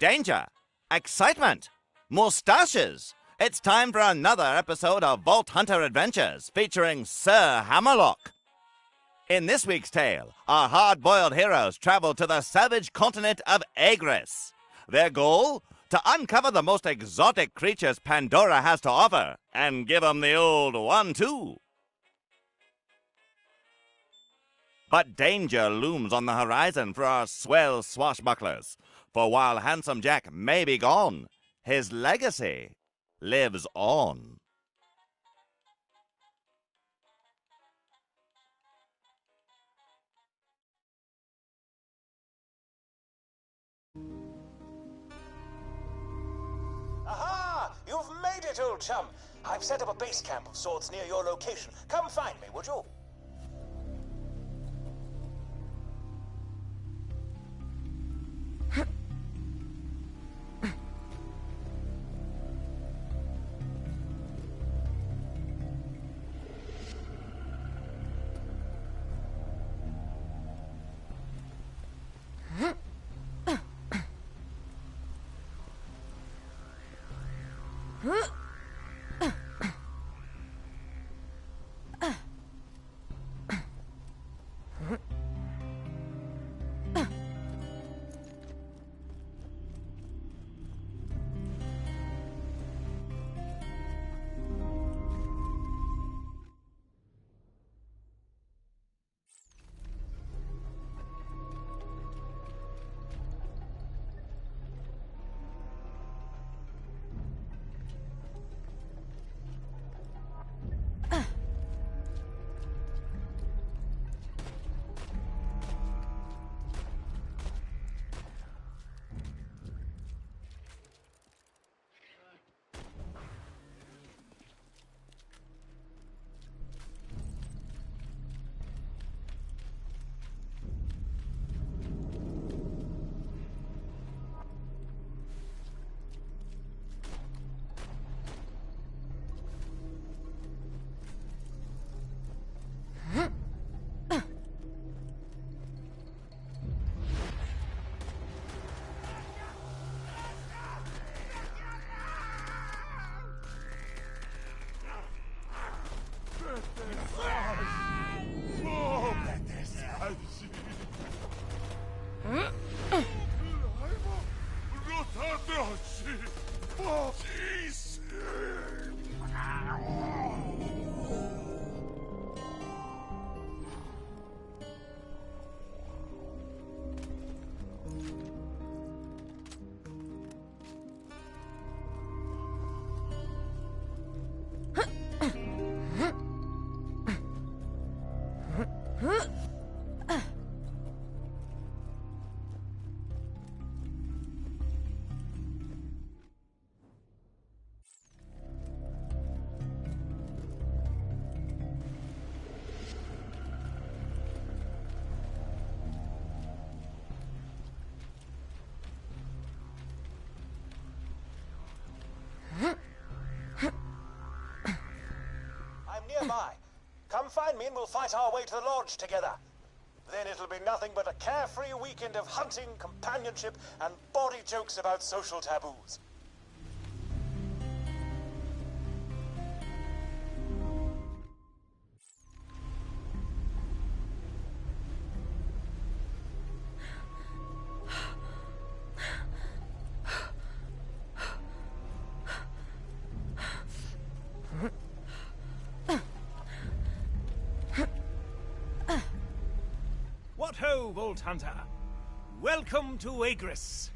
danger, excitement, mustaches. It's time for another episode of Vault Hunter Adventures featuring Sir Hammerlock. In this week's tale, our hard-boiled heroes travel to the savage continent of Agris. Their goal? To uncover the most exotic creatures Pandora has to offer and give them the old 1-2. But danger looms on the horizon for our swell swashbucklers. For while Handsome Jack may be gone, his legacy lives on. Aha! You've made it, old chum. I've set up a base camp of sorts near your location. Come find me, would you? Nearby. Come find me and we'll fight our way to the lodge together. Then it'll be nothing but a carefree weekend of hunting, companionship, and bawdy jokes about social taboos. What ho, Vault Hunter! Welcome to Agris.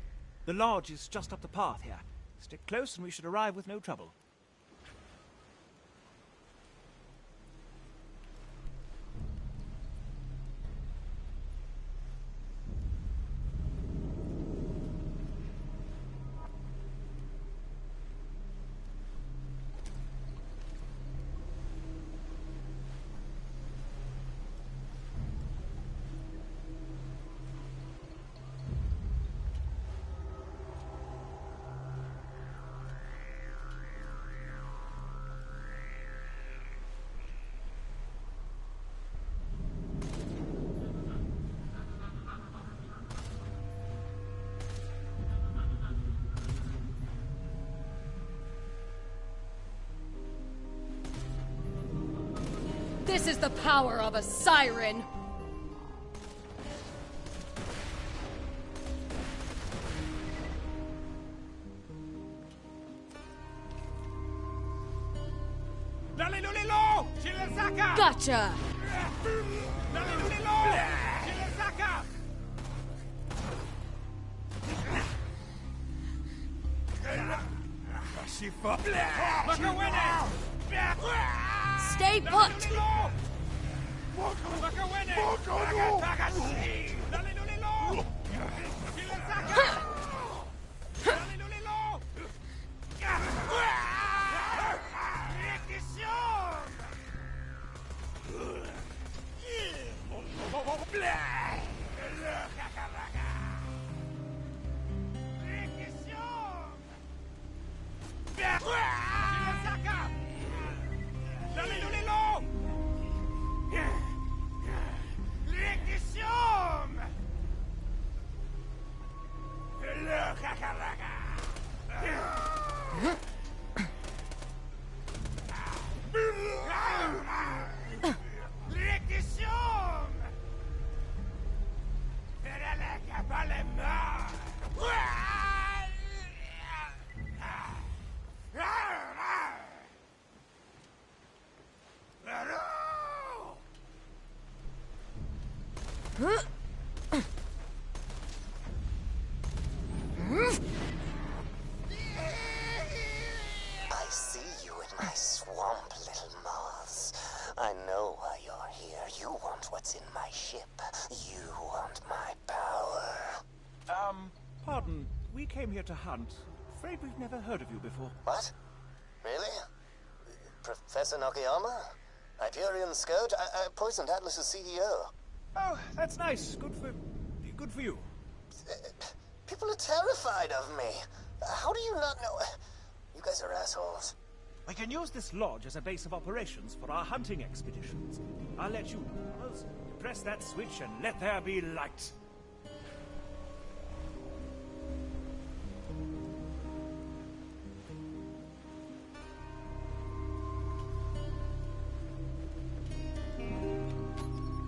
The lodge is just up the path here. Stick close and we should arrive with no trouble. This is the power of a siren! Gotcha! Stay put! I see you in my swamp, little moths. I know why you're here. You want what's in my ship. You want my power. Pardon. We came here to hunt. Afraid we've never heard of you before. What? Really? Professor Nakayama? Hyperion Scout? I poisoned Atlas's CEO. Oh, that's nice. Good for you. People are terrified of me. How do you not know? You guys are assholes. We can use this lodge as a base of operations for our hunting expeditions. I'll let you, brothers, press that switch and let there be light.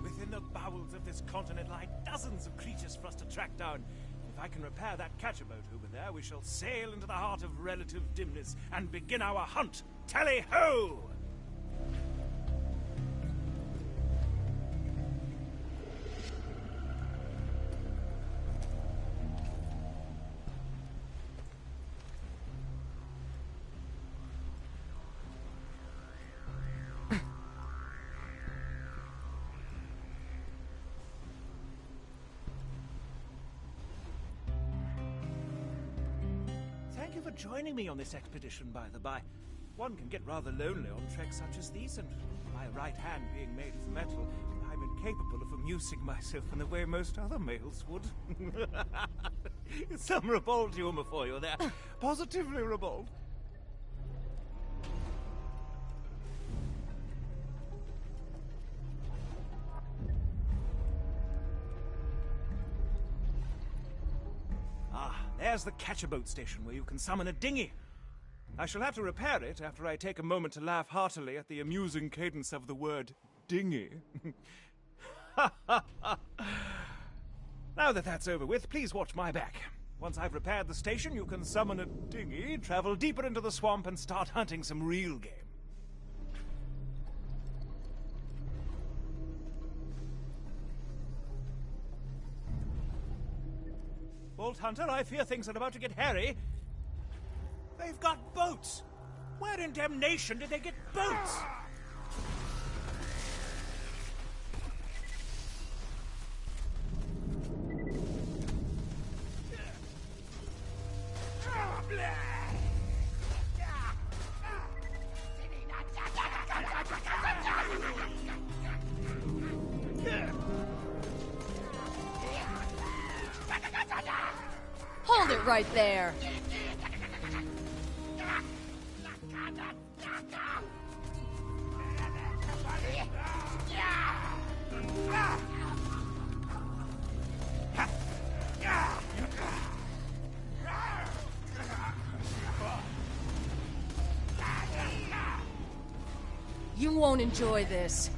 Within the bowels of this continent lie dozens of creatures for us to track down. If I can repair that catcher boat over there, we shall sail into the heart of relative dimness and begin our hunt. Tally-ho! Thank you for joining me on this expedition, by the by. One can get rather lonely on treks such as these, and my right hand being made of metal, I'm incapable of amusing myself in the way most other males would. Some ribald humor for you there. Positively ribald. Ah, there's the catcher boat station where you can summon a dinghy. I shall have to repair it after I take a moment to laugh heartily at the amusing cadence of the word dinghy. Now that that's over with, please watch my back. Once I've repaired the station, you can summon a dinghy, travel deeper into the swamp, and start hunting some real game. Vault Hunter, I fear things are about to get hairy. They've got boats! Where in damnation did they get boats? Hold it right there! You won't enjoy this.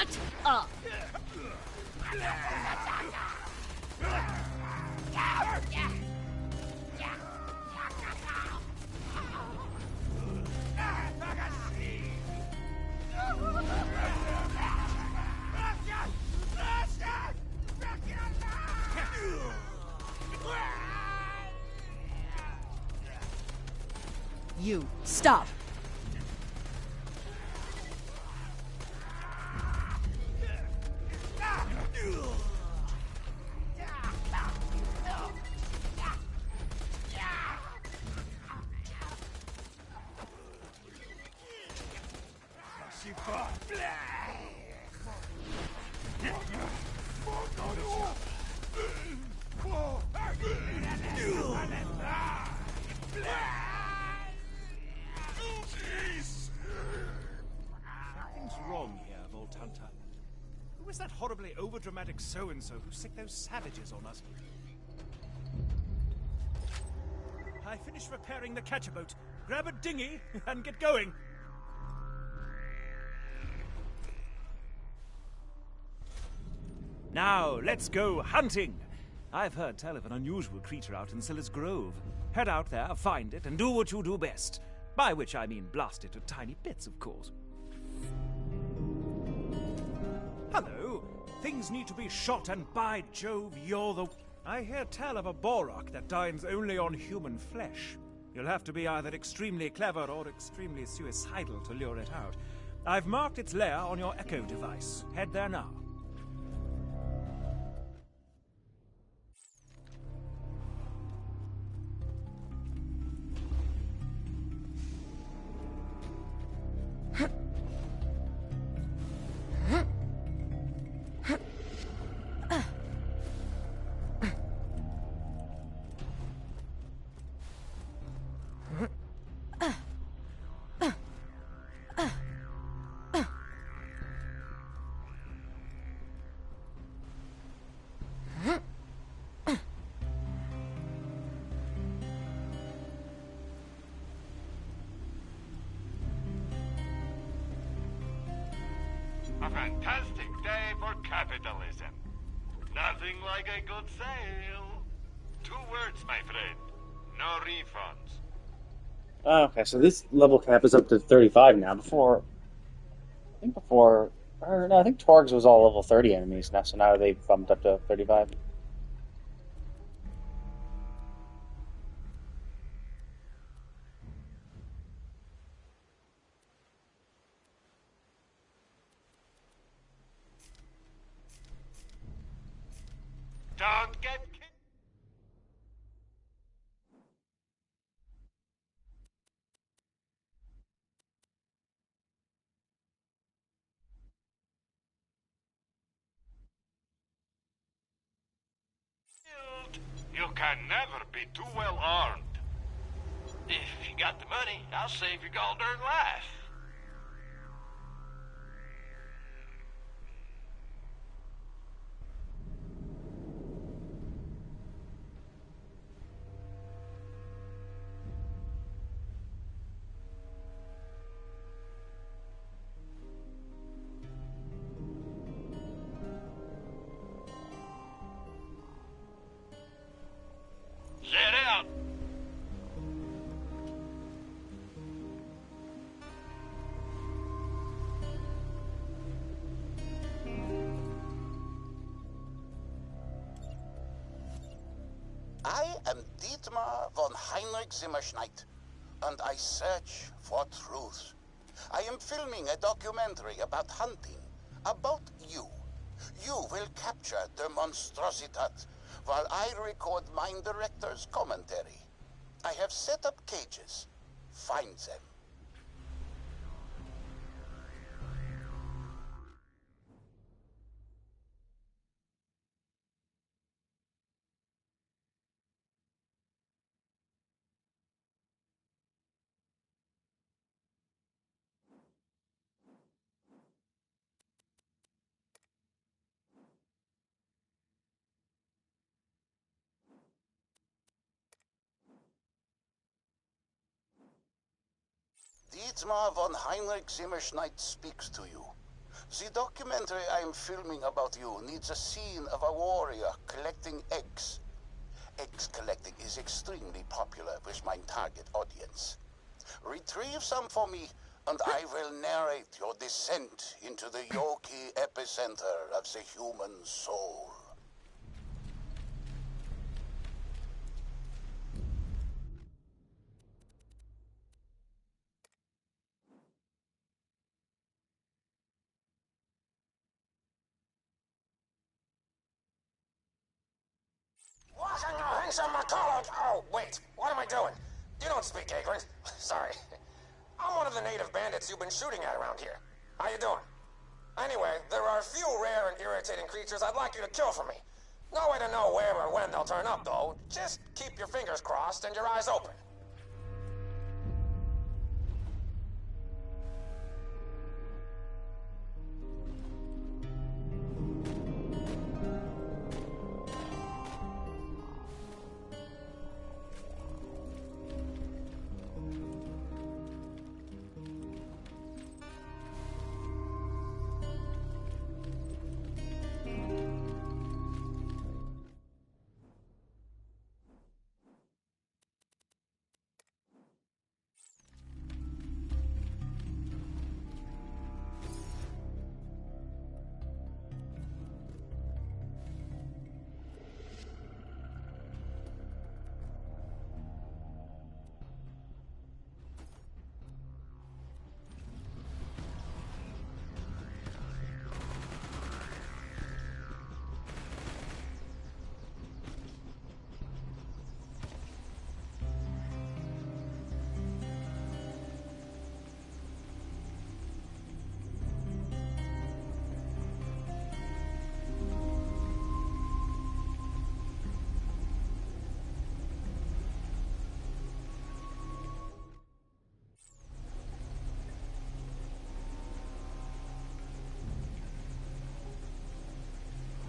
Shut up! You, stop! Something's wrong here, Vault Hunter. Who was that horribly overdramatic so-and-so who sicked those savages on us? I finished repairing the catcher boat. Grab a dinghy and get going. Now, let's go hunting. I've heard tell of an unusual creature out in Silla's Grove. Head out there, find it, and do what you do best. By which I mean blast it to tiny bits, of course. Hello. Things need to be shot, and by Jove, you're the... I hear tell of a Borak that dines only on human flesh. You'll have to be either extremely clever or extremely suicidal to lure it out. I've marked its lair on your Echo device. Head there now. A fantastic day for capitalism. Nothing like a good sale. 2 words, my friend. No refunds. Okay, so this level cap is up to 35 now. I think Torgs was all level 30 enemies now, so now they've bumped up to 35. Don't get killed. You can never be too well armed. If you got the money, I'll save your gold-earned life. Get out! I am Dietmar von Heinrich Zimmerschneit, and I search for truth. I am filming a documentary about hunting, about you. You will capture the monstrositat, while I record mine director's commentary. I have set up cages. Find them. Dietmar von Heinrich Zimmerschneit speaks to you. The documentary I'm filming about you needs a scene of a warrior collecting eggs. Eggs collecting is extremely popular with my target audience. Retrieve some for me, and I will narrate your descent into the Yoki epicenter of the human soul. Oh, wait, what am I doing? You don't speak English. Sorry. I'm one of the native bandits you've been shooting at around here. How you doing? Anyway, there are a few rare and irritating creatures I'd like you to kill for me. No way to know where or when they'll turn up, though. Just keep your fingers crossed and your eyes open.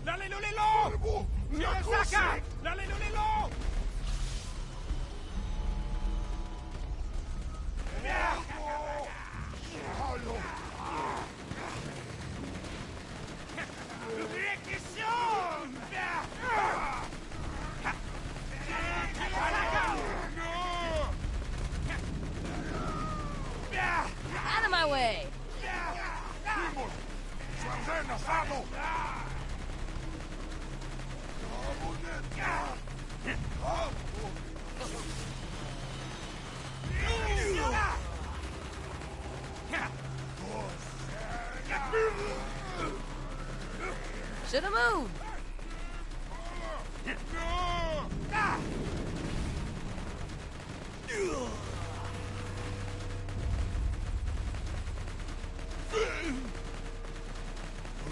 Lalelulilo! Saka! Lalelulilo! Out of my way! Should've moved!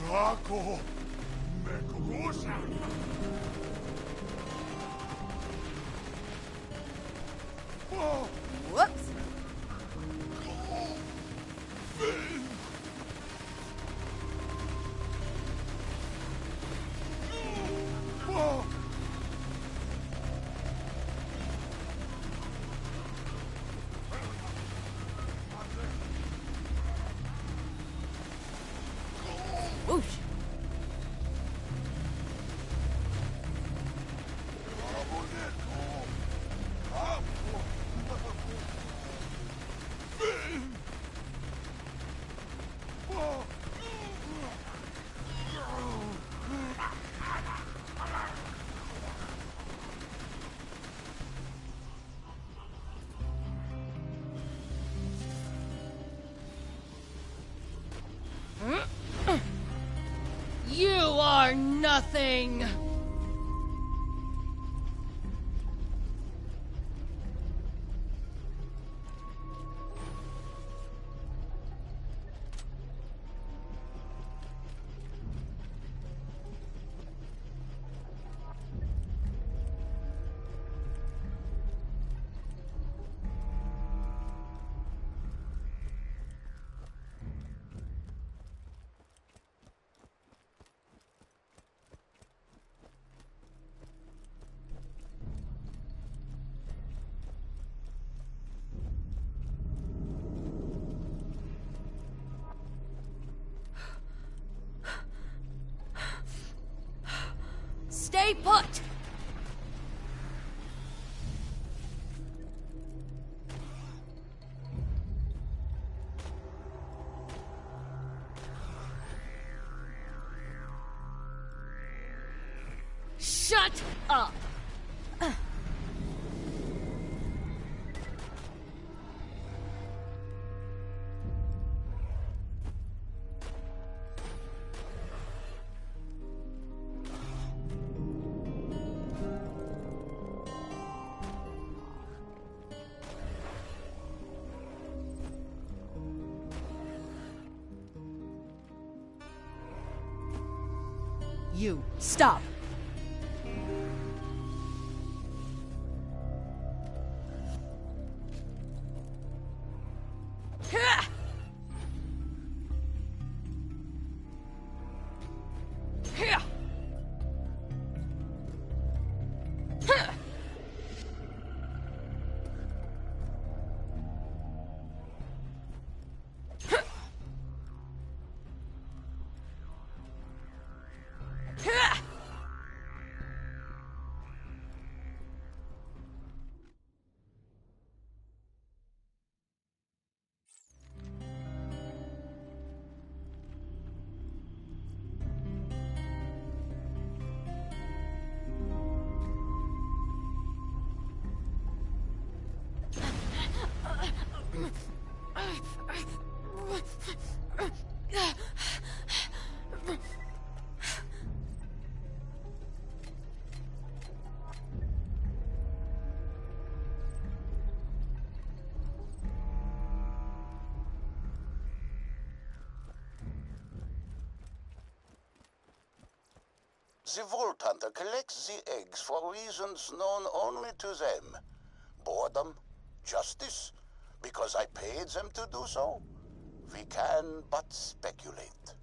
Rako, me kugusa. Whoops! Whoosh! You are nothing! Stay put! Shut up! You, stop! The Vault Hunter collects the eggs for reasons known only to them. Boredom, justice, because I paid them to do so. We can but speculate.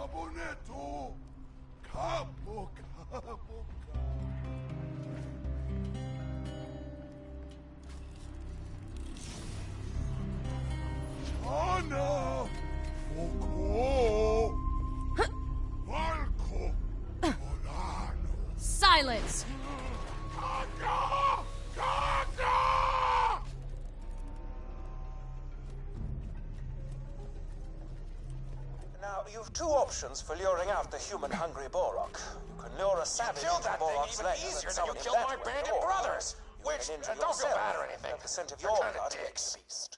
Caboneto! Capo, capo, Chana! Foucault! Valco! Volano! Silence! Gaga! Gaga! Now, you've two options for luring out the human-hungry Borok. You can lure a savage Killed into that thing Borok's even lair easier and than you summon him killed that my way, bandit or brothers. you Which, can injure don't feel yourself bad or anything. and 100% of They're your kinda blood dicks. gets released.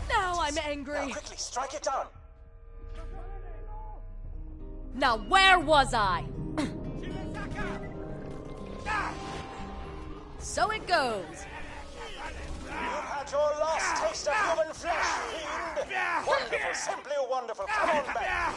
Now I'm angry. Now, quickly, strike it down. Now where was I? So it goes. You've had your last taste of human flesh, fiend. Wonderful, simply wonderful. Come on back.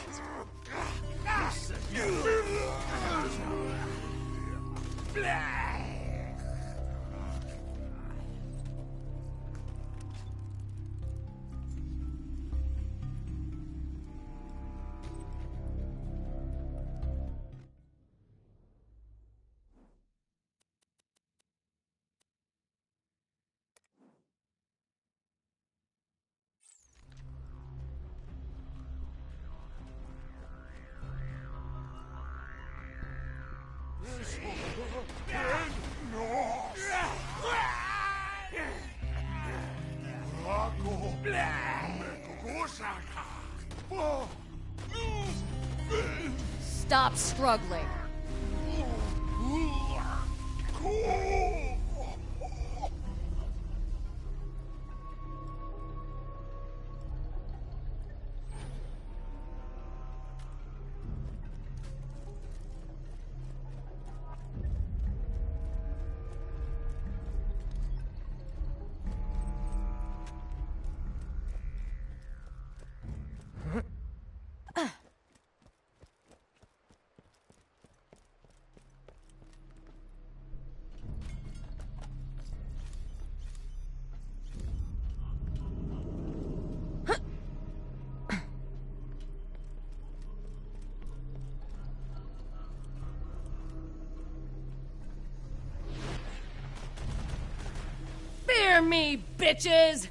Stop struggling. Fear me, bitches!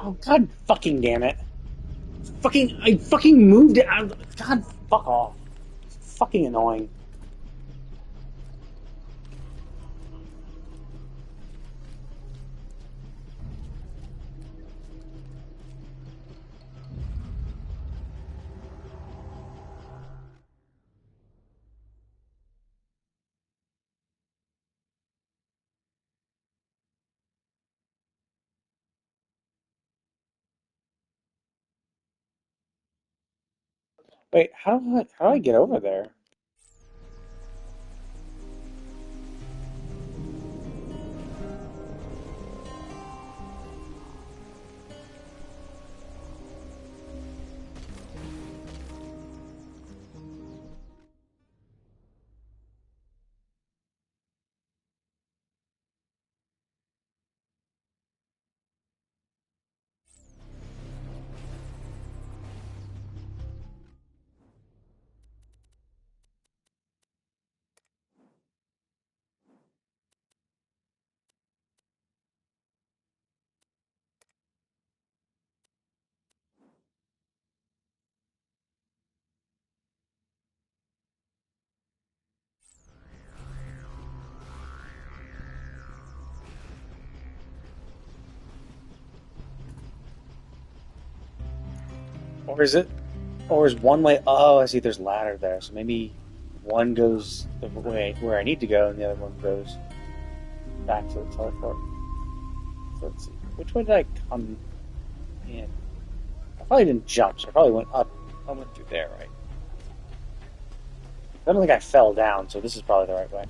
Oh, god fucking damn it. I fucking moved it out. God, fuck off. It's fucking annoying. Wait, how do I get over there? Or is it? Or is one way? Oh, I see. There's ladder there, so maybe one goes the way where I need to go, and the other one goes back to the teleport. So let's see. Which way did I come in? I probably didn't jump, so I probably went up. I went through there, right? I don't think I fell down, so this is probably the right way.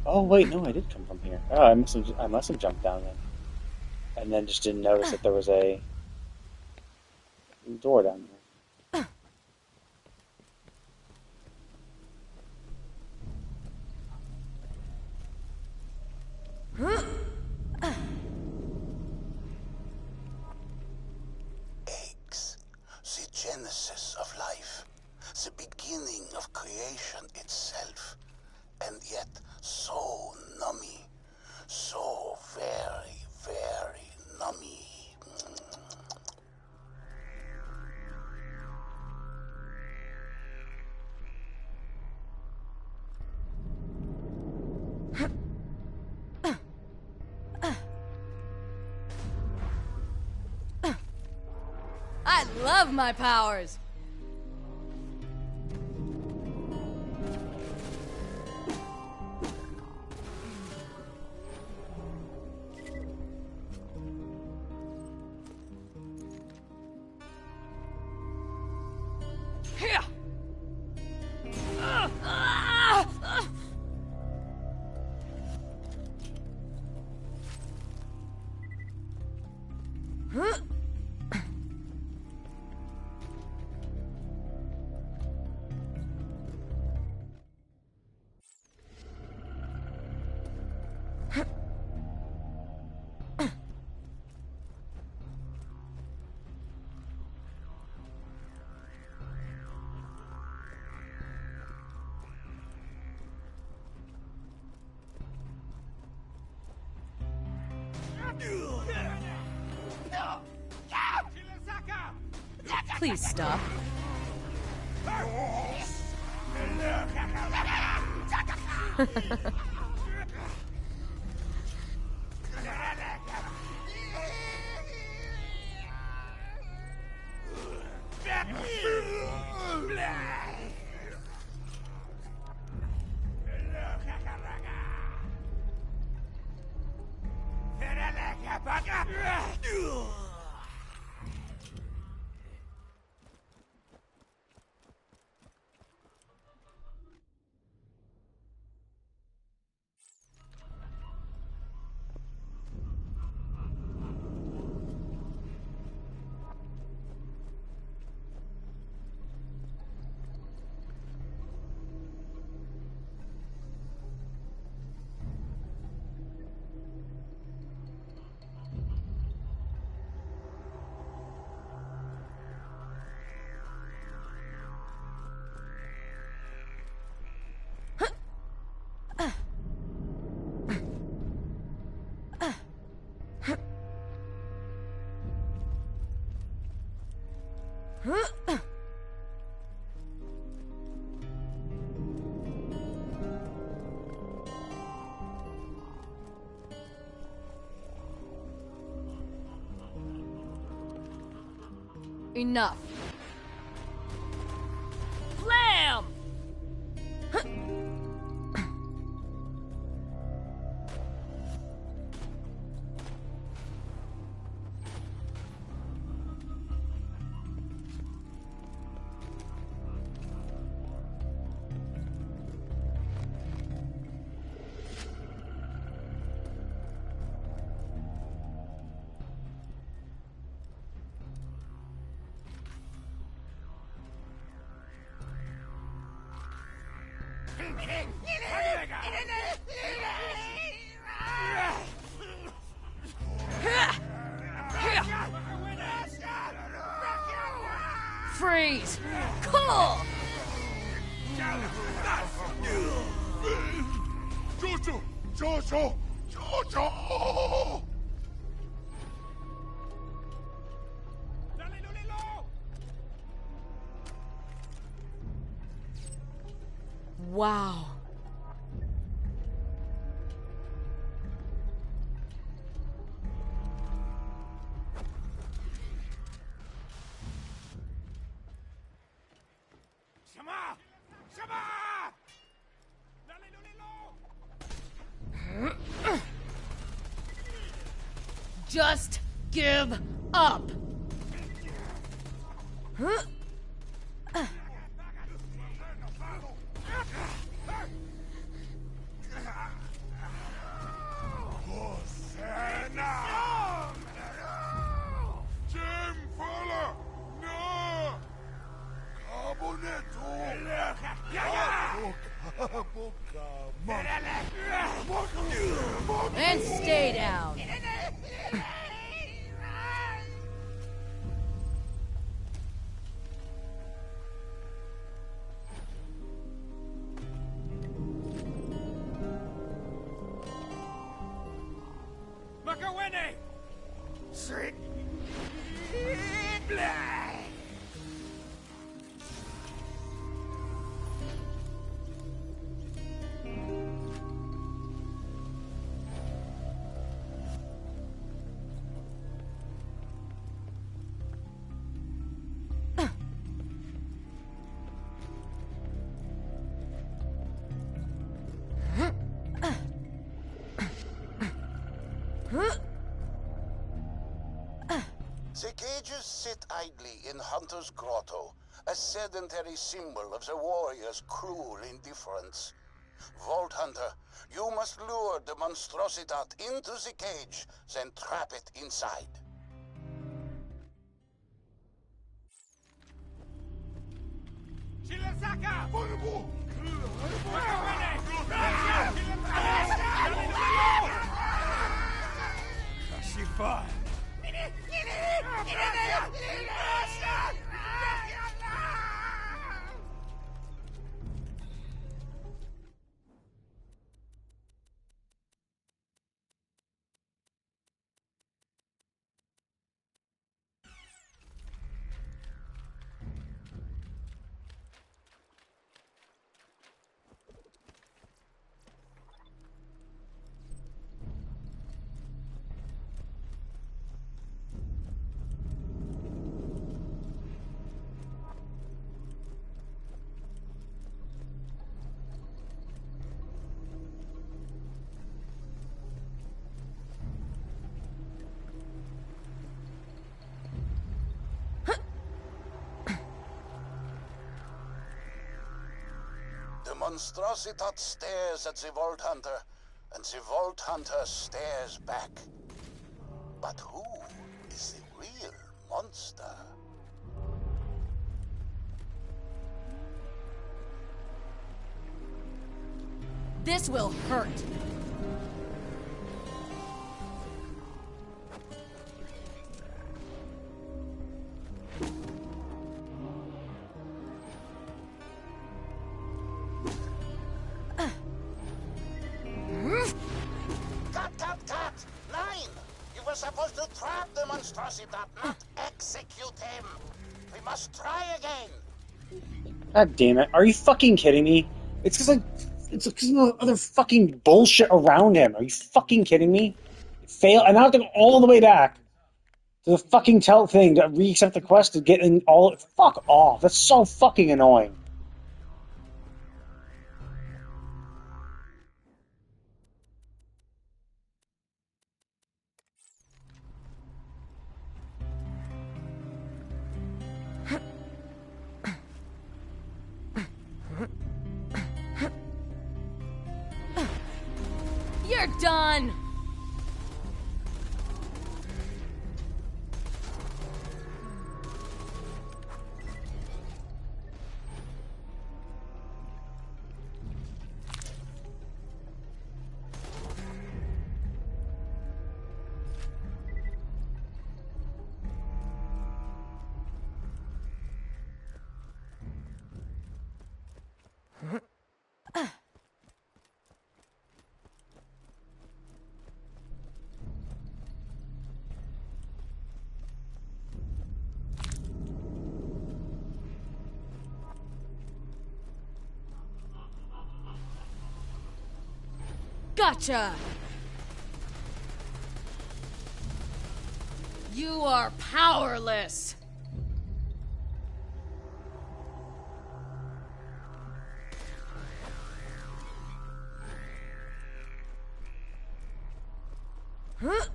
Oh wait, no, I did come from here. Oh, I must have jumped down then, and then just didn't notice that there was a door down there. Eggs, the genesis of life, the beginning of creation itself, and yet so nummy, so very, very nummy. I love my powers. Please stop. Enough. Blam! Freeze! Cool! Jojo! Jojo! Jojo! Wow. Shama! Shama! Just give up. Jim Fuller! No! Carboneto! And stay down. Makawene! Sweet. Blah! The cages sit idly in Hunter's Grotto, a sedentary symbol of the warrior's cruel indifference. Vault Hunter, you must lure the monstrositat into the cage, then trap it inside. Shilasaka! Fireball! Kashifa! The monstrositat stares at the Vault Hunter, and the Vault Hunter stares back. But who is the real monster? This will hurt. Cut! Nine! You were supposed to trap the monstrositat, not execute him! We must try again. God damn it! Are you fucking kidding me? It's because it's because of the other fucking bullshit around him. Are you fucking kidding me? Fail, and I have to go all the way back to the fucking tell thing to re-accept the quest to get in all. Fuck off! That's so fucking annoying. You're done! Gotcha! You are powerless! Huh?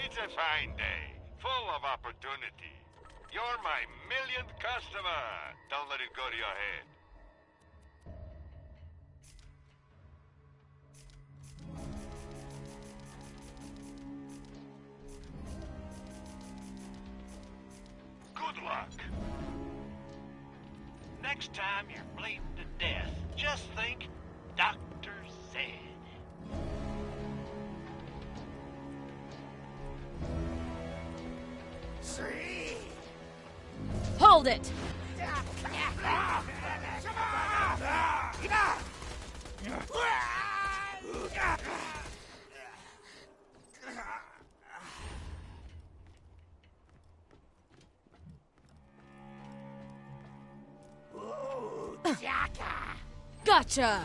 It's a fine day, full of opportunity. You're my millionth customer. Don't let it go to your head. Good luck. Next time you're bleeding to death, just think, Doctor said. Hold it! Gotcha!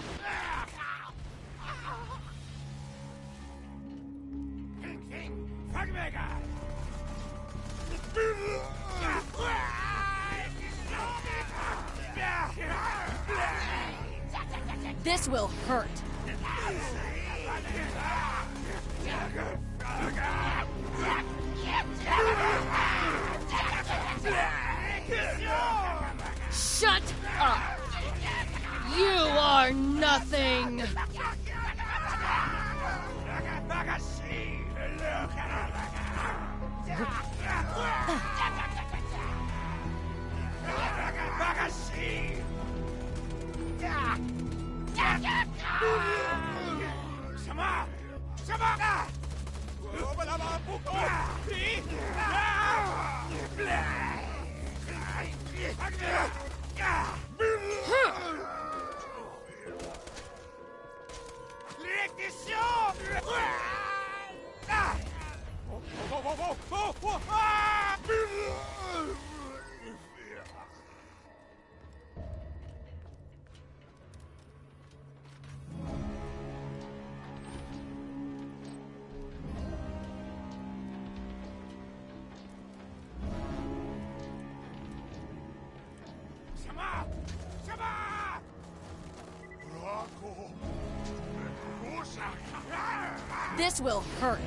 This will hurt. Shut up! You are nothing! This will hurt.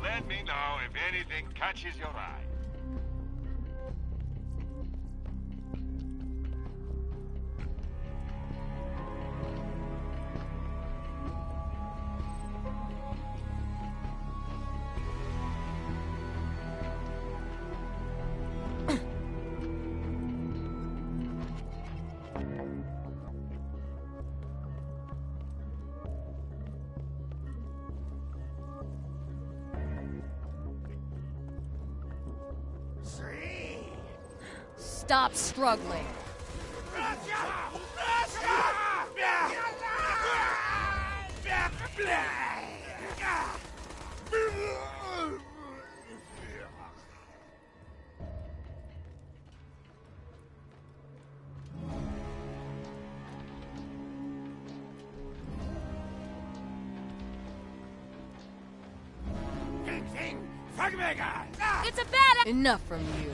Let me know if anything catches your eye. Stop struggling. It's a bad... Enough from you.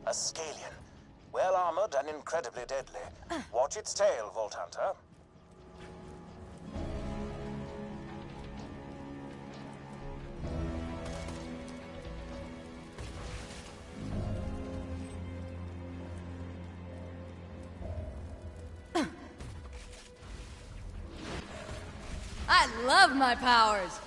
A scallion. Well armored and incredibly deadly. Watch its tail, Vault Hunter. I love my powers.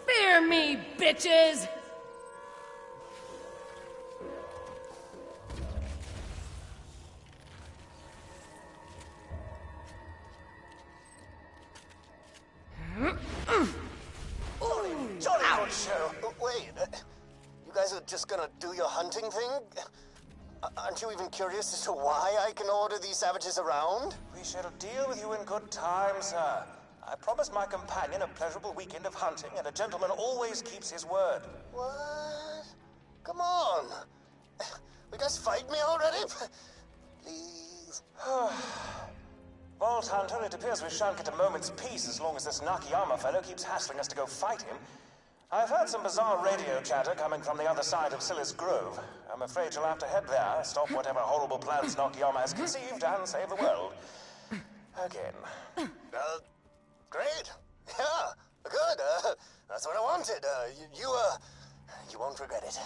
Fear me, bitches! Jolly good show. Wait, you guys are just gonna do your hunting thing? Aren't you even curious as to why I can order these savages around? We shall deal with you in good time, sir. I promised my companion a pleasurable weekend of hunting, and a gentleman always keeps his word. What? Come on. Will you guys fight me already? Please. Vault Hunter, it appears we shan't get a moment's peace as long as this Nakayama fellow keeps hassling us to go fight him. I've heard some bizarre radio chatter coming from the other side of Silas Grove. I'm afraid you'll have to head there, stop whatever horrible plans Nakayama has conceived, and save the world. Again. Great. Yeah, good. That's what I wanted. You won't regret it.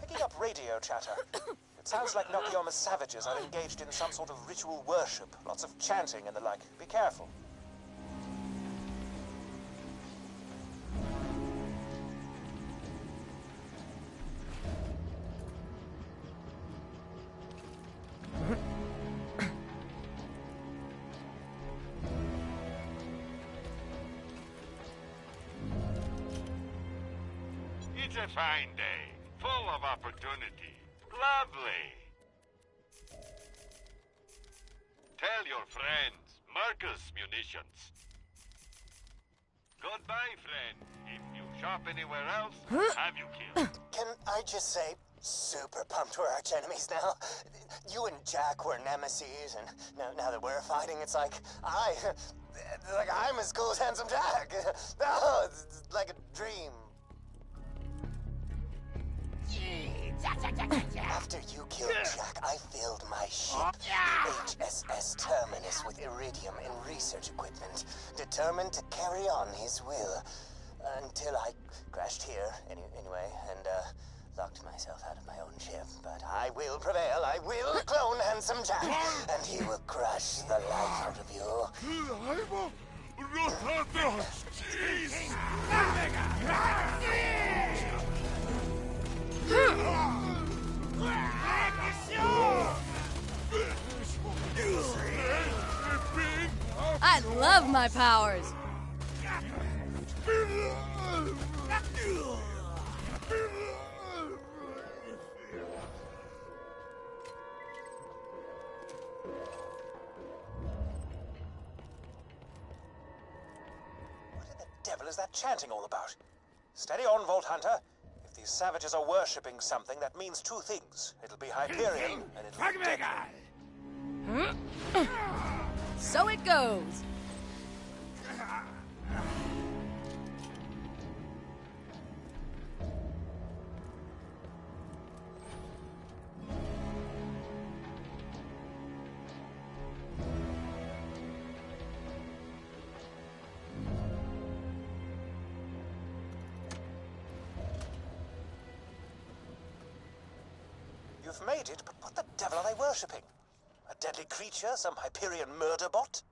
Picking up radio chatter. It sounds like Nakayama's savages are engaged in some sort of ritual worship. Lots of chanting and the like. Be careful. It's a fine day, full of opportunity. Lovely. Tell your friends, Marcus munitions. Goodbye, friend. If you shop anywhere else, have you killed? Can I just say, super pumped we're arch enemies now. You and Jack were nemesis, and now that we're fighting, it's like I'm as cool as Handsome Jack. Oh, it's like a dream. After you killed Jack, I filled my ship, the HSS Terminus, with iridium and research equipment, determined to carry on his will. Until I crashed here, anyway, and locked myself out of my I will prevail. I will clone Handsome Jack, and he will crush the life out of you. Heimer! Rotados! Jeez! I love my powers. What in the devil is that chanting all about? Steady on, Vault Hunter. If these savages are worshipping something, that means two things. It'll be Hyperion, and it'll be deadly. So it goes. You've made it, but what the devil are they worshipping? A deadly creature? Some Hyperion murder bot?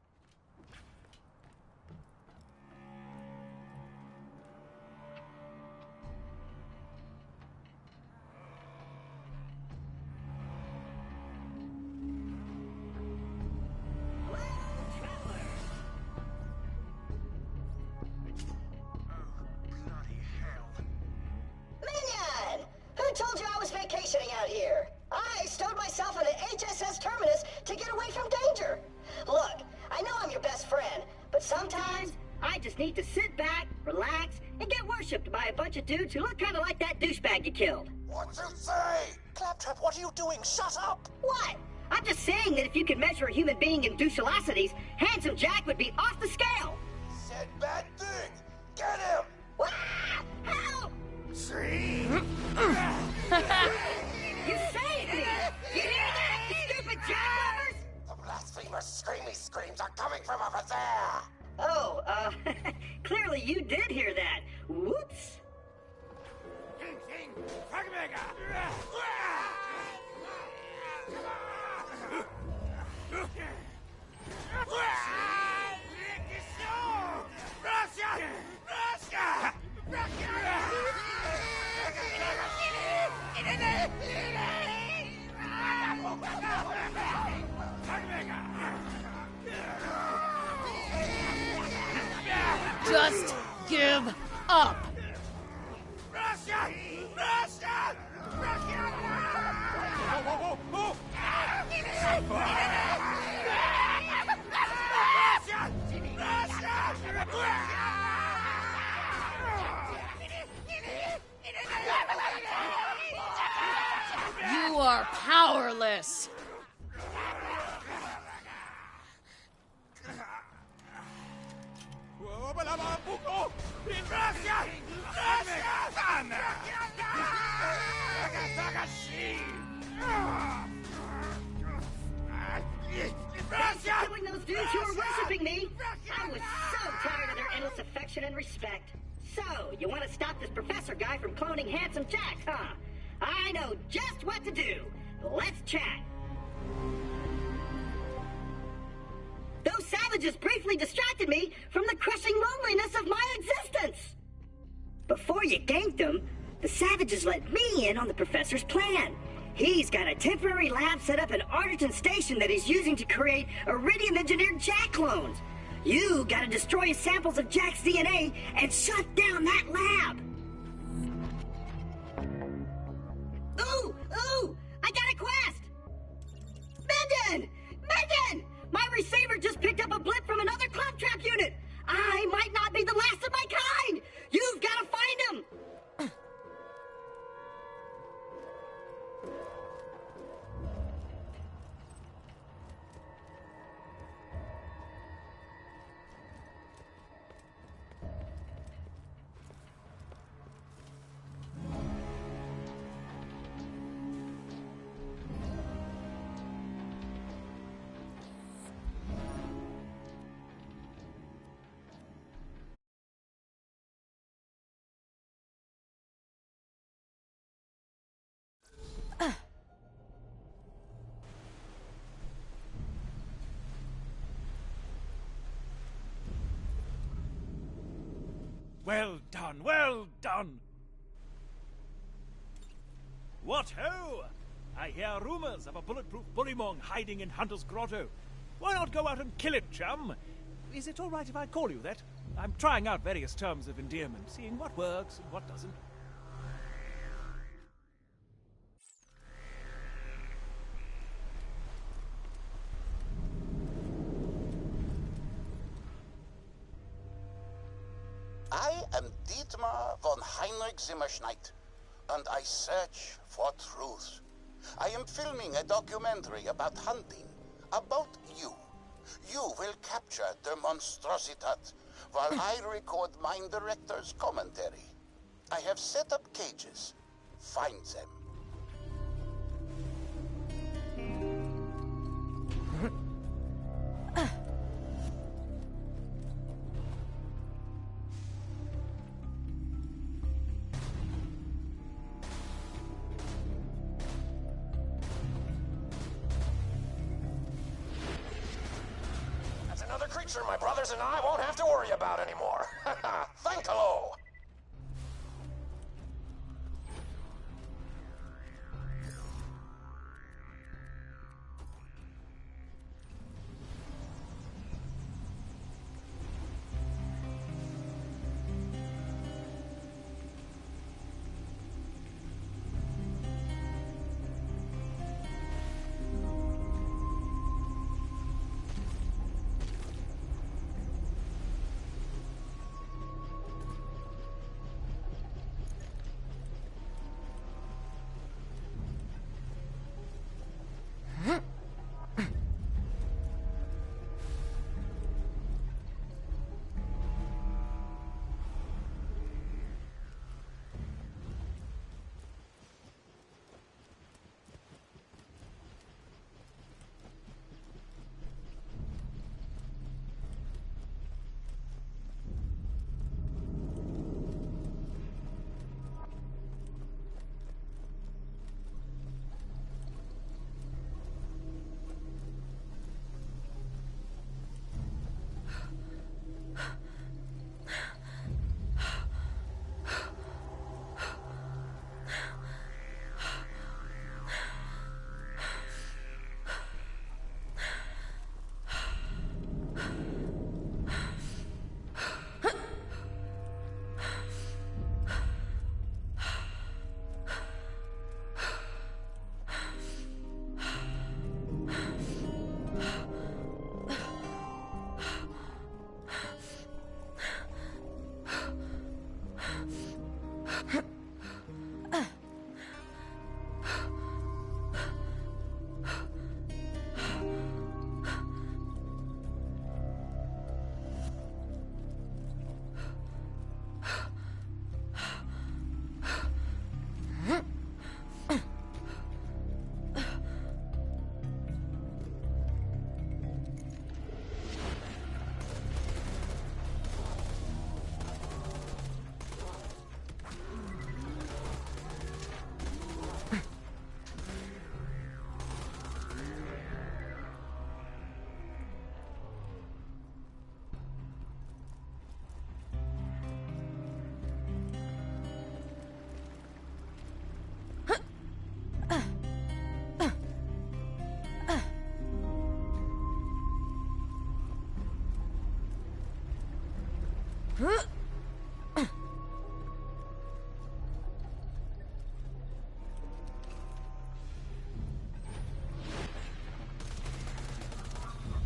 Minion! Who told you I was vacationing out here? I stowed myself in the HSS Terminus to get away from danger. Look, I know I'm your best friend, but sometimes I just need to sit back, relax, and get worshipped by a bunch of dudes who look kind of like that douchebag you killed. What'd you say? Claptrap, what are you doing? Shut up! What? I'm just saying that if you could measure a human being in douchelocities, Handsome Jack would be off the scale. Said bad thing. Get him! Wah! Help! See? You saved me! You hear that, you stupid jacklovers? The blasphemous screamy screams are coming from over there! Oh, clearly you did hear that. Whoops. Just give up. You are powerless. Killing those dudes who were worshiping me. I was so tired of their endless affection and respect. So, you want to stop this professor guy from cloning Handsome Jack, huh? I know just what to do. Let's chat. Those savages briefly distracted me from the crushing loneliness of my existence. Before you ganked them, the savages let me in on the professor's plan. He's got a temporary lab set up in Arterton Station that he's using to create iridium-engineered Jack clones. You gotta destroy his samples of Jack's DNA and shut down that lab. Ooh! I got a quest! Mendon! Mendon! My receiver just picked up a blip from another Claptrap unit! I might not be the last of my kind! You've gotta find him! Well done, well done! What ho! I hear rumors of a bulletproof bullymong hiding in Hunter's Grotto. Why not go out and kill it, chum? Is it all right if I call you that? I'm trying out various terms of endearment, seeing what works and what doesn't. I am Dietmar von Heinrich Zimmerschneit, and I search for truth. I am filming a documentary about hunting, about you. You will capture the monstrositat, while I record mine director's commentary. I have set up cages. Find them. That's another creature my brothers and I won't have to worry about anymore. Thank hello.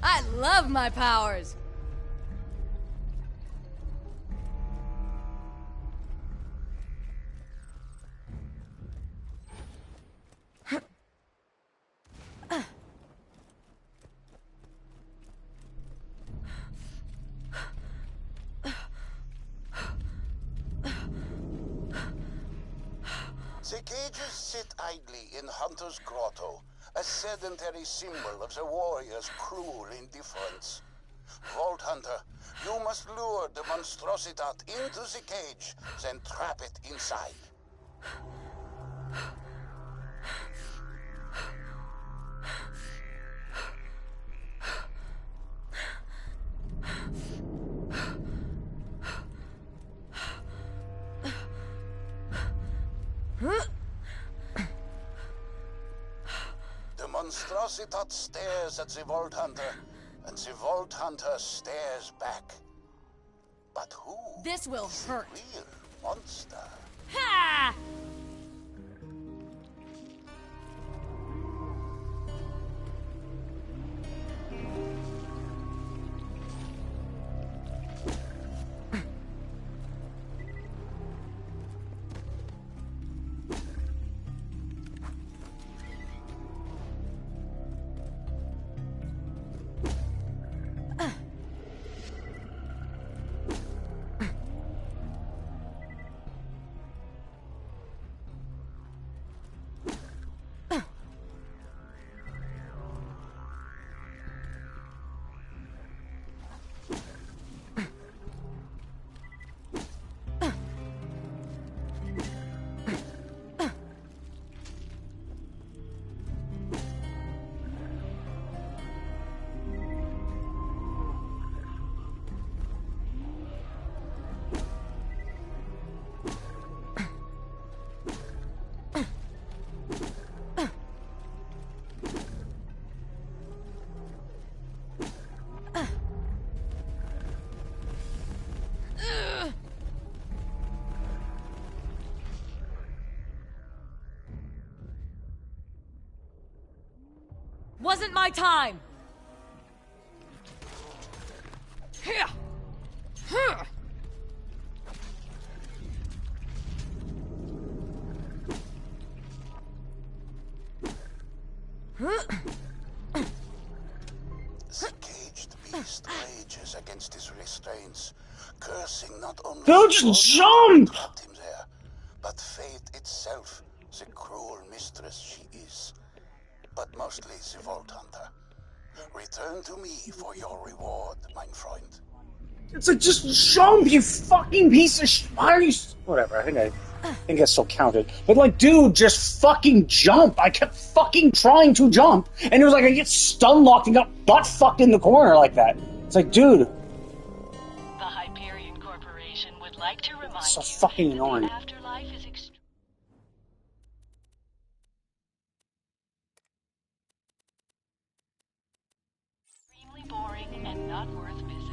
I love my powers! The cages sit idly in Hunter's Grotto, a sedentary symbol of the warrior's cruel indifference. Vault Hunter, you must lure the monstrositat into the cage, then trap it inside. monstrositat stares at the Vault Hunter, and the Vault Hunter stares back. But who This will is hurt. the real monster? Ha! Wasn't my time! Here! Here! The caged beast rages against his restraints, cursing not only Dude, just jump! trapped him there, but fate itself, the cruel mistress she is. But mostly the Vault Hunter. Return to me for your reward, mein Freund. It's like, just jump, you fucking piece of shit. Why are you... Whatever, I think I still counted. But like, dude, just fucking jump. I kept fucking trying to jump, and it was like I get stun locked and got butt fucked in the corner like that. It's like, dude. The Hyperion Corporation would like to remind So you fucking that annoying. the afterlife is extremely boring and not worth visiting.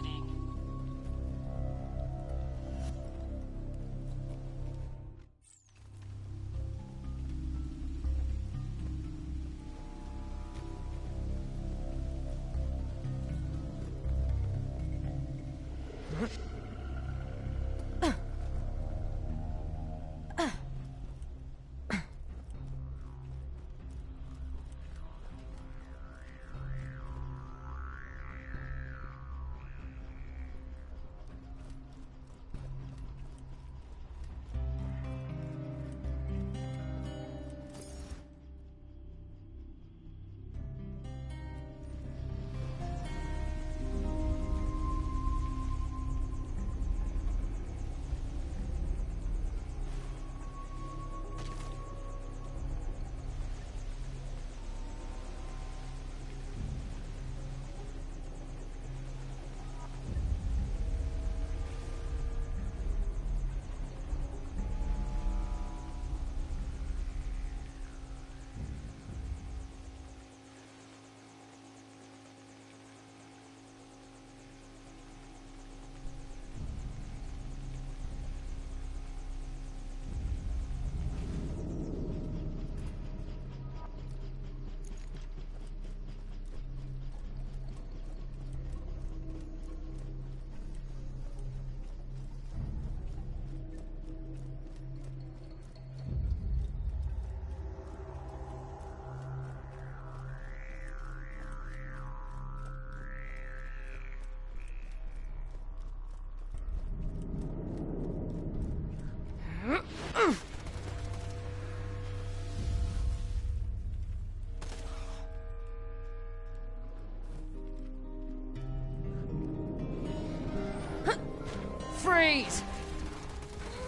Freeze!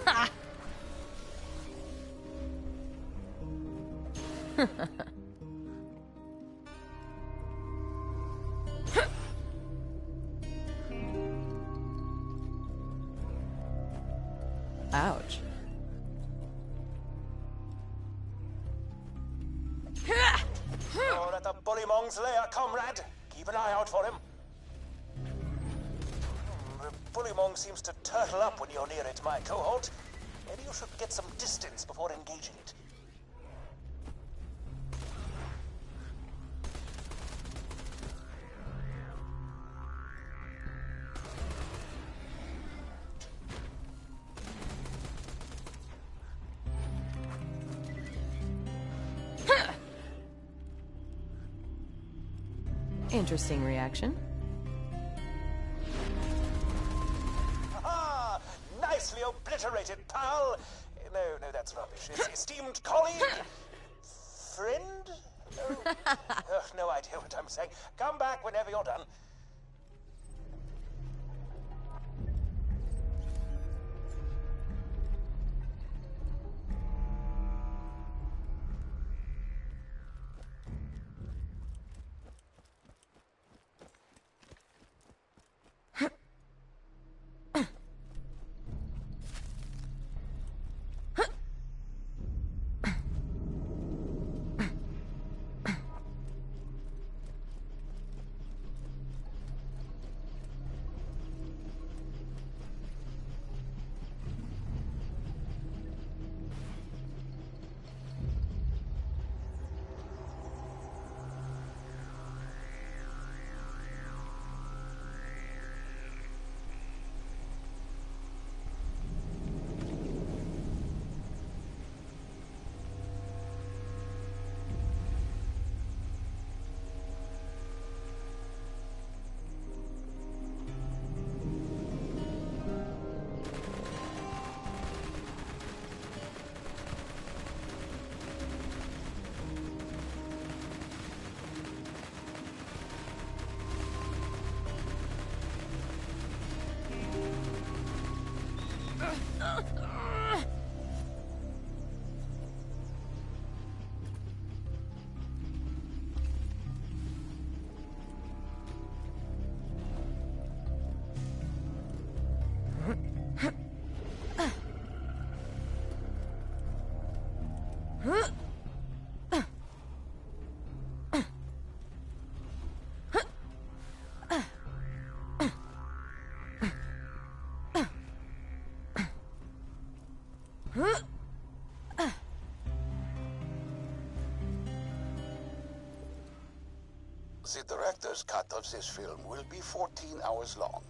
Ha! Ouch. You're at the Bullymong's lair, comrade. Keep an eye out for him. The Bullymong seems to turtle up when you're near it, my cohort. Maybe you should get some distance before engaging it. Interesting reaction. Ah, nicely obliterated, pal. No, that's rubbish. It's esteemed colleague? Friend? No, no idea what I'm saying. Come back whenever you're done. The director's cut of this film will be 14 hours long.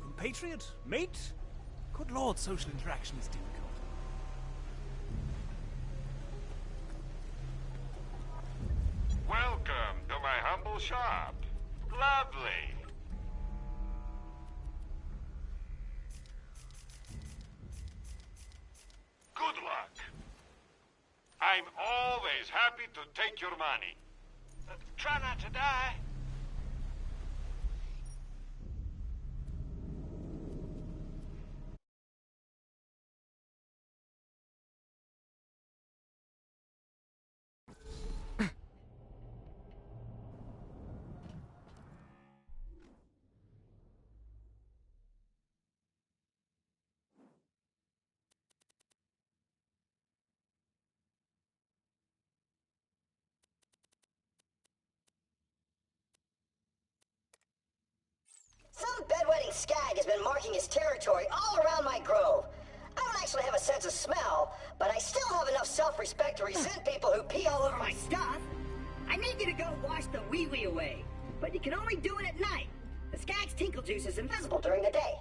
Compatriot? Mate? Good lord, social interaction is difficult. Welcome to my humble shop. Lovely. Good luck. I'm always happy to take your money. Try not to die. Some bedwetting skag has been marking his territory all around my grove. I don't actually have a sense of smell, but I still have enough self-respect to resent people who pee all over my stuff. I need you to go wash the wee-wee away, but you can only do it at night. The skag's tinkle juice is invisible during the day.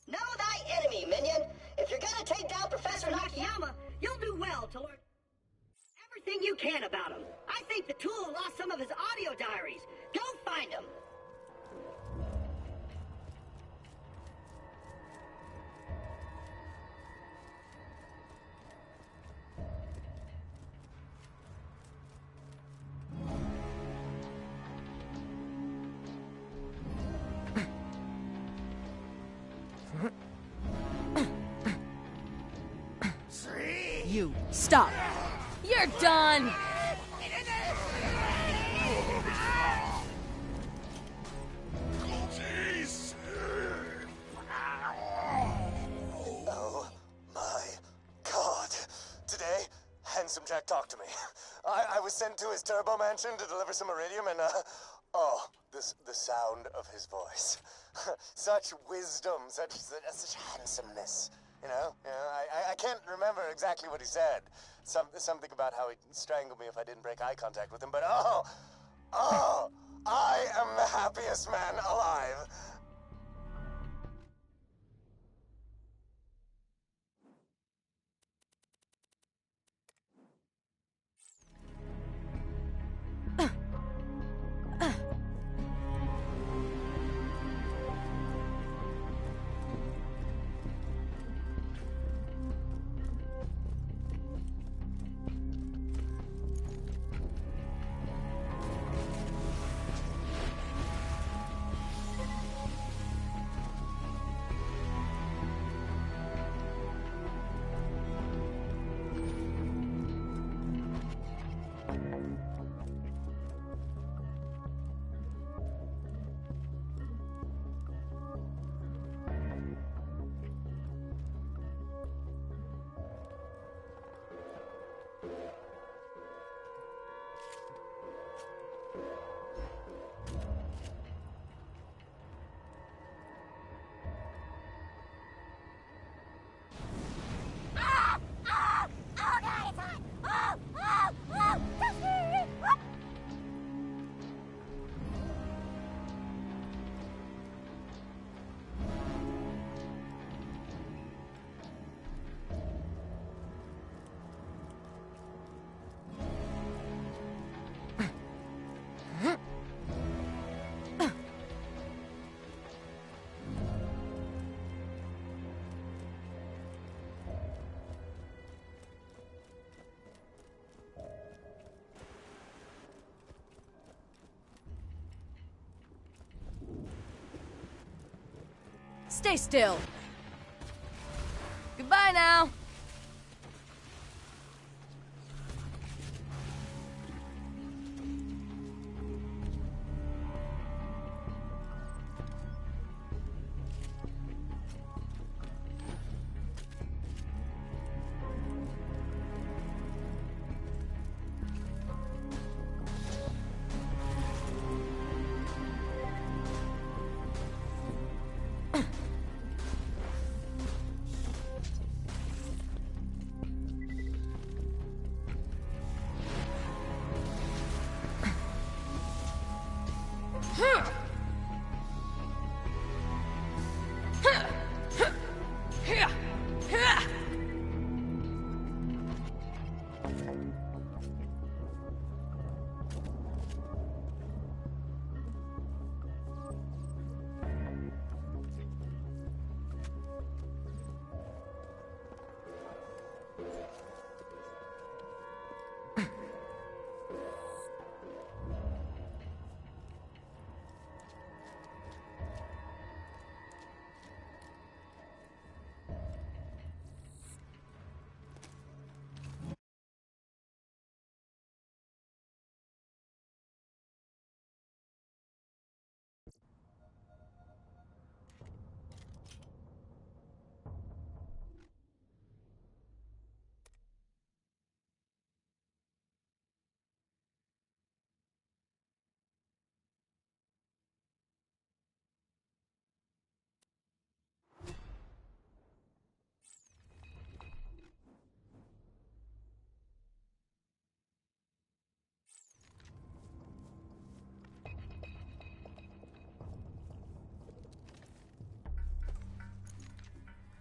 Know thy enemy, minion. If you're gonna take down Professor Nakayama, you'll do well to learn everything you can about him. I think the tool lost some of his audio diaries. Go find him. Stop. You're done. Oh my God. Today, Handsome Jack talked to me. I was sent to his turbo mansion to deliver some iridium and, the sound of his voice. Such wisdom, such handsomeness. You know, I can't remember exactly what he said. Something about how he'd strangle me if I didn't break eye contact with him, but I am the happiest man alive. Stay still. Goodbye now.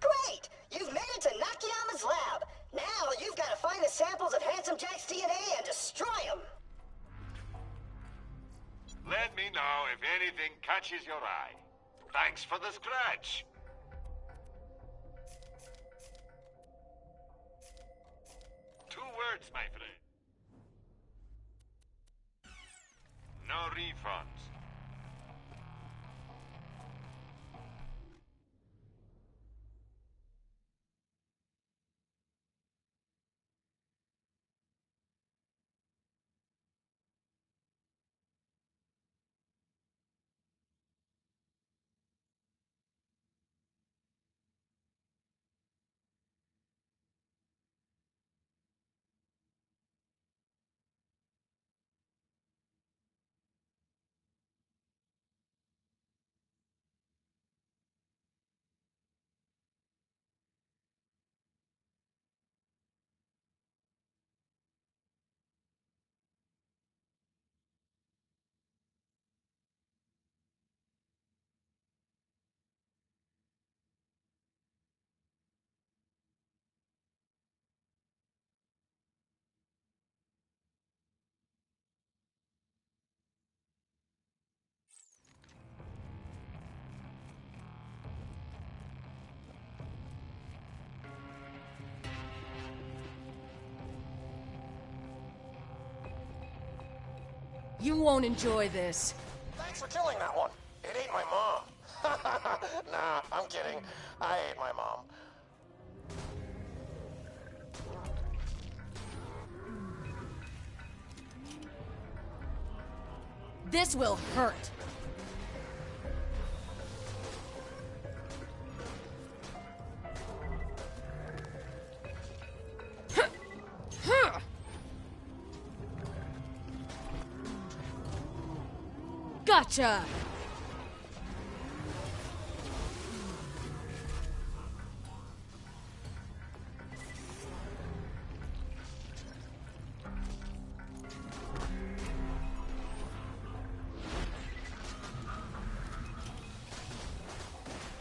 Great! You've made it to Nakayama's lab. Now you've got to find the samples of Handsome Jack's DNA and destroy them. Let me know if anything catches your eye. Thanks for the scratch. Two words, my friend. No refunds. You won't enjoy this. Thanks for killing that one. It ain't my mom. Nah, I'm kidding. I ain't my mom. This will hurt. Gotcha!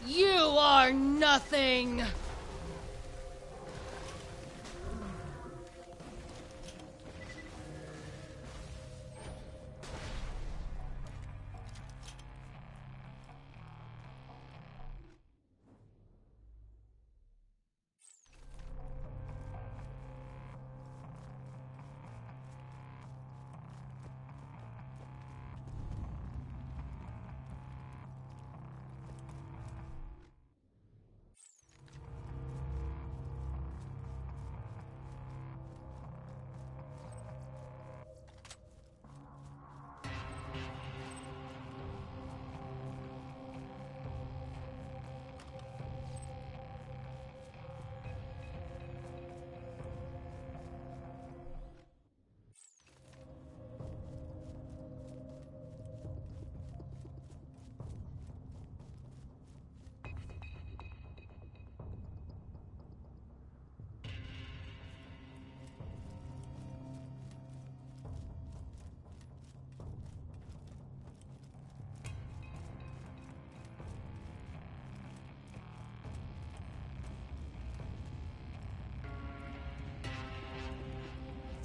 You are nothing!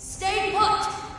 Stay put!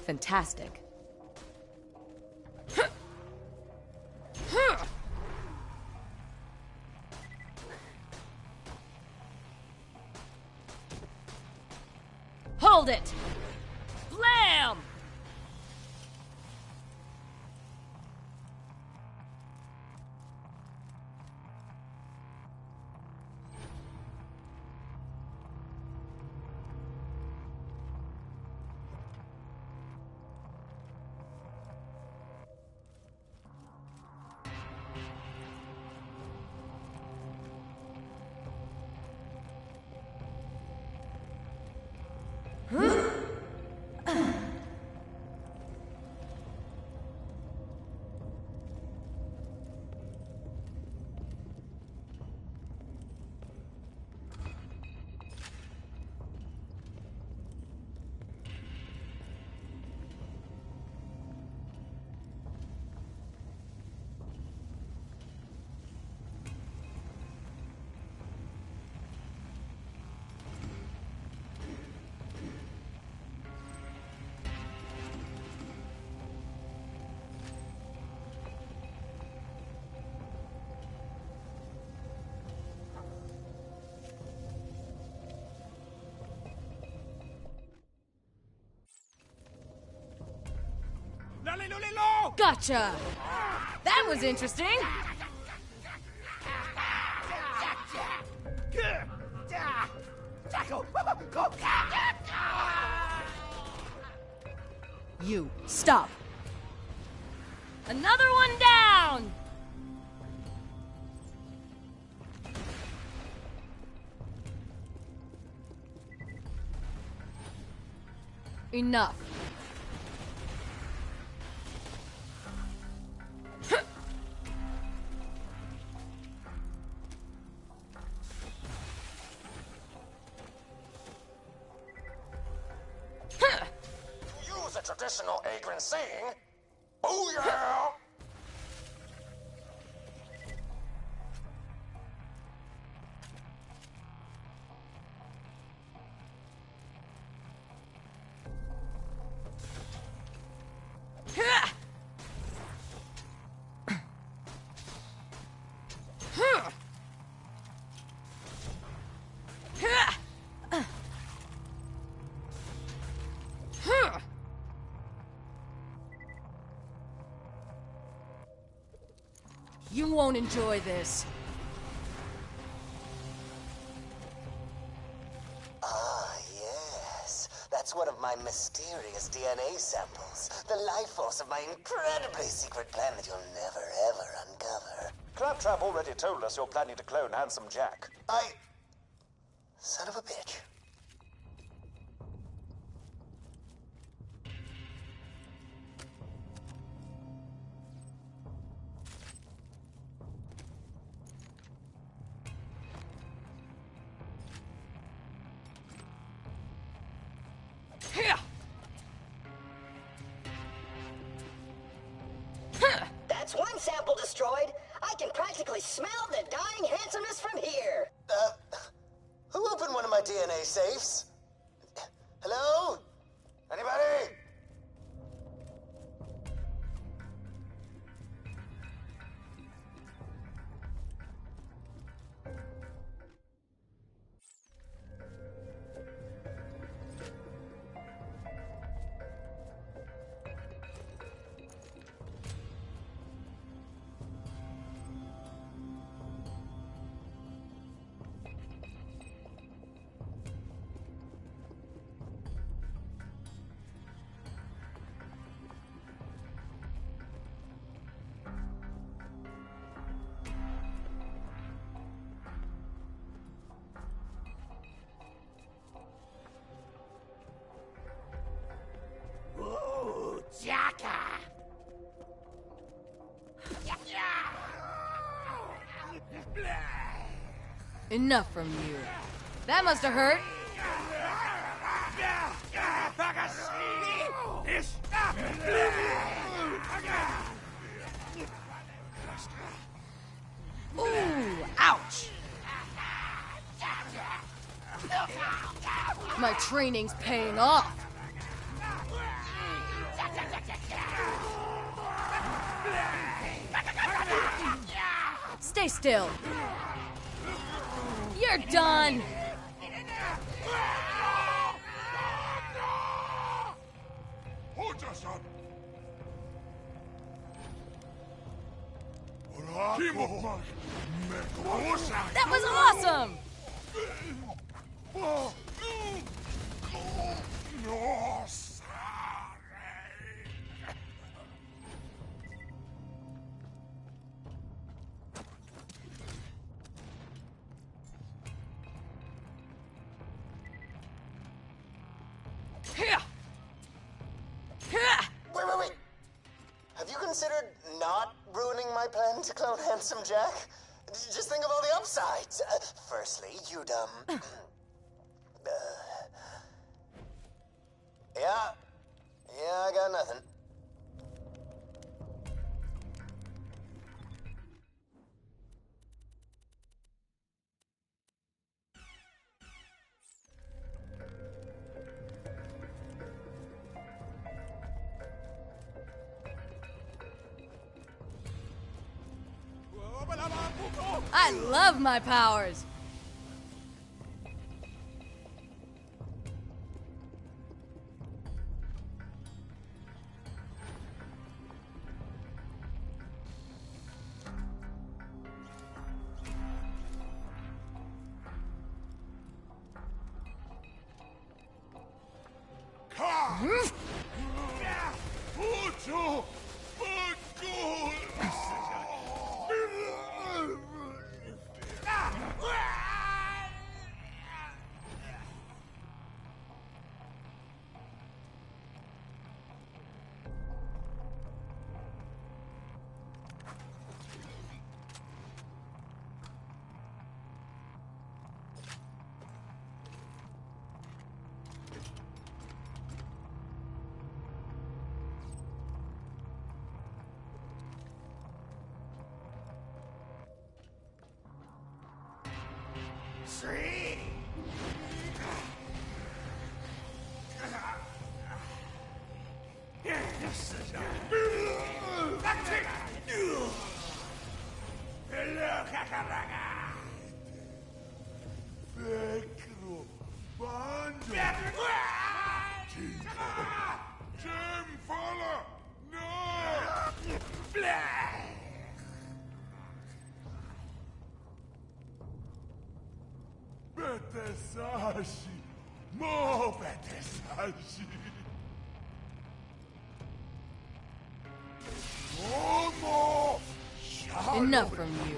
Fantastic. Hold it! Blam! Gotcha! That was interesting! You, stop! Another one down! Enough. To use a traditional Agrin saying, booyah! You won't enjoy this. Ah, yes. That's one of my mysterious DNA samples. The life force of my incredibly secret plan that you'll never, ever uncover. Claptrap already told us you're planning to clone Handsome Jack. Son of a bitch. That's one sample destroyed. I can practically smell the dying handsomeness from here. Who opened one of my DNA safes? Hello? Anybody? Enough from you. That must have hurt. Ooh, ouch. My training's paying off. Stay still. You're done. That was awesome! Wait. Have you considered not ruining my plan to clone Handsome Jack? Just think of all the upsides. Firstly, you'd, Yeah, I got nothing. I love my powers. See? Betesashi! More Betesashi! More! Enough from you.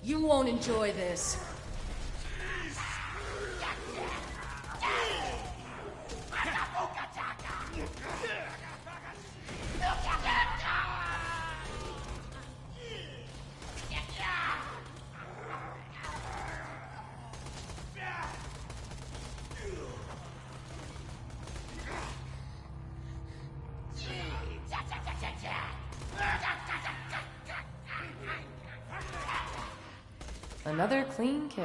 You won't enjoy this. Another clean kill.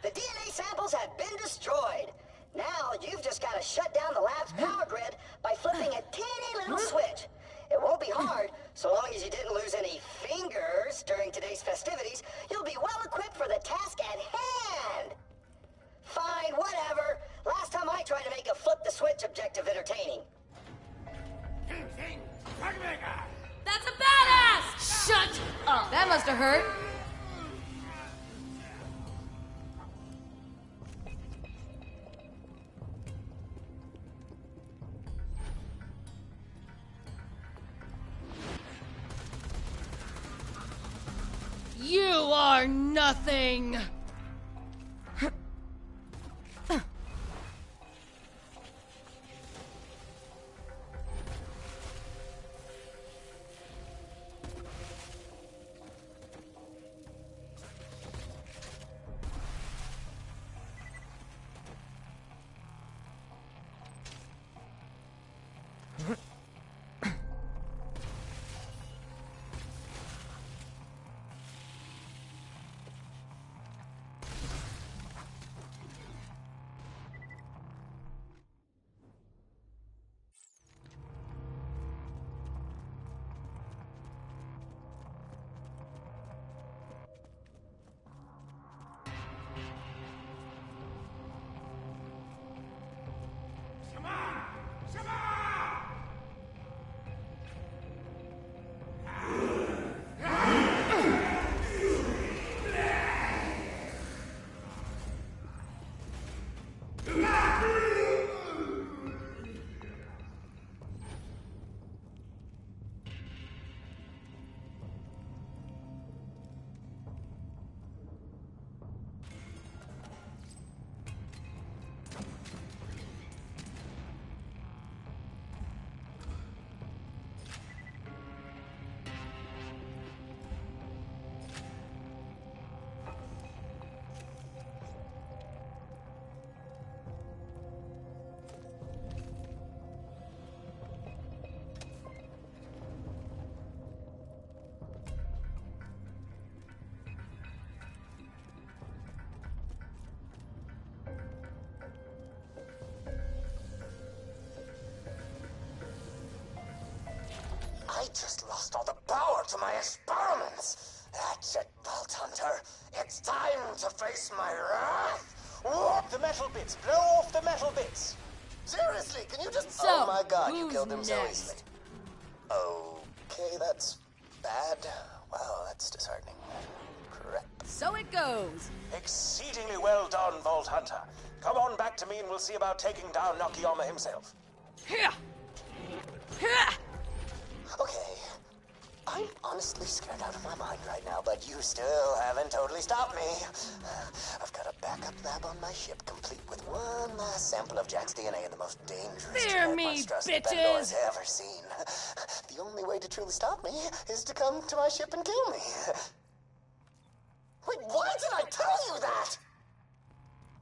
The DNA samples have been destroyed. Now you've just got to shut down the lab's power grid by flipping a teeny little switch. It won't be hard, so long as you didn't lose any fingers during today's festivities. You'll be well equipped for the task at hand. Fine, whatever. Last time I tried to make a flip the switch objective entertaining. That's a badass! Shut up! That must have hurt. You are nothing! just lost all the power to my experiments. That's it, Vault Hunter. It's time to face my wrath. Whoop the metal bits! Blow off the metal bits! Seriously, can you just... So, oh my god, you who's killed him so next? easily. Okay, that's bad. Wow, that's disheartening. Correct. So it goes. Exceedingly well done, Vault Hunter. Come on back to me and we'll see about taking down Nakayama himself. Here. Here. Okay. I'm honestly scared out of my mind right now, but you still haven't totally stopped me. I've got a backup lab on my ship, complete with one last sample of Jack's DNA in the most dangerous Fear genetic me, monstrosity bitches! Pandora's ever seen. The only way to truly stop me is to come to my ship and kill me. Wait, why did I tell you that?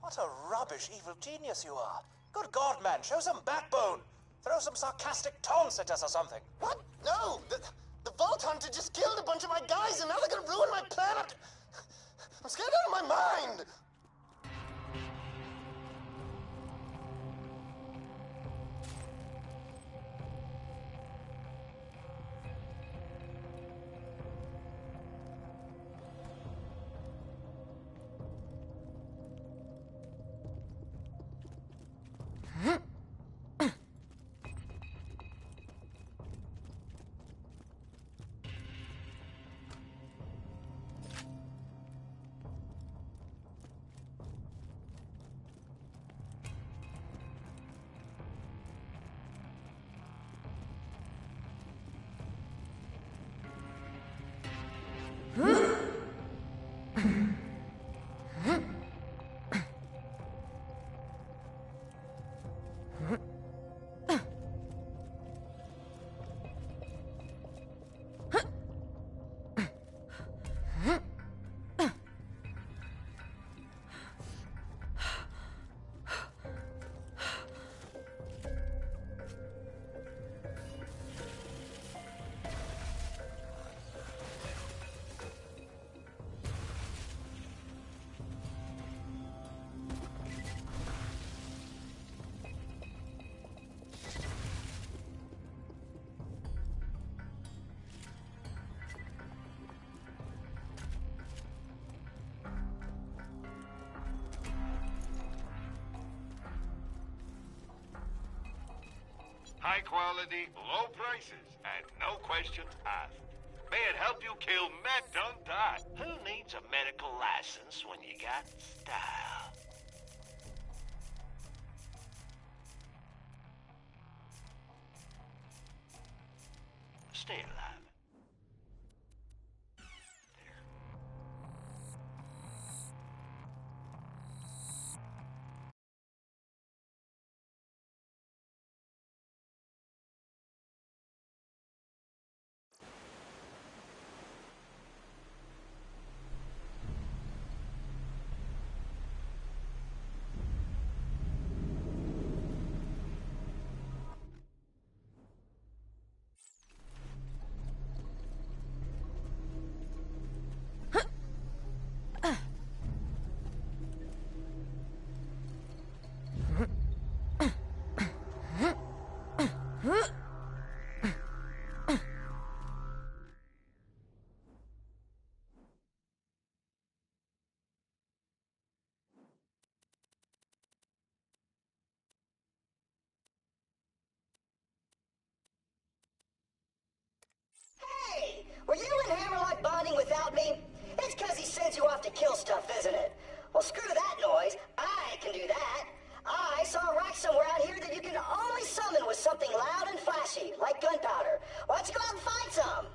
What a rubbish evil genius you are. Good God, man, show some backbone. Throw some sarcastic taunts at us or something. What? No! The Vault Hunter just killed a bunch of my guys and now they're gonna ruin my planet! I'm scared out of my mind! High quality, low prices, and no questions asked. May it help you kill men, don't die. Who needs a medical license when you got style? Stay alive. Hey! Were you and Hammerlock bonding without me? It's because he sends you off to kill stuff, isn't it? Well, screw that noise. I can do that. I saw a rock somewhere out here that you can only summon with something loud and flashy, like gunpowder. Why don't you go out and find some?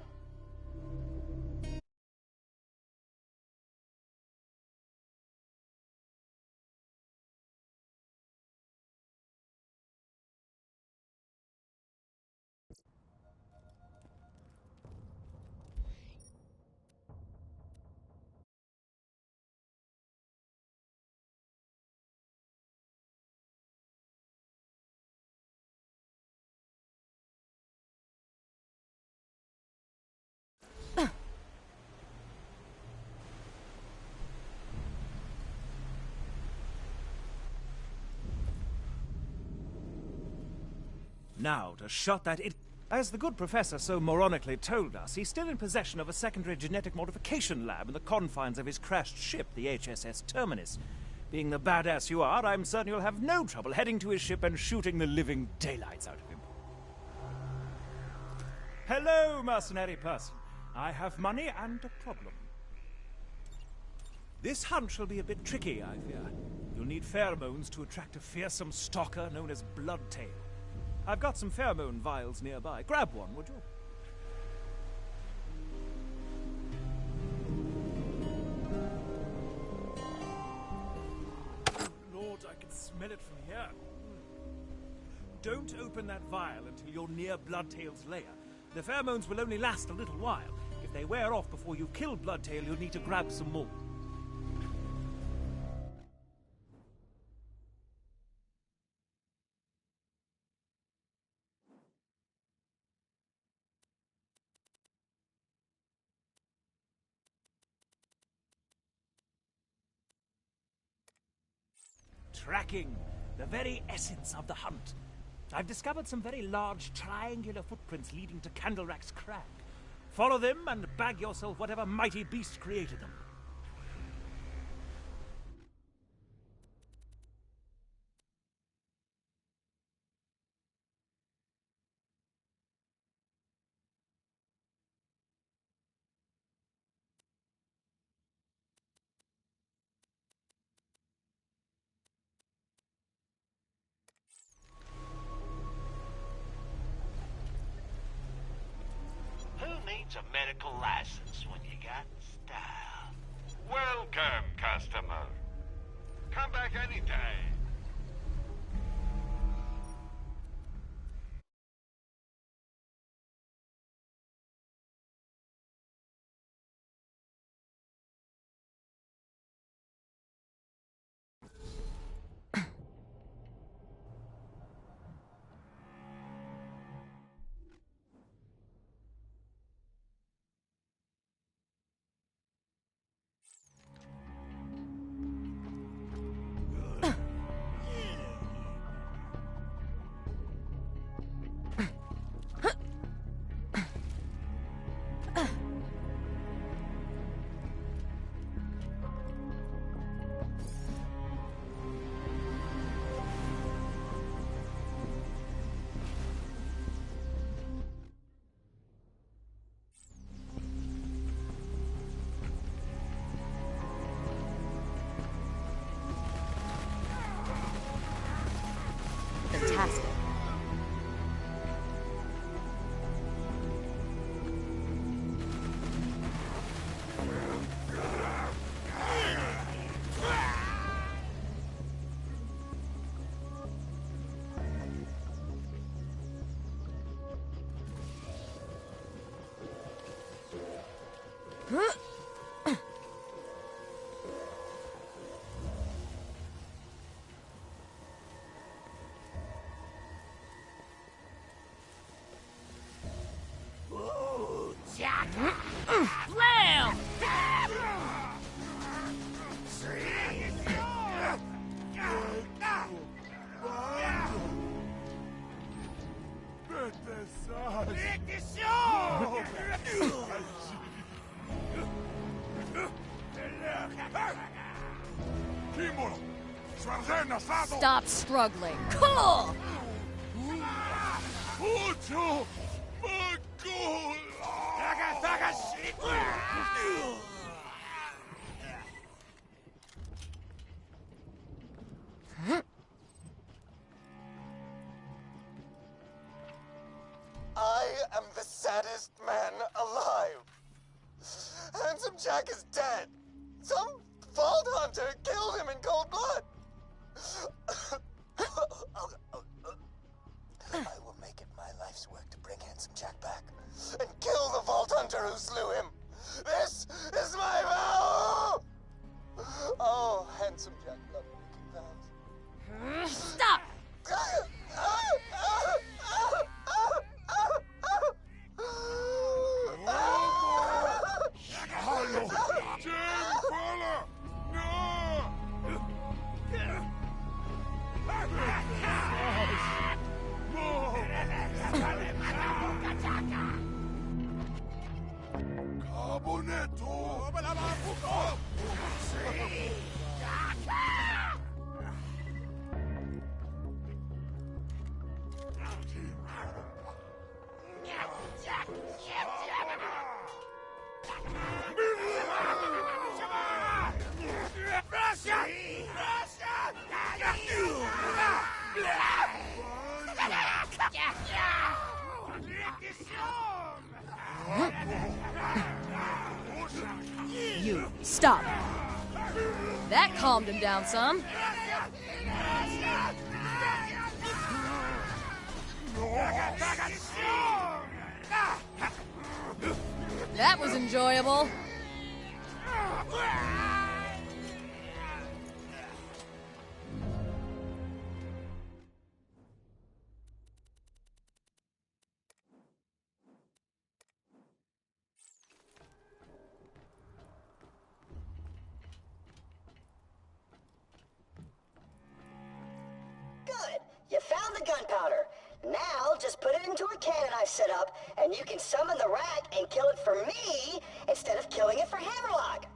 Now, to shut that As the good professor so moronically told us, he's still in possession of a secondary genetic modification lab in the confines of his crashed ship, the HSS Terminus. Being the badass you are, I'm certain you'll have no trouble heading to his ship and shooting the living daylights out of him. Hello, mercenary person. I have money and a problem. This hunt shall be a bit tricky, I fear. You'll need pheromones to attract a fearsome stalker known as Bloodtail. I've got some pheromone vials nearby. Grab one, would you? Lord, I can smell it from here. Don't open that vial until you're near Bloodtail's lair. The pheromones will only last a little while. If they wear off before you've killed Bloodtail, you'll need to grab some more. Tracking, the very essence of the hunt. I've discovered some very large triangular footprints leading to Candlerack's Crag. Follow them and bag yourself whatever mighty beast created them. Needs a medical license when you got style. Welcome, customer. Come back anytime. Fantastic. Slam! Stop struggling. Cool! I am the saddest man alive. Handsome Jack is dead. Some Vault Hunter killed him in cold blood. I will make it my life's work to bring Handsome Jack back and kill the Vault Hunter who slew him. This is my vow! Oh, Handsome Jack loved making vows. Stop! You, stop. That calmed him down some. That was enjoyable. Good. You found the gunpowder. Now, just put it into a cannon I've set up, and you can summon the rat and kill it for me instead of killing it for Hammerlock.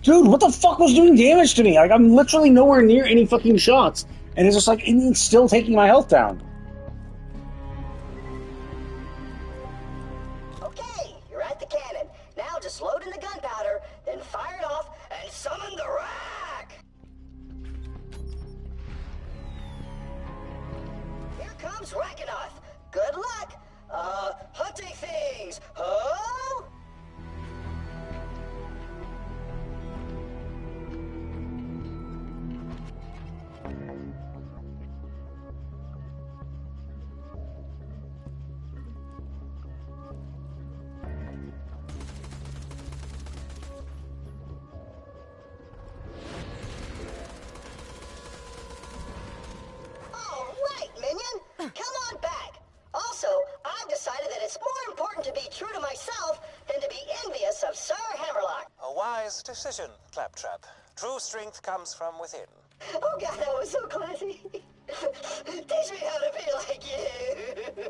Dude, what the fuck was doing damage to me? Like, I'm literally nowhere near any fucking shots. And it's just like, it's still taking my health down. Okay, you're at the cannon. Now just load in the gunpowder, then fire it off, and summon the rack! Here comes Rackenoth. Good luck! Hunting things! Oh! Come on back! Also, I've decided that it's more important to be true to myself than to be envious of Sir Hammerlock. A wise decision, Claptrap. True strength comes from within. Oh god, that was so classy. Teach me how to be like you.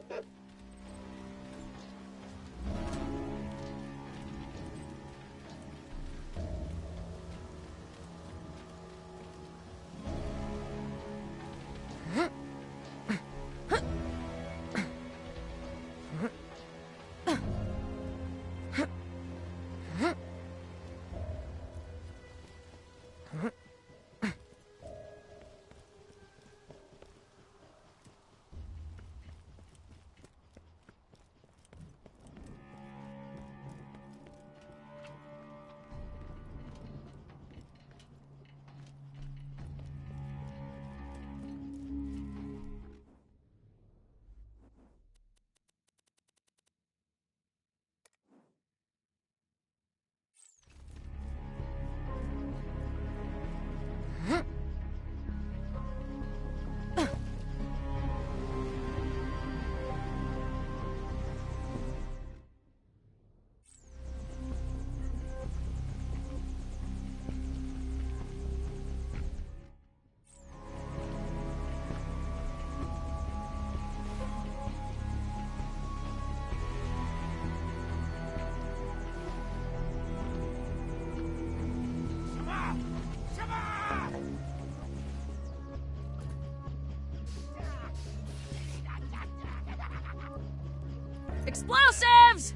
Explosives!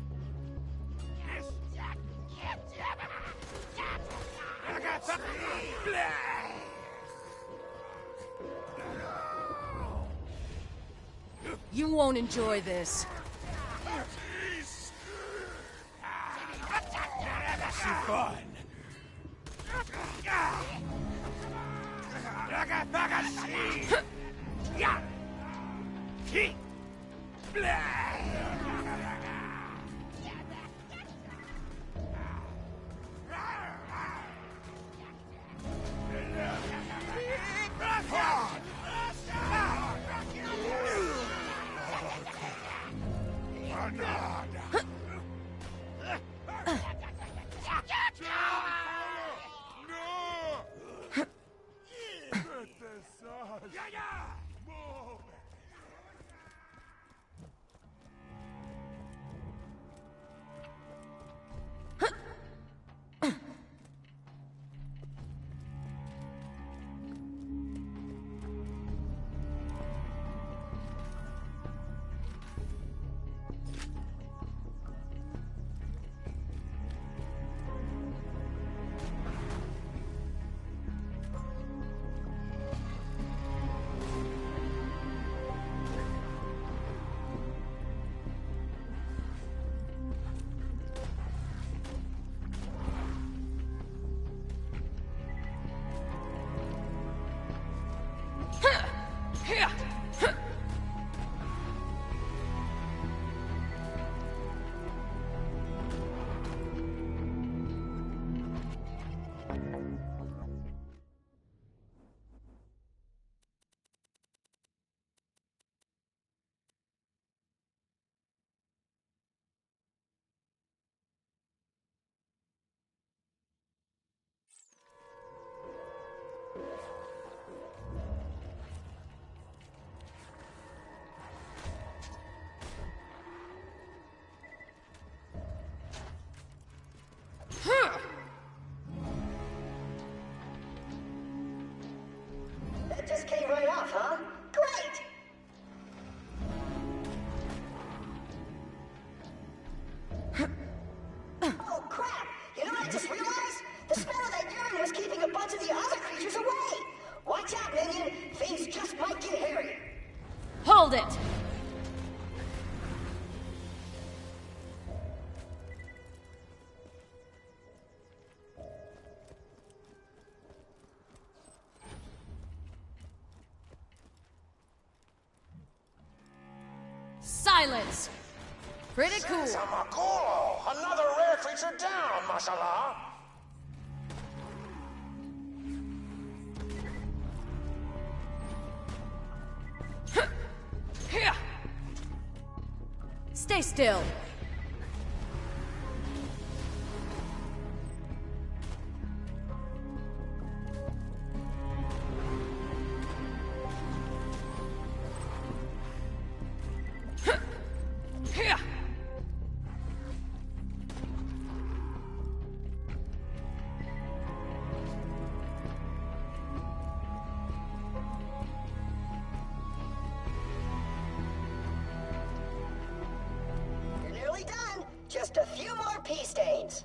You won't enjoy this. Fun. That just came right off, huh? Great! Oh, crap! You know what I just realized? The smell of that urine was keeping a bunch of the other creatures away! Watch out, minion! Things just might get hairy! Hold it! Silence! Pretty cool. Samakulo! Another rare creature down, mashallah! Stay still. You're nearly done. Just a few more pea stains.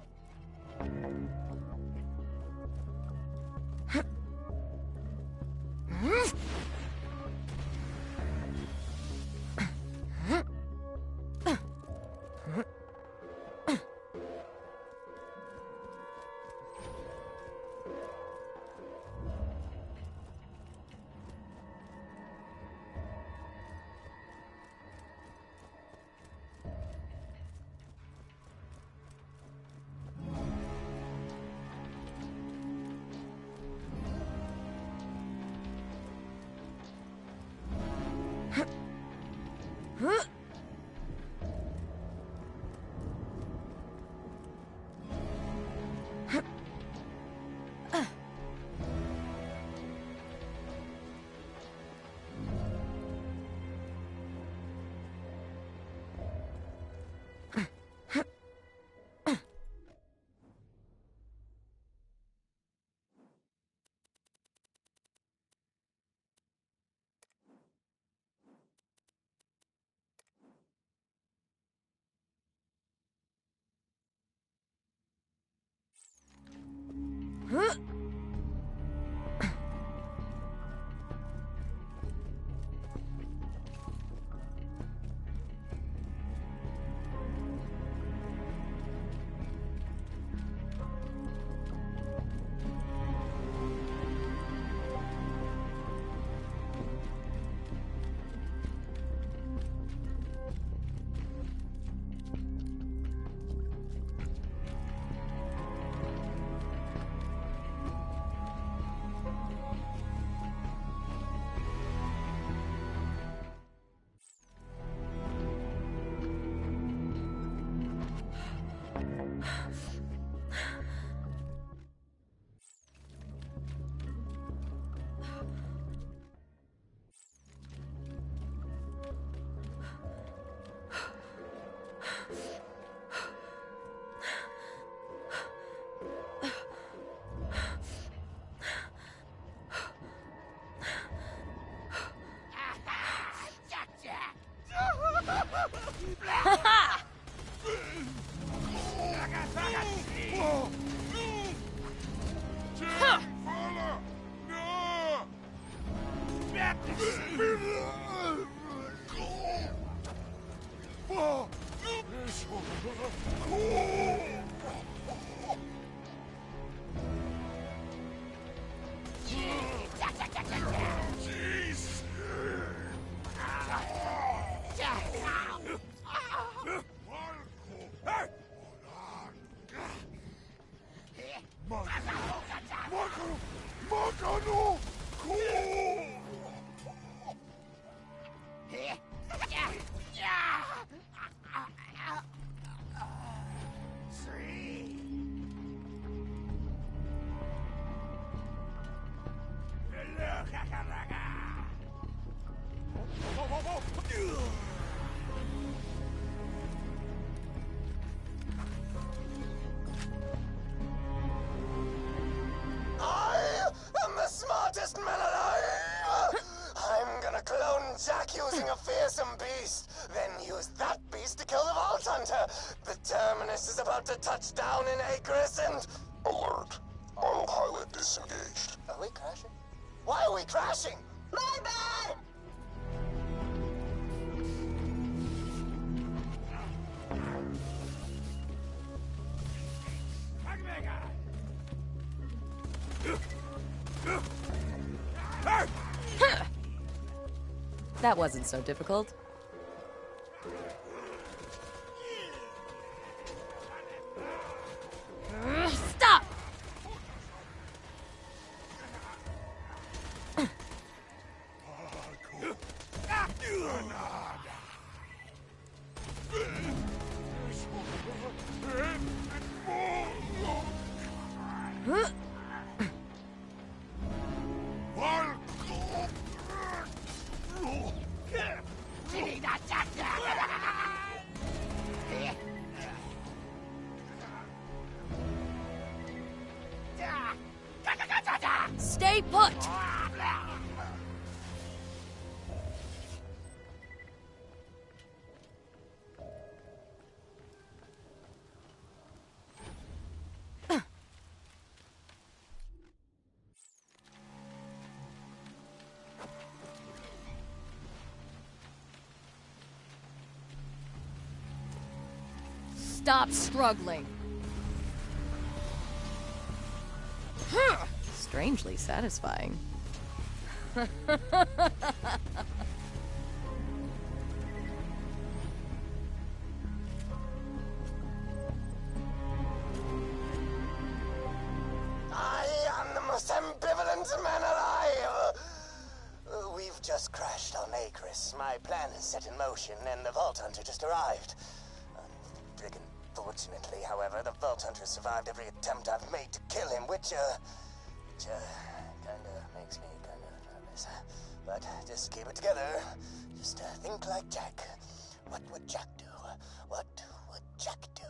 I am the smartest man alive! I'm gonna clone Jack using a fearsome beast, then use that beast to kill the Vault Hunter. The Terminus is about to touch down in Acris and... Alert. Autopilot disengaged. Are we crashing? Why are we crashing? My bad! That wasn't so difficult. Stop! Stay put! Stop struggling. Strangely satisfying. I am the most ambivalent man alive! We've just crashed on Acris. My plan is set in motion, and the Vault Hunter just arrived. Unfortunately, however, the Vault Hunter survived every attempt I've made to kill him, which kinda makes me kinda nervous. But just keep it together. Just think like Jack. What would Jack do? What would Jack do?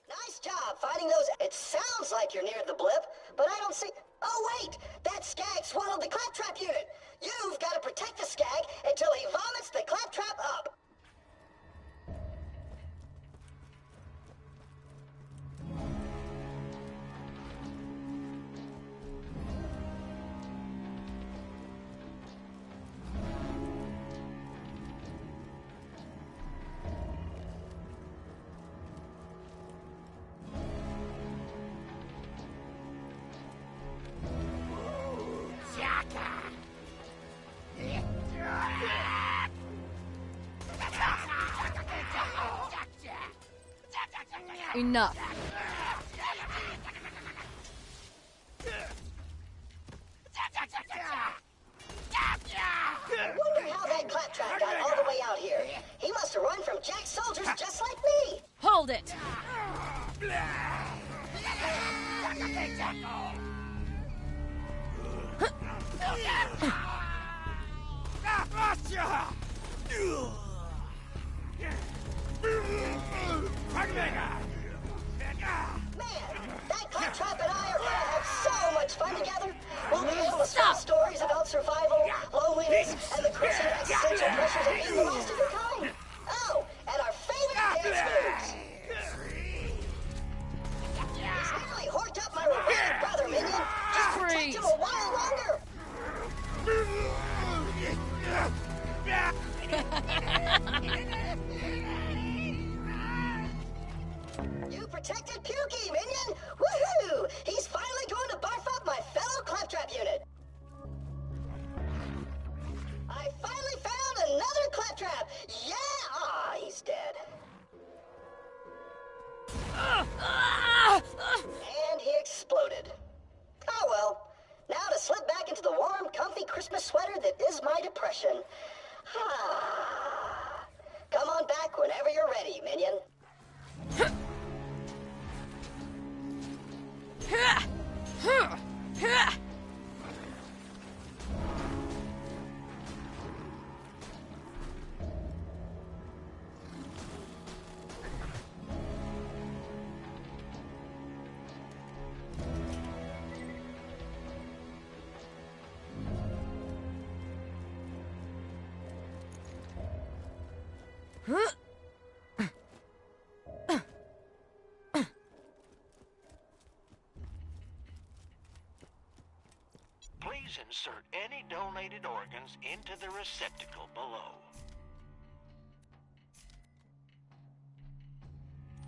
Nice job finding those. It sounds like you're near the blip, but I don't see. Oh, wait! That skag swallowed the claptrap unit! You've got to protect the skag until he vomits the claptrap up! Enough. Wonder how that claptrap got all the way out here. He must have run from Jack's soldiers just like me. Hold it! Man, that claptrap and I are gonna have so much fun together. We'll be able to swap stories about survival, loneliness, and the crushing existential pressures of being the last of your kind. Oh, and our favorite You protected Pukey, minion! Woohoo! He's finally going to barf up my fellow claptrap unit! I finally found another claptrap! Yeah! Ah, he's dead. And he exploded. Oh well. Now to slip back into the warm, comfy Christmas sweater that is my depression. Come on back whenever you're ready, minion. Please insert any donated organs into the receptacle below.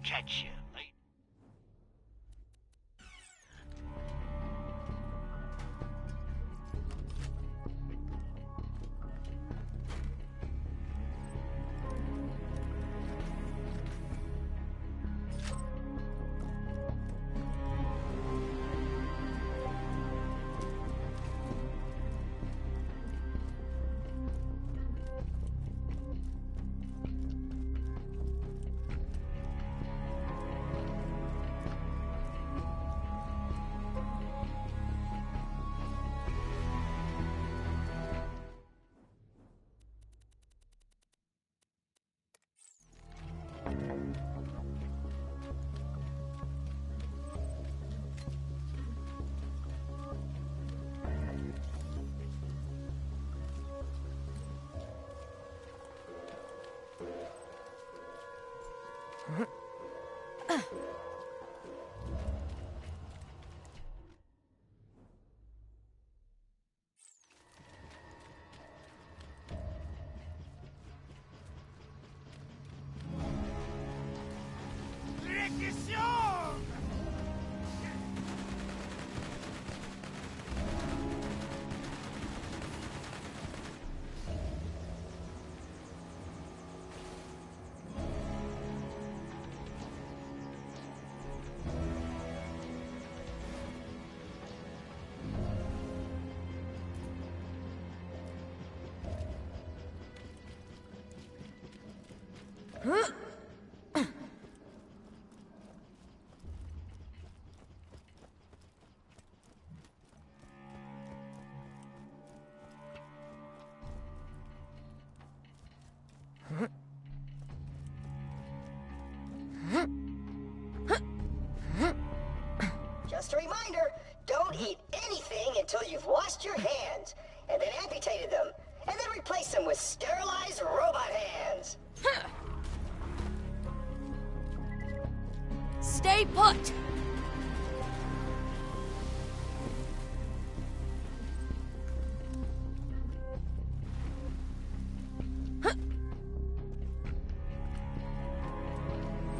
Catch you later. Just a reminder, don't eat anything until you've washed your hands, and then amputated them, and then replace them with sterilized robot hands. Stay put!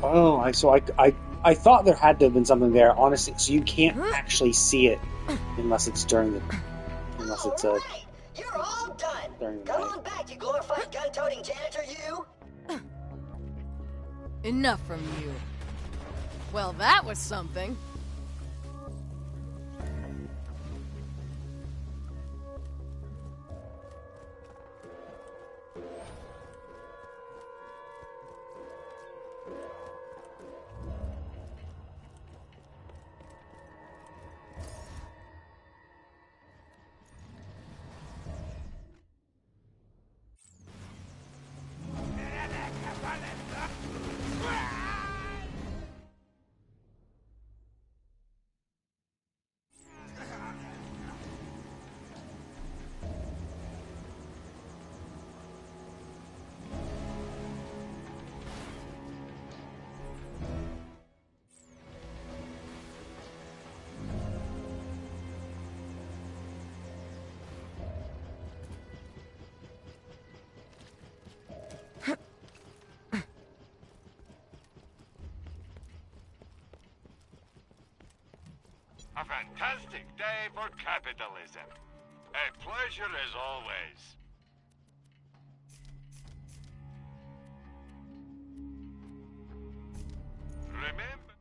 Oh, I thought there had to have been something there, honestly. So you can't actually see it unless it's during the, unless it's All right, you're all done. during the Come night. on back, you glorified gun-toting janitor, you. Enough from you. Well, that was something. A fantastic day for capitalism. A pleasure as always. Remember,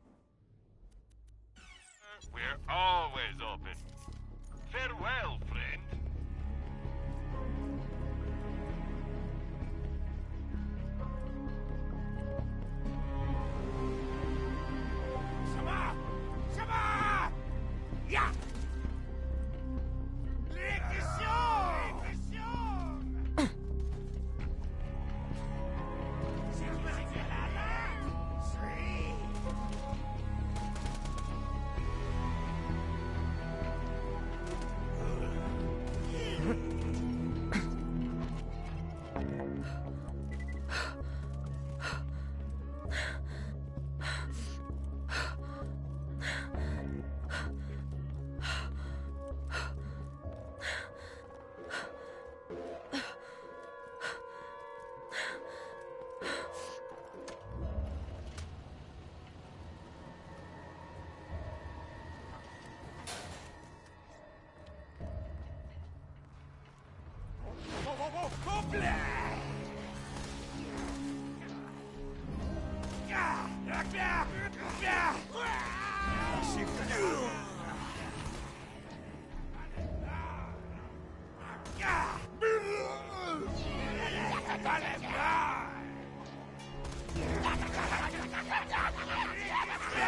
we're always open. Farewell, friend. Shama! Shama! Ja!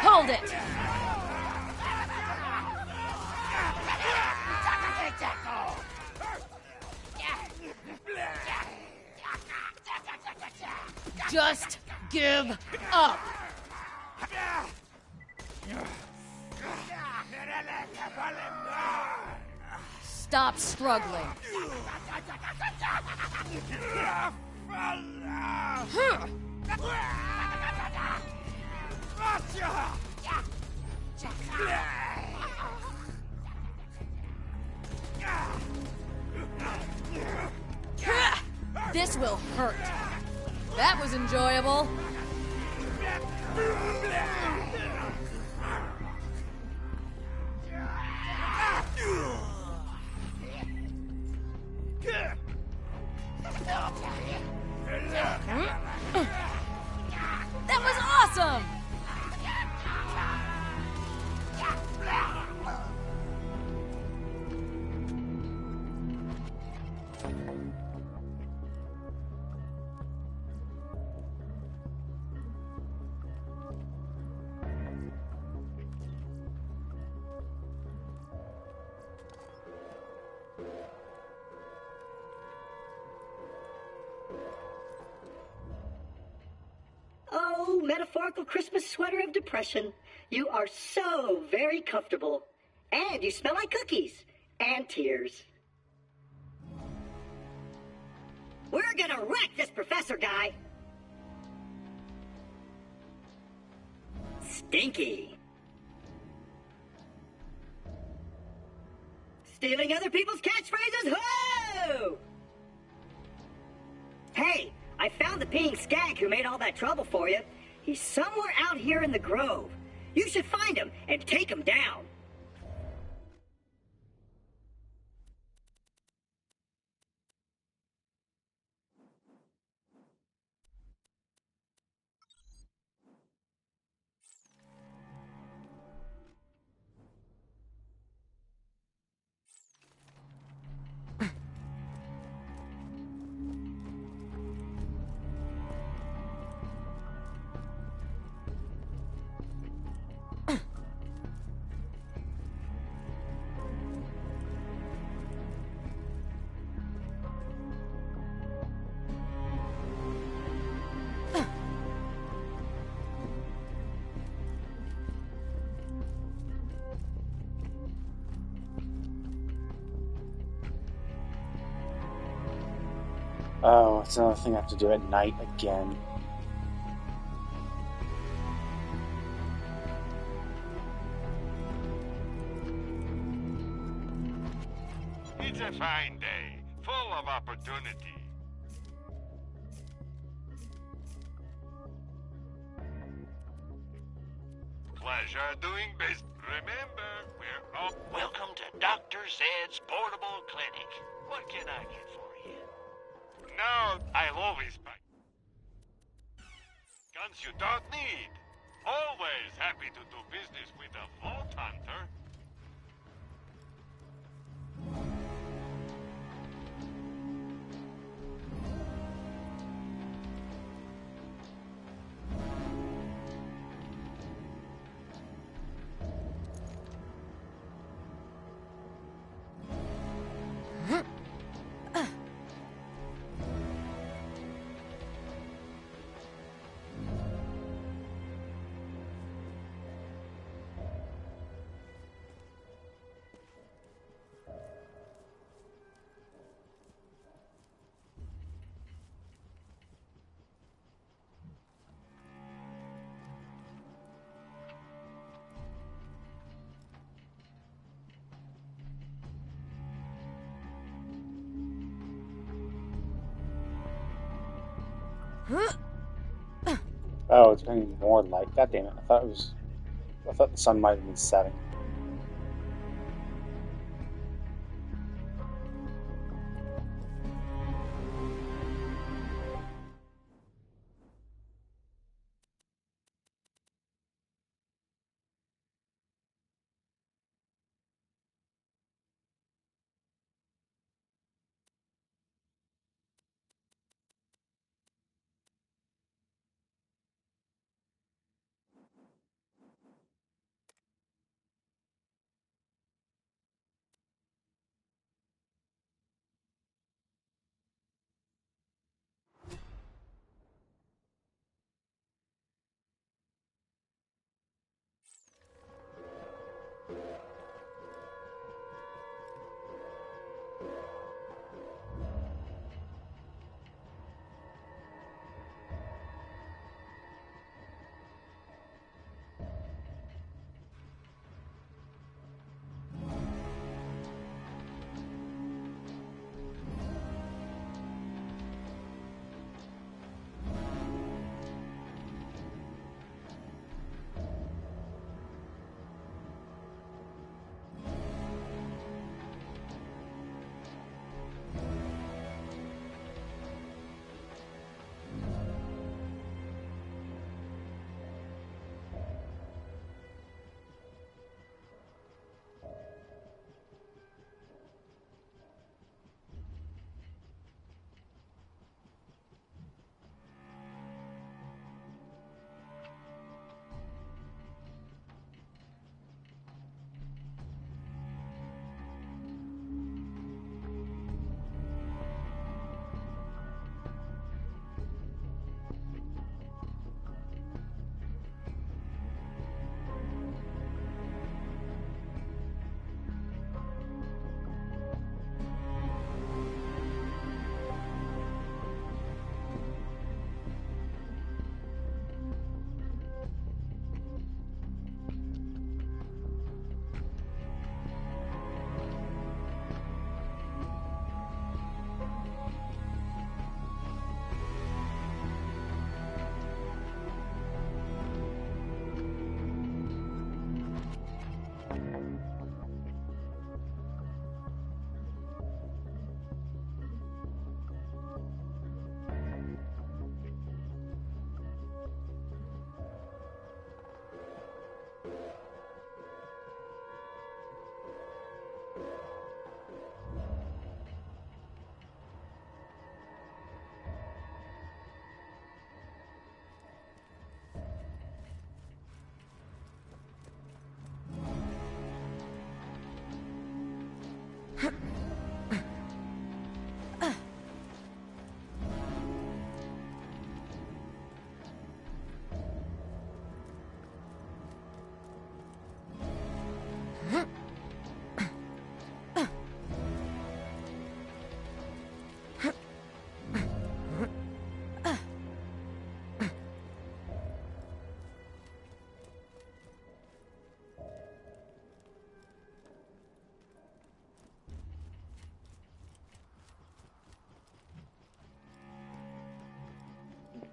Hold it! Just give up! Stop struggling. This will hurt. That was enjoyable. That was awesome! Oh, metaphorical Christmas sweater of depression. You are so very comfortable. And you smell like cookies. And tears. We're gonna wreck this professor guy. Stinky. Stealing other people's catchphrases? Whoa! Hey, I found the peeing skag who made all that trouble for you. He's somewhere out here in the grove. You should find him and take him down. Oh, it's another thing I have to do at night again. It's a fine day, full of opportunity. Pleasure doing business. Remember, we're all... Welcome to Dr. Zed's Portable Clinic. What can I get for you? No, I'll always buy guns you don't need. Always happy to do business with a Vault Hunter. Oh, it's getting more light. God damn it! I thought the sun might have been setting.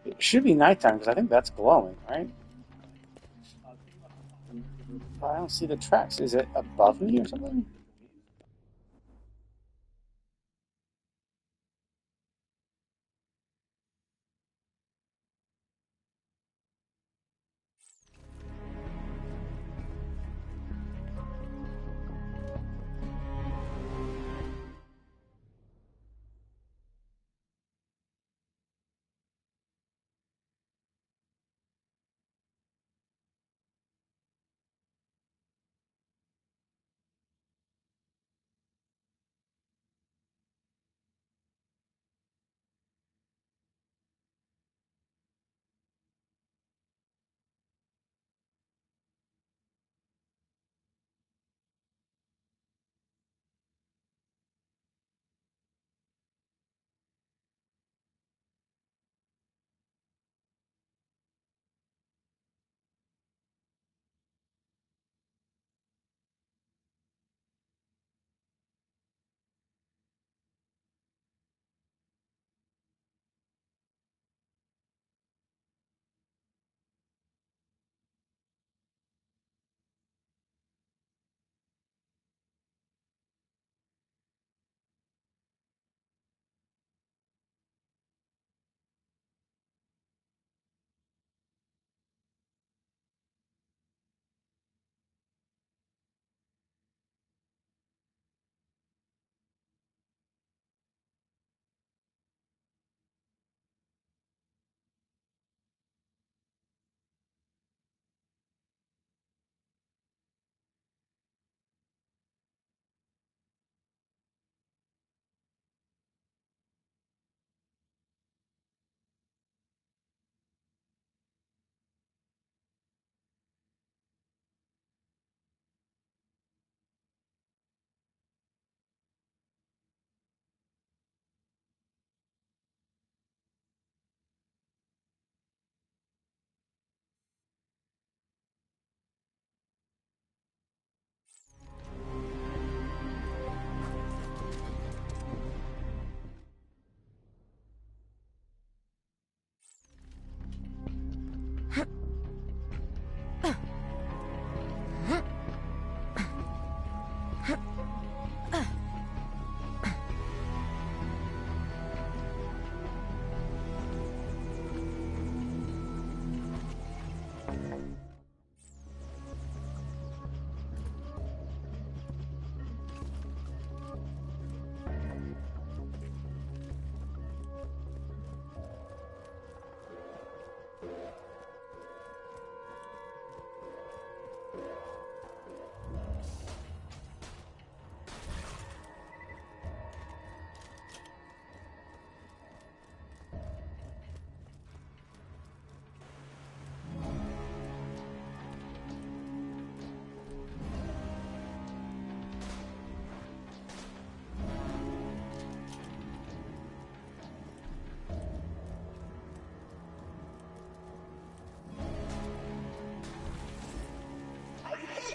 It should be nighttime because I think that's glowing, right? I don't see the tracks. Is it above me or something?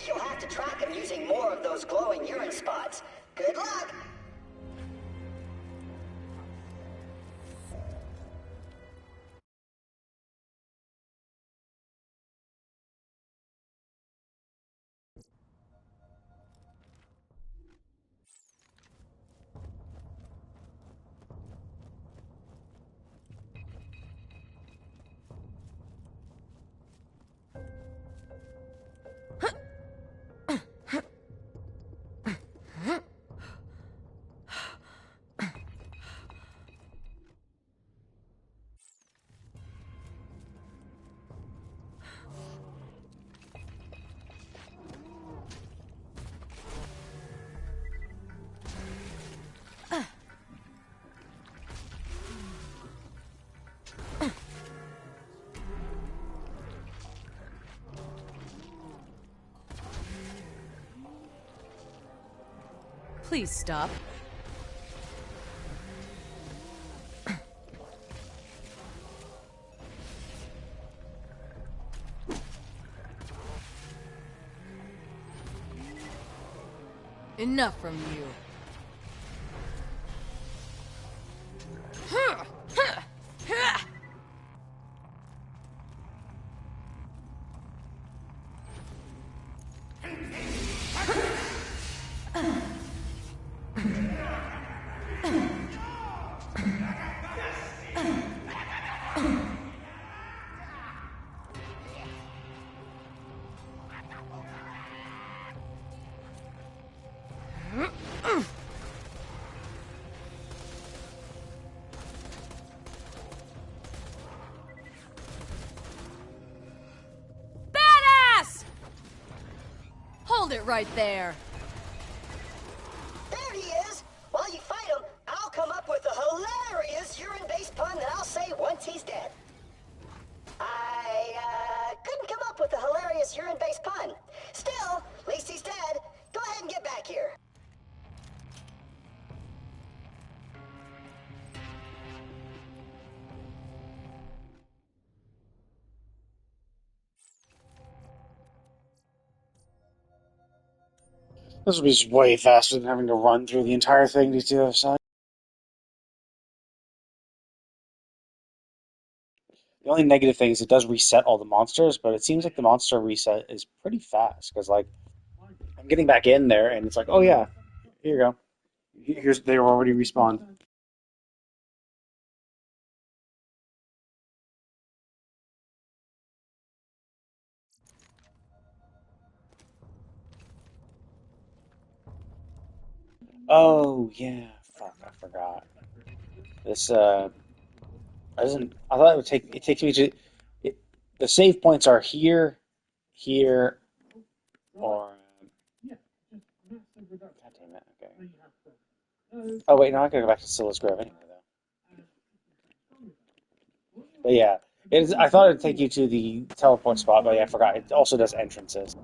You'll have to track him using more of those glowing urine spots. Good luck! Please stop. Enough from you. nailed it right there. There he is! While you fight him, I'll come up with a hilarious urine-based pun that I'll say once he's dead. I couldn't come up with a hilarious urine-based pun. Still, at least he's dead. Go ahead and get back here. This will be way faster than having to run through the entire thing to get to the other side. The only negative thing is it does reset all the monsters, but it seems like the monster reset is pretty fast, because, like, I'm getting back in there, and it's like, oh yeah, here you go. They're already respawned. Oh yeah, fuck, I forgot. This I thought it takes me to the save points are here, here, or God damn it, okay. Oh wait, no, I gotta go back to Scylla's Grove anyway though. But yeah, I thought it'd take you to the teleport spot, but yeah, I forgot. It also does entrances.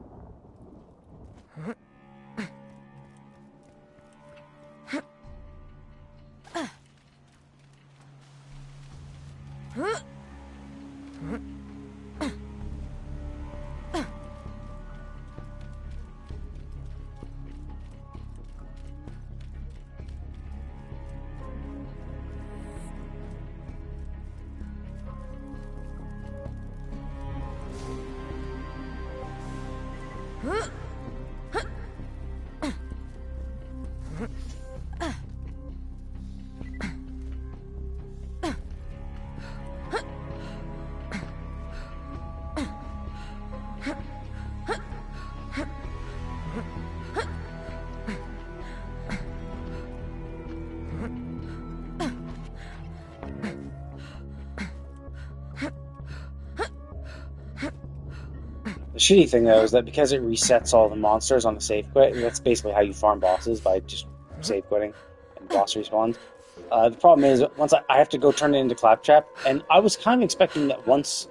The shitty thing, though, is that because it resets all the monsters on the save quit, and that's basically how you farm bosses, by just save quitting and boss respawns. The problem is, once I have to go turn it into Claptrap, and I was kind of expecting that once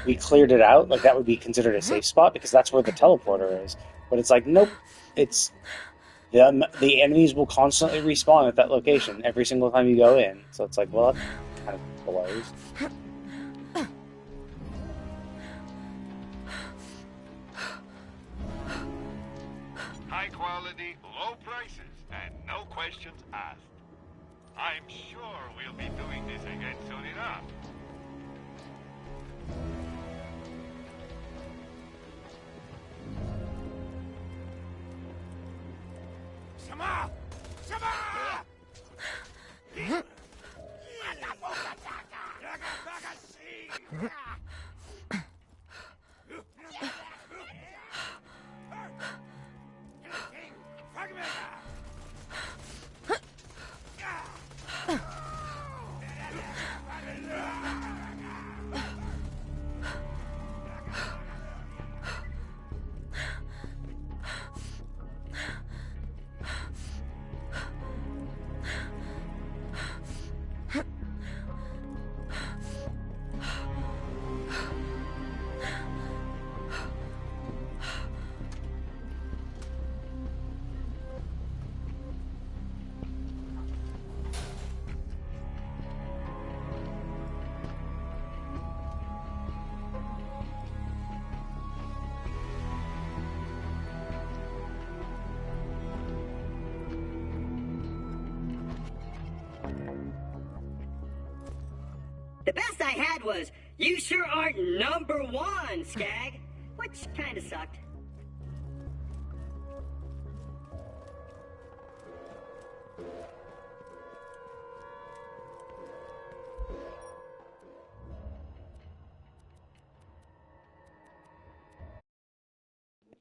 we cleared it out, like, that would be considered a safe spot, because that's where the teleporter is. But it's like, nope, it's... The enemies will constantly respawn at that location every single time you go in. So it's like, well, that kind of blows. High quality, low prices, and no questions asked. I'm sure we'll be doing this again soon enough. Shama! Shama! The best I had was, "You sure aren't number one, Skag," which kind of sucked.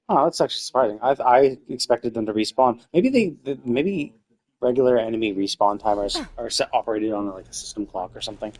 Oh, that's actually surprising. I expected them to respawn. Maybe regular enemy respawn timers are operated on like a system clock or something.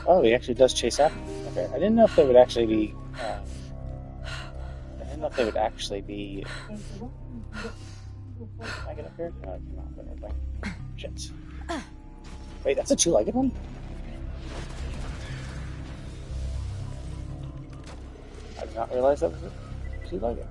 Oh, he actually does chase after me. Okay, I didn't know if they would actually be. I didn't know if they would actually be. Can I get up here? No, I cannot. But okay. Shit. Wait, that's a two-legged one? I did not realize that was a two-legged.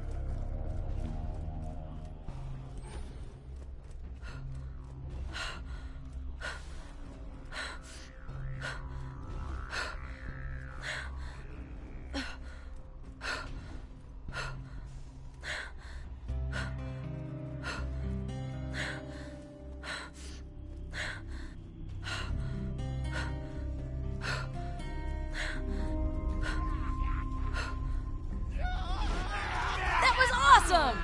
That was awesome!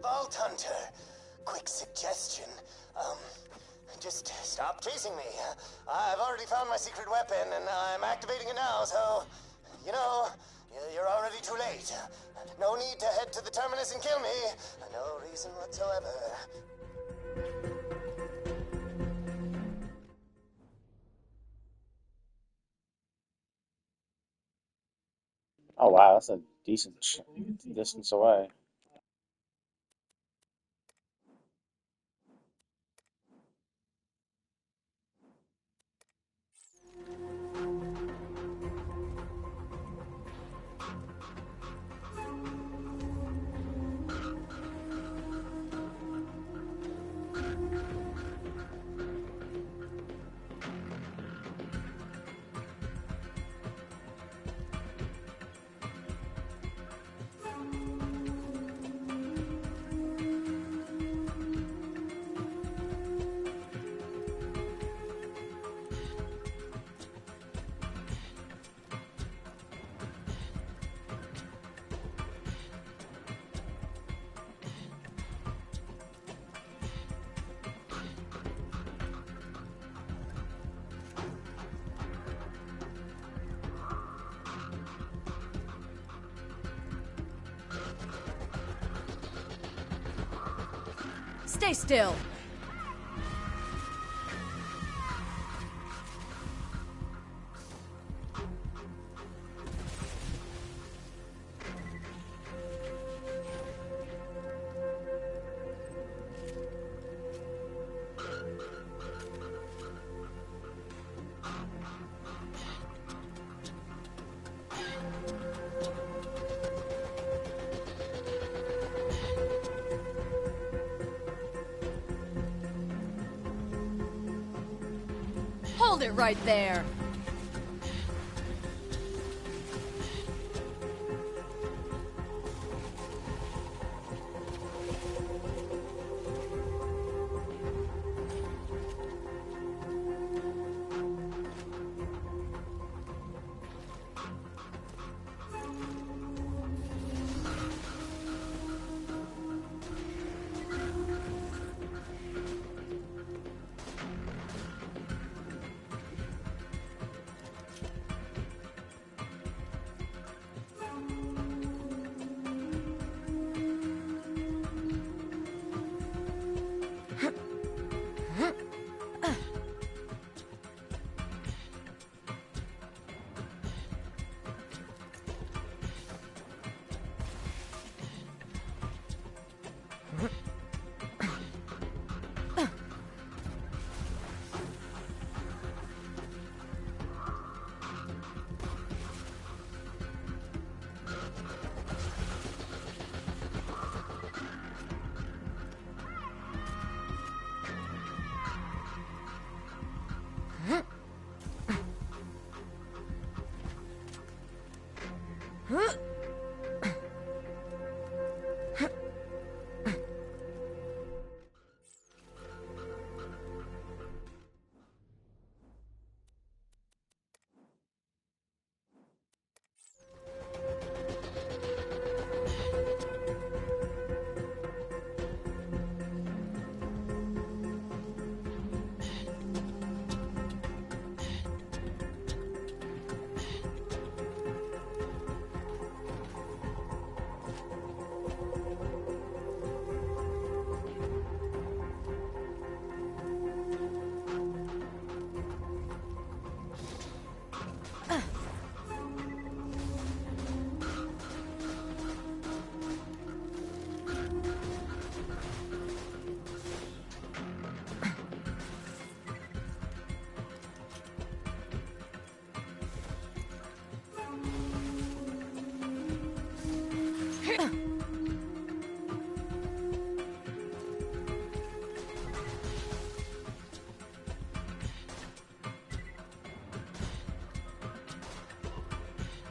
Vault Hunter, quick suggestion. Just stop chasing me. I've already found my secret weapon, and I'm activating it now, so, you know, you're already too late. No need to head to the terminus and kill me. No reason whatsoever. Oh wow, that's a decent distance away. Stay still. Hold it right there.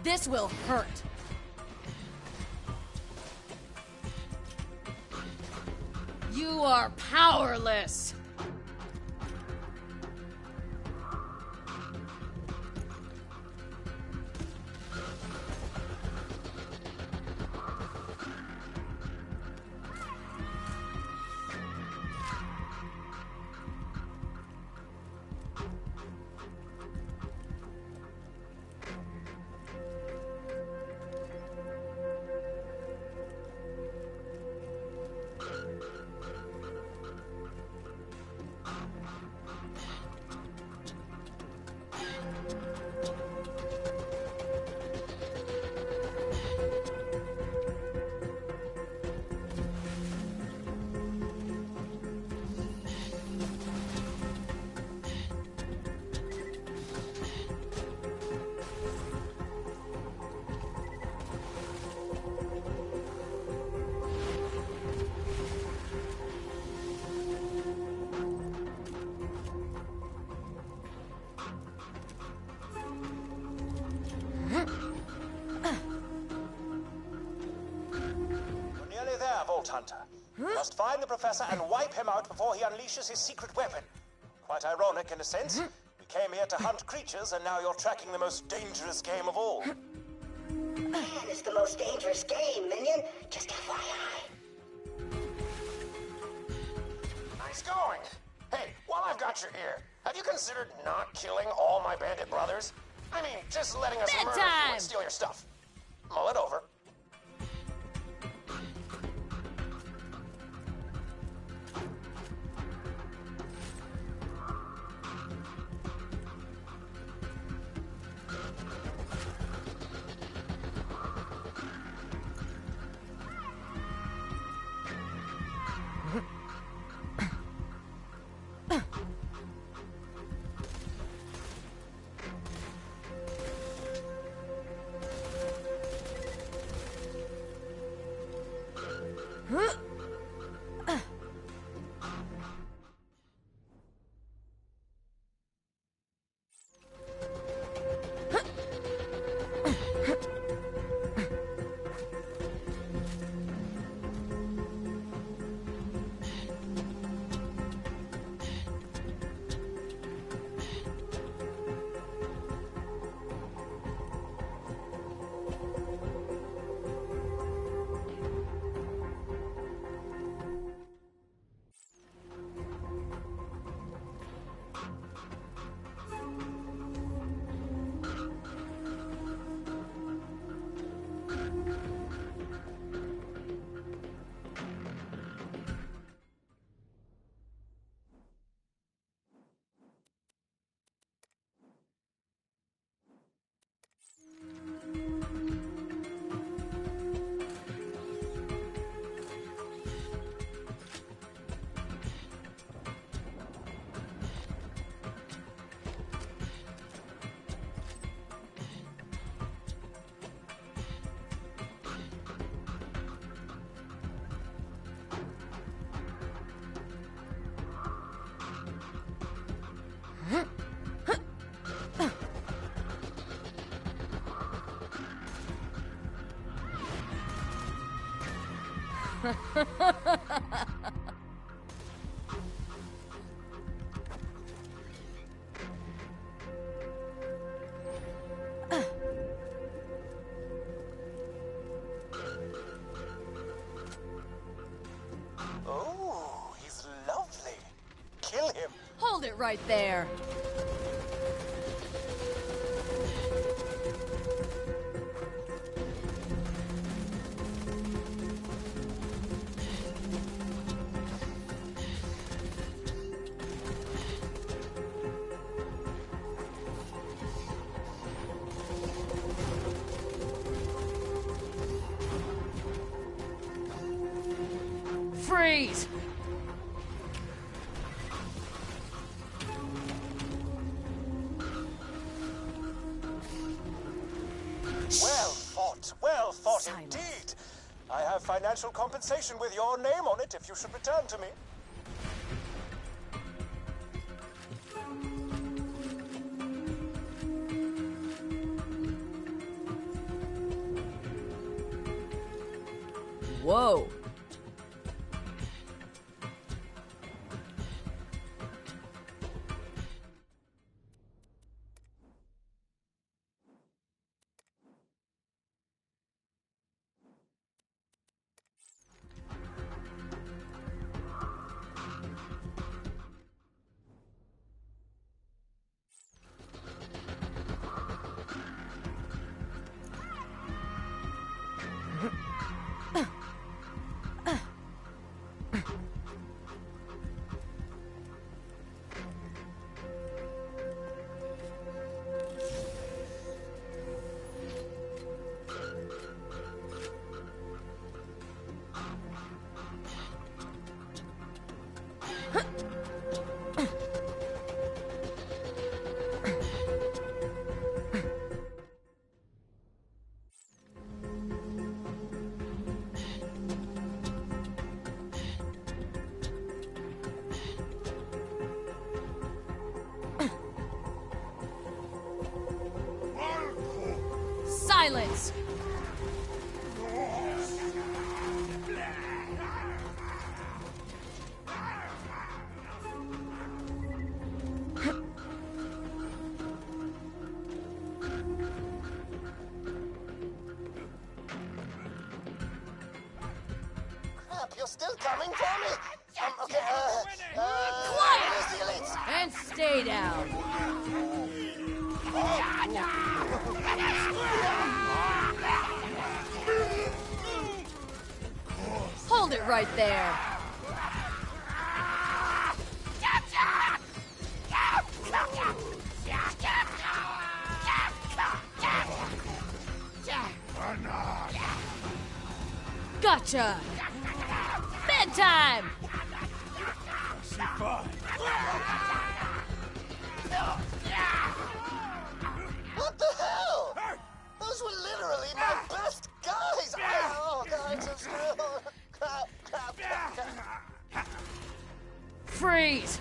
This will hurt. You are powerless. Hunter. You must find the Professor and wipe him out before he unleashes his secret weapon. Quite ironic in a sense. We came here to hunt creatures and now you're tracking the most dangerous game of all. Man, it's the most dangerous game, Minion. Just FYI. Nice going. Hey, while I've got you here, have you considered not killing all my bandit brothers? I mean, just letting us murder you and steal your stuff. Mull it over. Oh, he's lovely. Kill him. Hold it right there. Freeze! Well fought indeed. I have financial compensation with your name on it if you should return to me. Whoa. Silence! Crap, you're still coming for me? Okay, Quiet! where's the elites? And stay down. Hold it right there. Gotcha! Bedtime! What the hell? Those were literally my best guys! Oh, God, I'm so screwed. Crap. Freeze!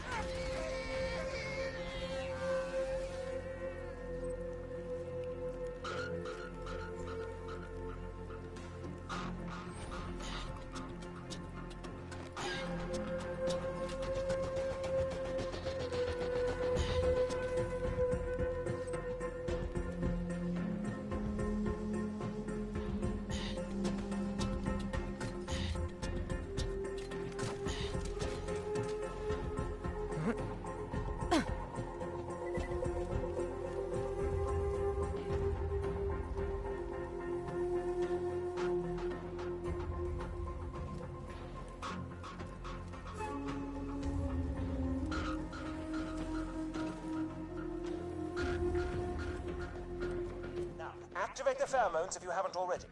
Now, activate the pheromones if you haven't already.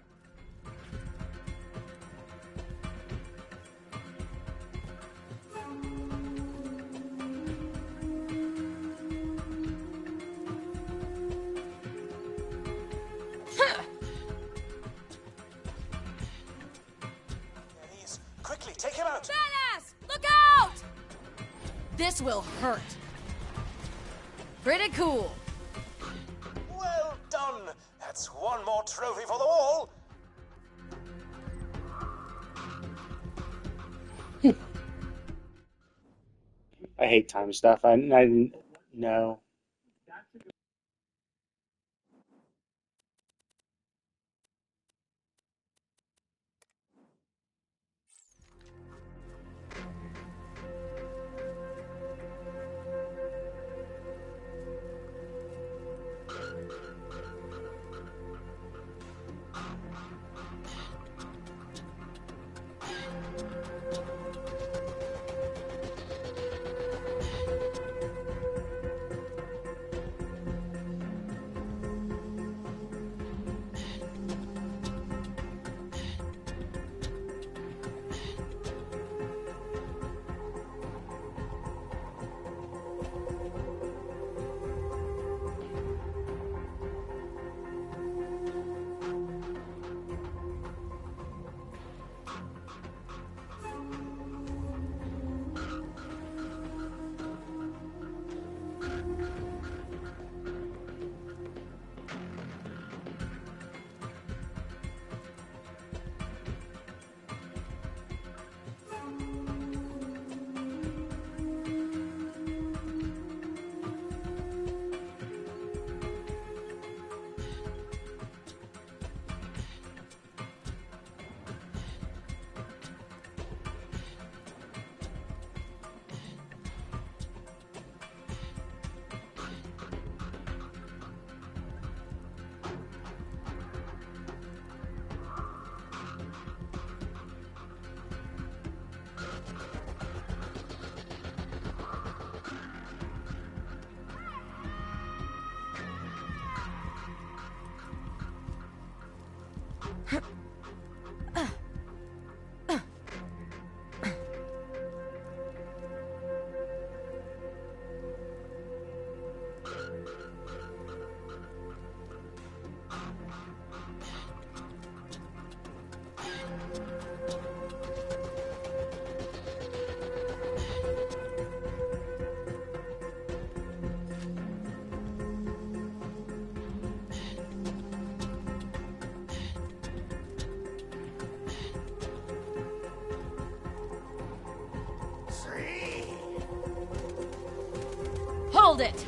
These. Quickly, take him out! Badass! Look out! This will hurt. Pretty cool. Well done! That's one more trophy for the wall! I hate time stuff. I didn't know. Hold it!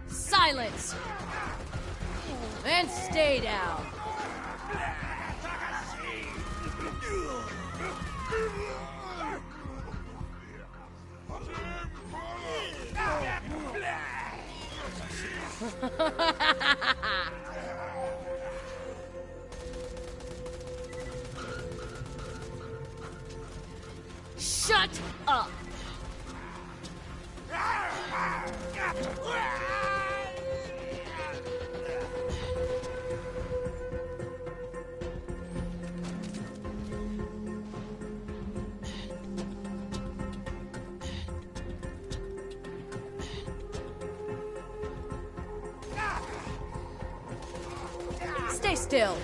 Silence! And stay down! Shut up! Stay still.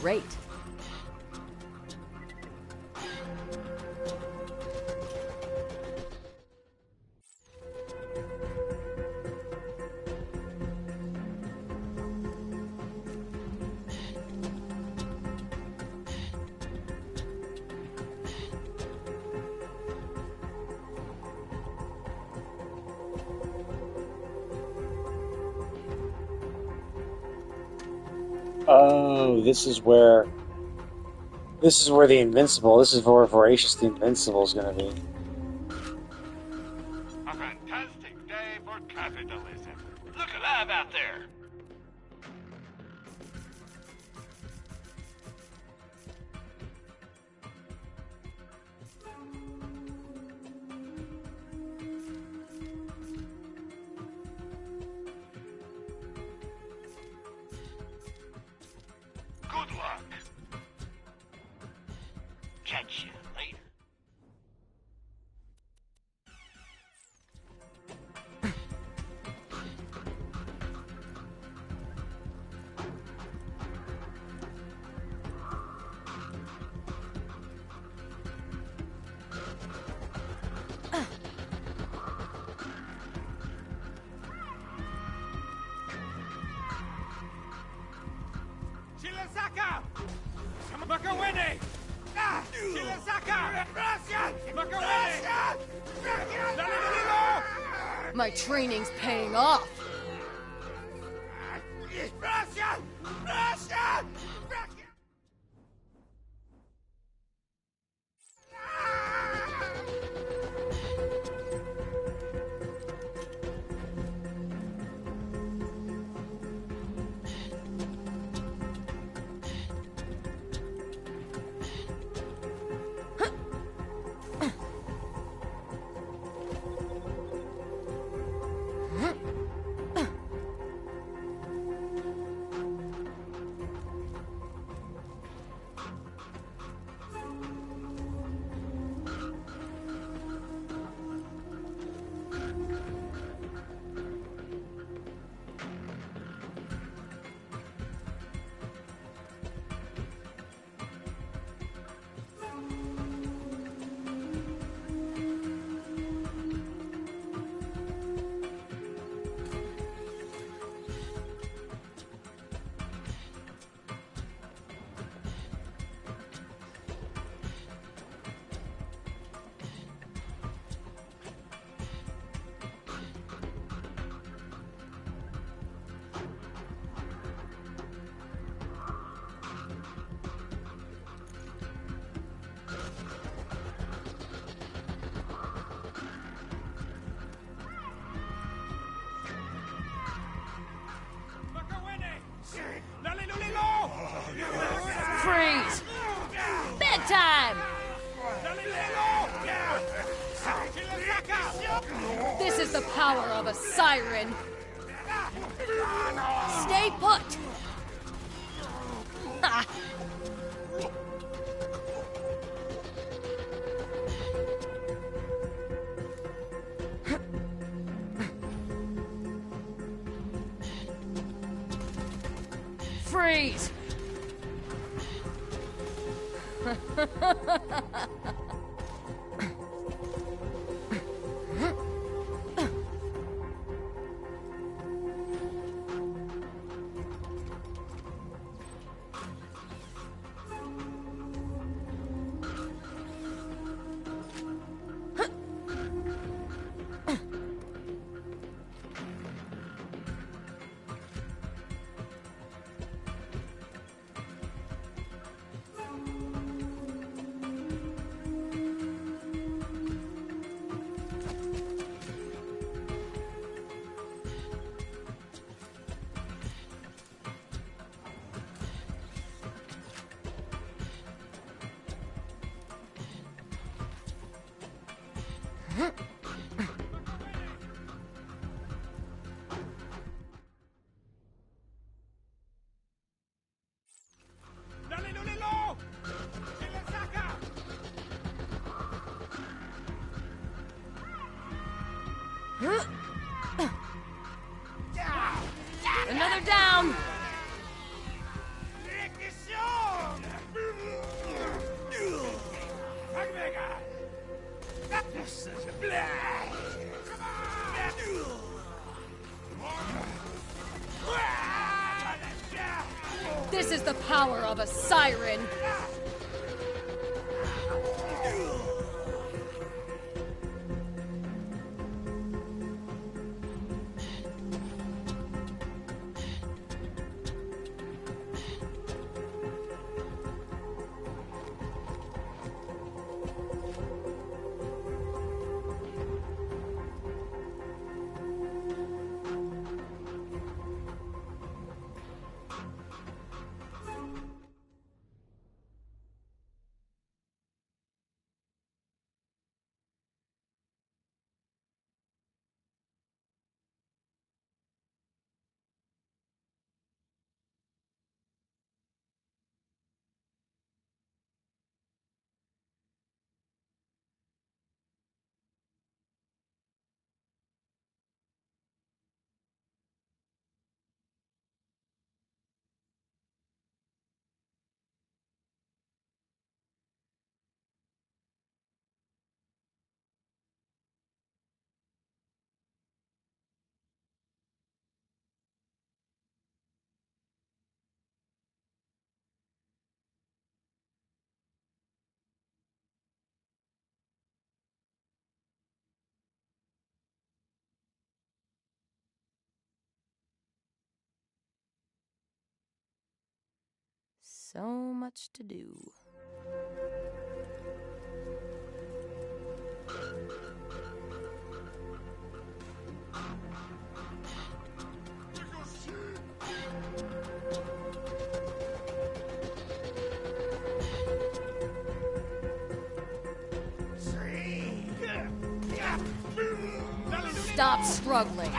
Great. Oh, this is where the Invincible. This is where Voracious the Invincible is going to be. A fantastic day for capitalism. Look alive out there. Good luck. Catch you later. Shilasaka! Makawene! Shilasaka! Makawene! My training's paying off! Russia! Russia! This is the power of a siren. Stay put. Ha! Freeze! Another down! This is the power of a siren! So much to do. Stop struggling.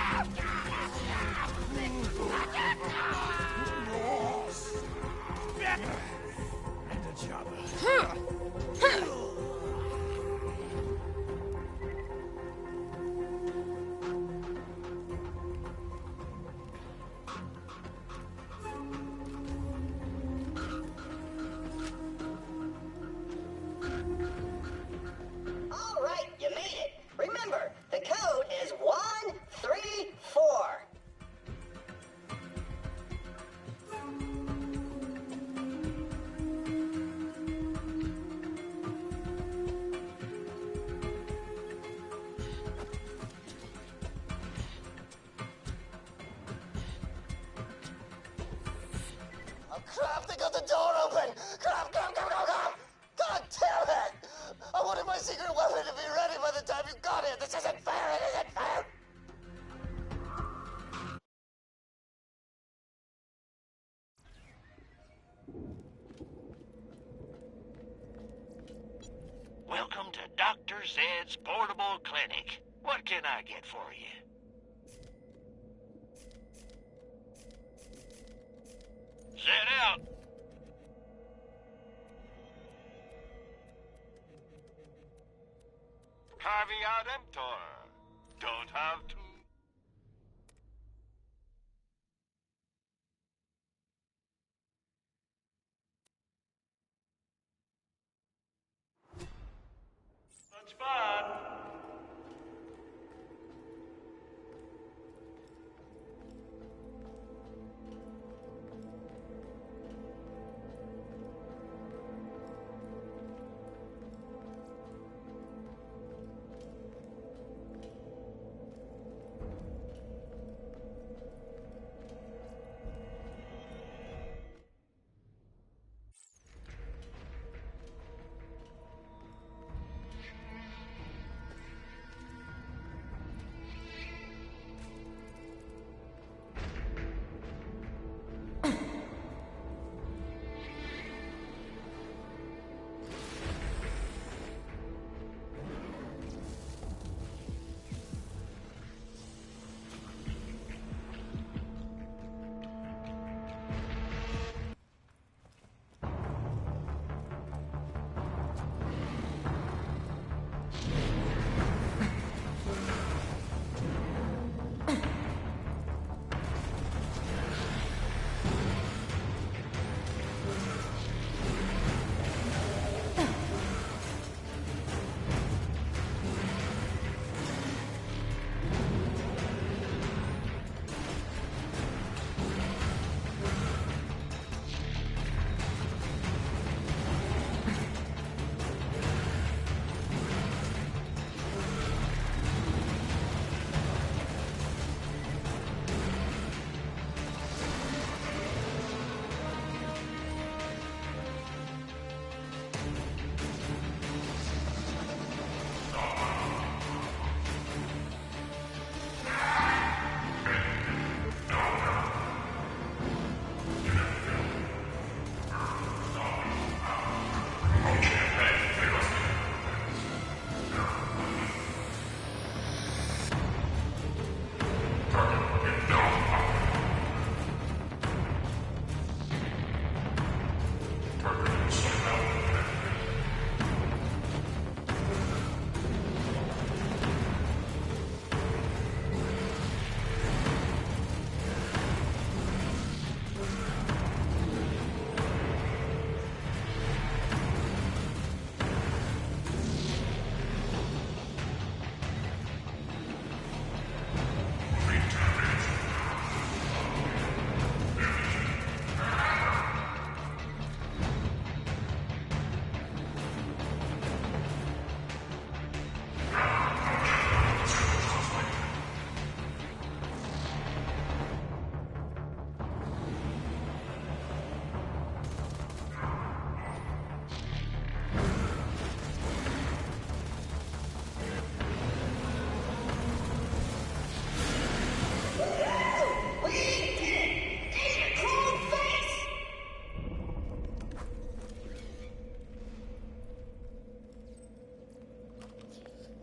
All right, you made it. Remember, the code is 134. Planet's portable clinic. What can I get for you? Set out. Caveat emptor. Don't have to. That's fun.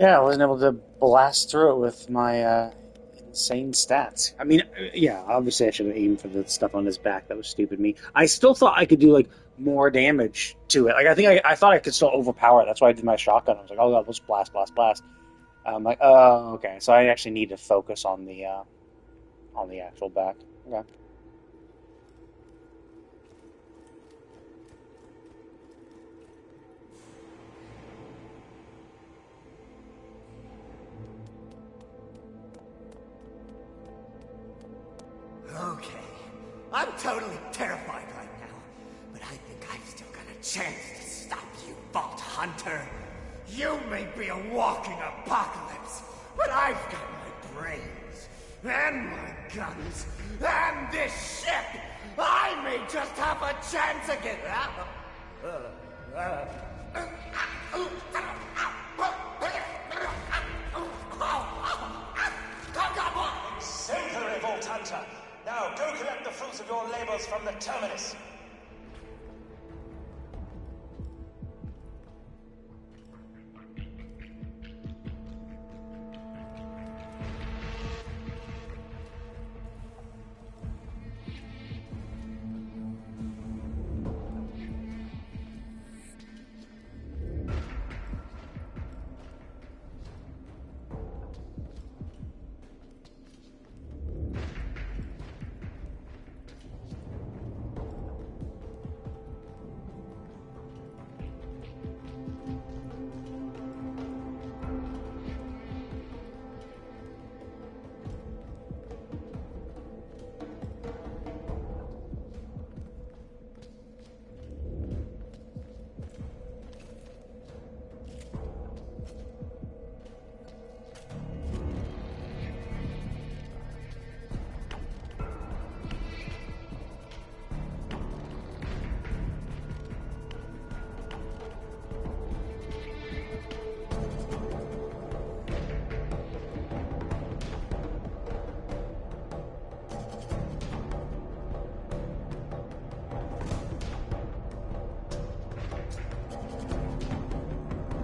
Yeah, I wasn't able to blast through it with my insane stats. I mean, yeah, obviously I should have aimed for the stuff on his back. That was stupid of me. I still thought I could do like more damage to it. Like I thought I could still overpower it. That's why I did my shotgun. I was like, oh god, let's blast, blast, blast. I'm like, oh, okay. So I actually need to focus on the actual back. Okay. Okay, I'm totally terrified right now, but I think I've still got a chance to stop you, Vault Hunter. You may be a walking apocalypse, but I've got my brains, and my guns, and this ship! I may just have a chance again! Exemplary, Vault Hunter! Now, go collect the fruits of your labors from the Terminus.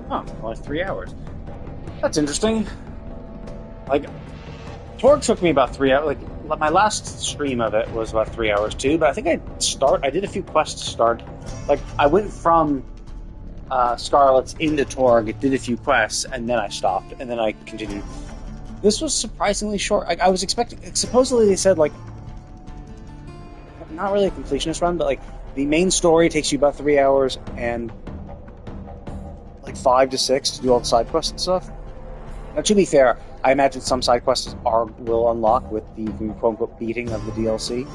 Huh, only 3 hours. That's interesting. Like, Torg took me about 3 hours. Like, my last stream of it was about 3 hours too, but I think I did a few quests to start. Like, I went from Scarlet's into Torg, did a few quests, and then I stopped, and then I continued. This was surprisingly short. I was expecting... Supposedly they said, like, not really a completionist run, but, like, the main story takes you about 3 hours, and, like, 5 to 6 to do all the side quests and stuff. Now, to be fair, I imagine some side quests will unlock with the quote-unquote beating of the DLC.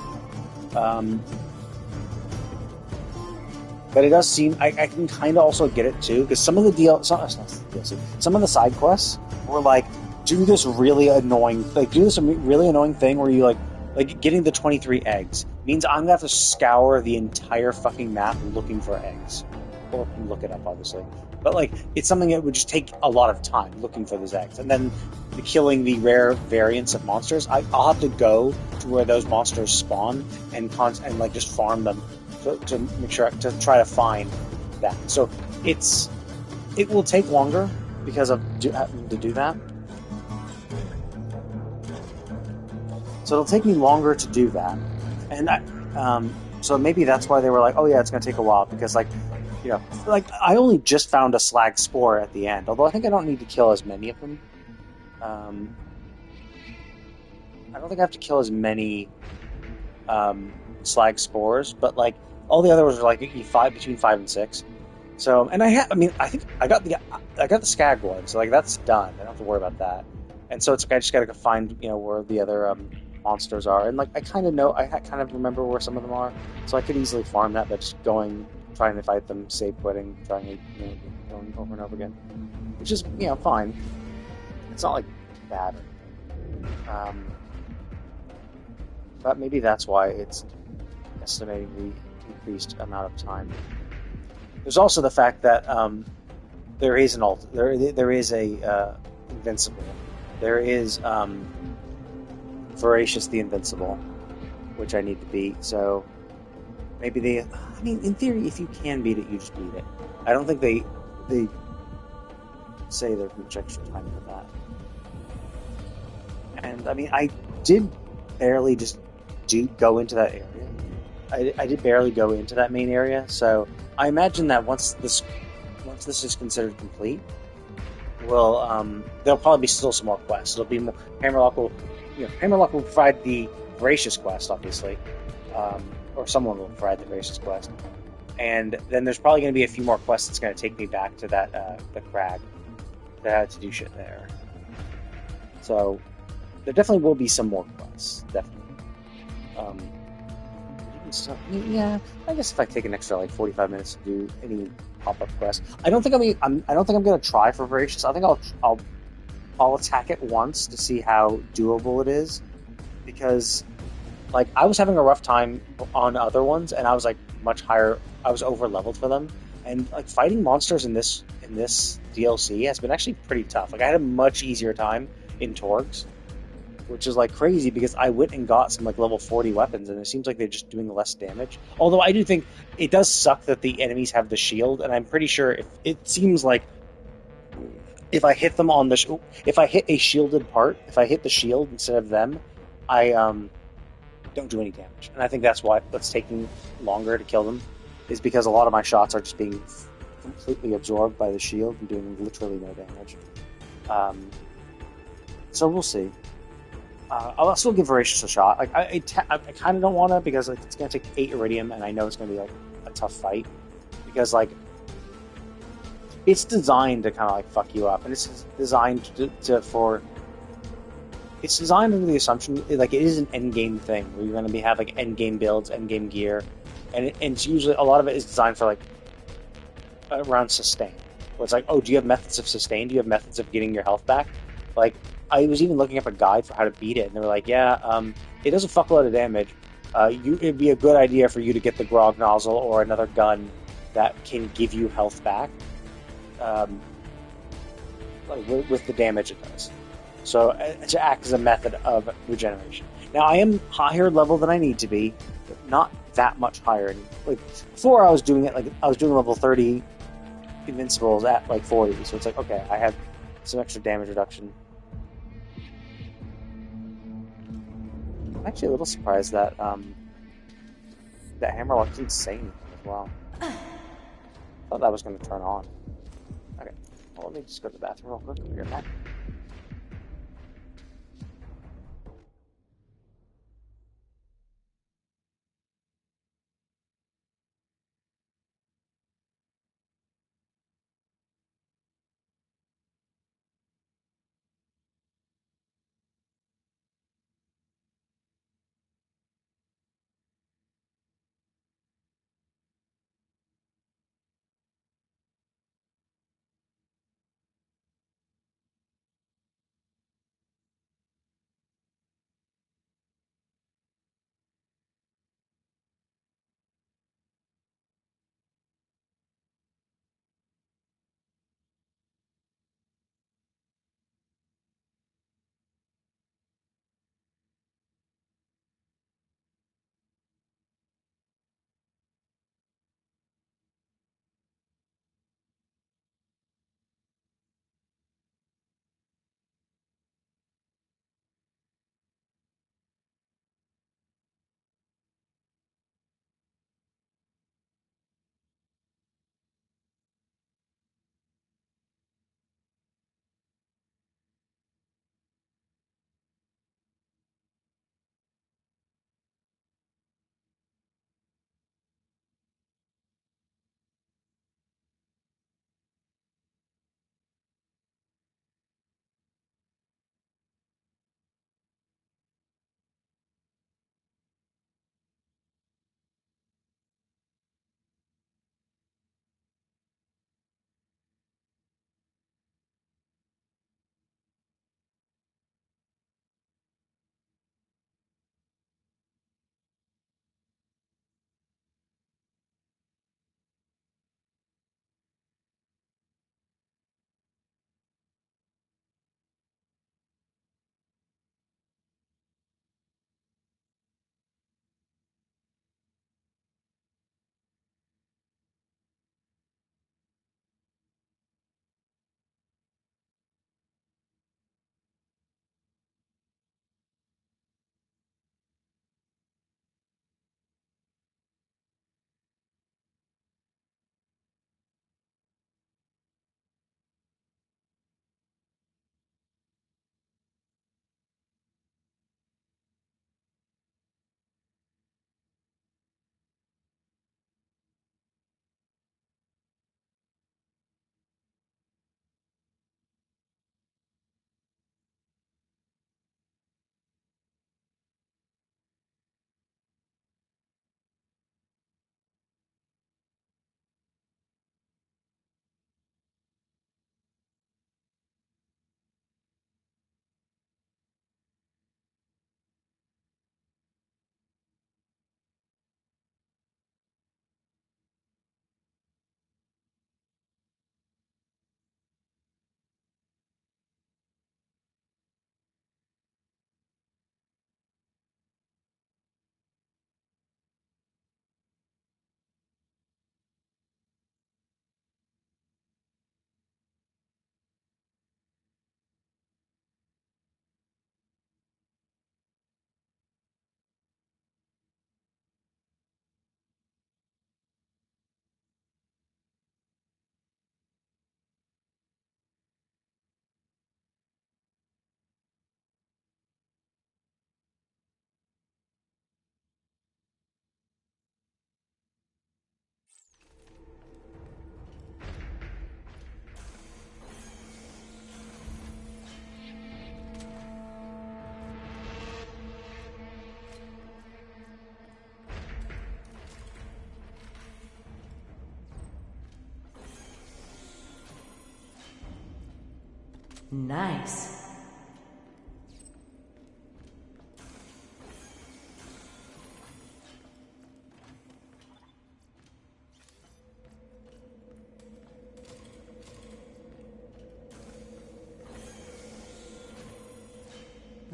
But it does seem... I can kind of also get it, too, because some of the some of the side quests were, like, do this really annoying... Like, do this really annoying thing where you, like getting the 23 eggs means I'm going to have to scour the entire fucking map looking for eggs. Or look it up, obviously. But, like, it's something that would just take a lot of time looking for those eggs. And then killing the rare variants of monsters, I'll have to go to where those monsters spawn and like, just farm them to make sure, to try to find that. So, it will take longer because of having to do that. So it'll take me longer to do that. And so maybe that's why they were like, oh yeah, it's going to take a while, because, like, you know, like, I only just found a slag spore at the end, although I think I don't need to kill as many of them. I don't think I have to kill as many slag spores, but, like, all the other ones are, like, between 5 and 6. So, and I think I got the skag one, so, like, that's done. I don't have to worry about that. And so it's like I just got to find, you know, where the other monsters are, and, like, I kind of remember where some of them are, so I could easily farm that by just trying to fight them, save quitting, trying to, you know, going over and over again, which is, you know, fine. It's not, like, bad or anything. But maybe that's why it's estimating the increased amount of time. There's also the fact that there is there is a Invincible. There is Voracious the Invincible, which I need to beat, so maybe I mean, in theory, if you can beat it, you just beat it. I don't think they say there's much extra time for that. And, I mean, I did barely go into that area. I did barely go into that main area, so I imagine that once this is considered complete, there'll probably be still some more quests. It'll be more... Hammerlock will provide the Voracious quest, obviously. Or someone will provide the Voracious quest. And then there's probably going to be a few more quests that's going to take me back to that, the crag. That I had to do shit there. So, there definitely will be some more quests. Definitely. Yeah, I guess if I take an extra, like, 45 minutes to do any pop-up quest. I don't think I'm going to try for Voracious. I think I'll attack it once to see how doable it is, because, like, I was having a rough time on other ones, and I was, like, much higher. I was over leveled for them, and, like, fighting monsters in this DLC has been actually pretty tough. Like, I had a much easier time in Torgs, which is, like, crazy, because I went and got some, like, level 40 weapons, and it seems like they're just doing less damage. Although I do think it does suck that the enemies have the shield, and I'm pretty sure it seems like if I hit them on if I hit a shielded part, if I hit the shield instead of them, I don't do any damage. And I think that's why it's taking longer to kill them, is because a lot of my shots are just being completely absorbed by the shield and doing literally no damage. So we'll see. I'll still give Voracious a shot. Like, I kind of don't want to, because, like, it's going to take 8 Iridium, and I know it's going to be, like, a tough fight. Because, like, it's designed to kind of, like, fuck you up, and it's designed it's designed under the assumption, like, it is an endgame thing, where you're going to have, like, endgame builds, endgame gear, and it's usually, a lot of it is designed for, like, around sustain. Where it's like, oh, do you have methods of sustain? Do you have methods of getting your health back? Like, I was even looking up a guide for how to beat it, and they were like, yeah, it does a fuckload of damage. It'd be a good idea for you to get the Grog Nozzle or another gun that can give you health back, like, with the damage it does. So, to act as a method of regeneration. Now, I am higher level than I need to be, but not that much higher. Like, before I was doing it, like, I was doing level 30 Invincible's at like 40, so it's like, okay, I have some extra damage reduction. I'm actually a little surprised that that Hammerlock is insane as well. I thought that was going to turn on. Okay, well, let me just go to the bathroom real quick. I'll be right back. Nice.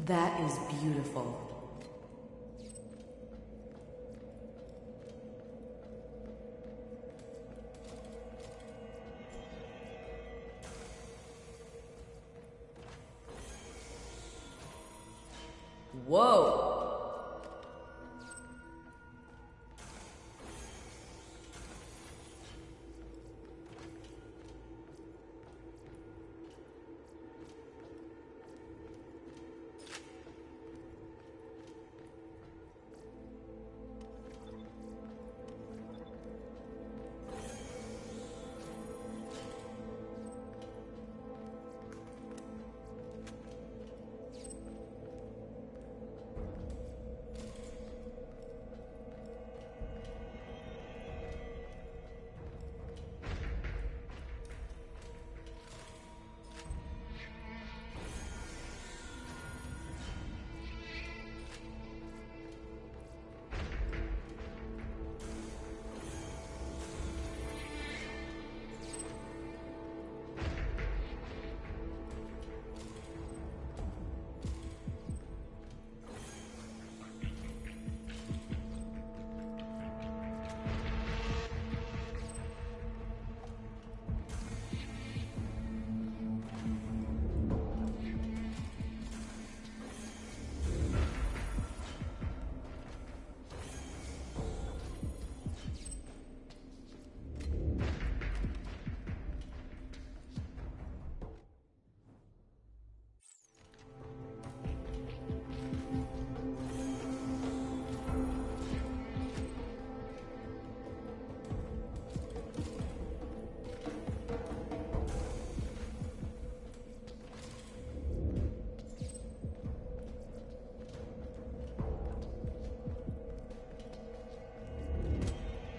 That is beautiful. Whoa.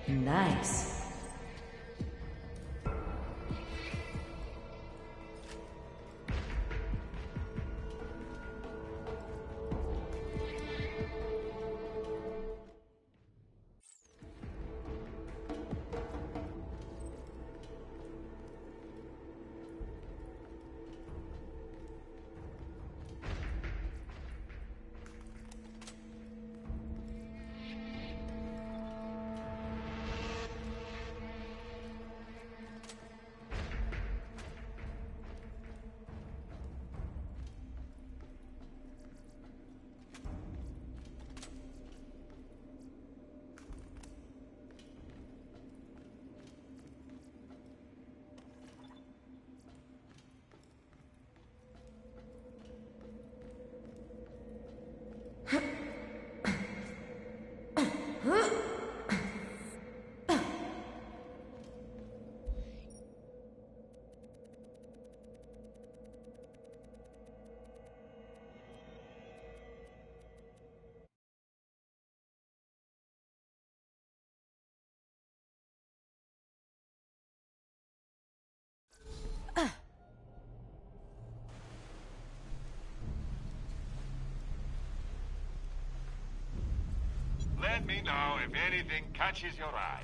Nice. Let me know if anything catches your eye.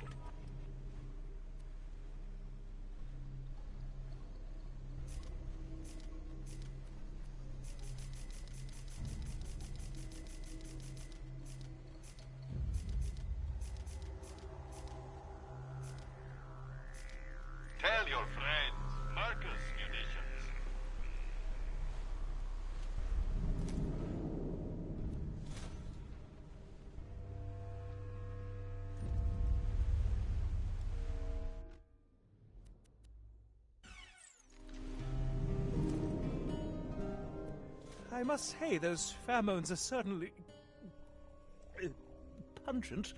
Tell your friends, Marcus Munitions. I must say, those pheromones are certainly pungent.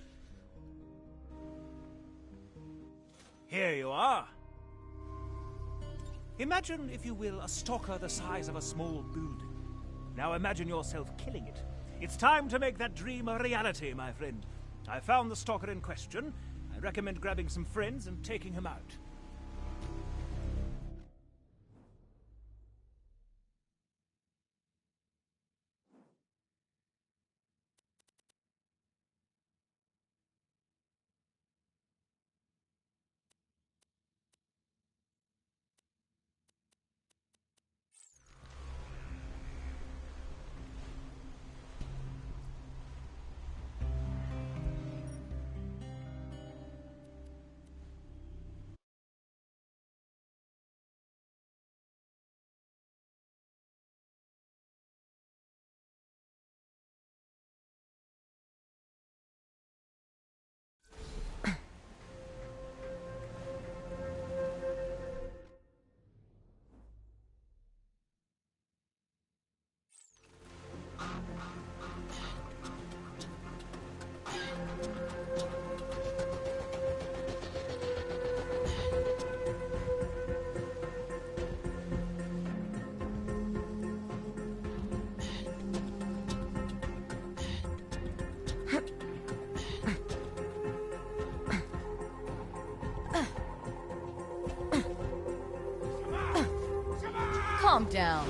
Here you are. Imagine, if you will, a stalker the size of a small building. Now imagine yourself killing it. It's time to make that dream a reality, my friend. I found the stalker in question. I recommend grabbing some friends and taking him out. Calm down.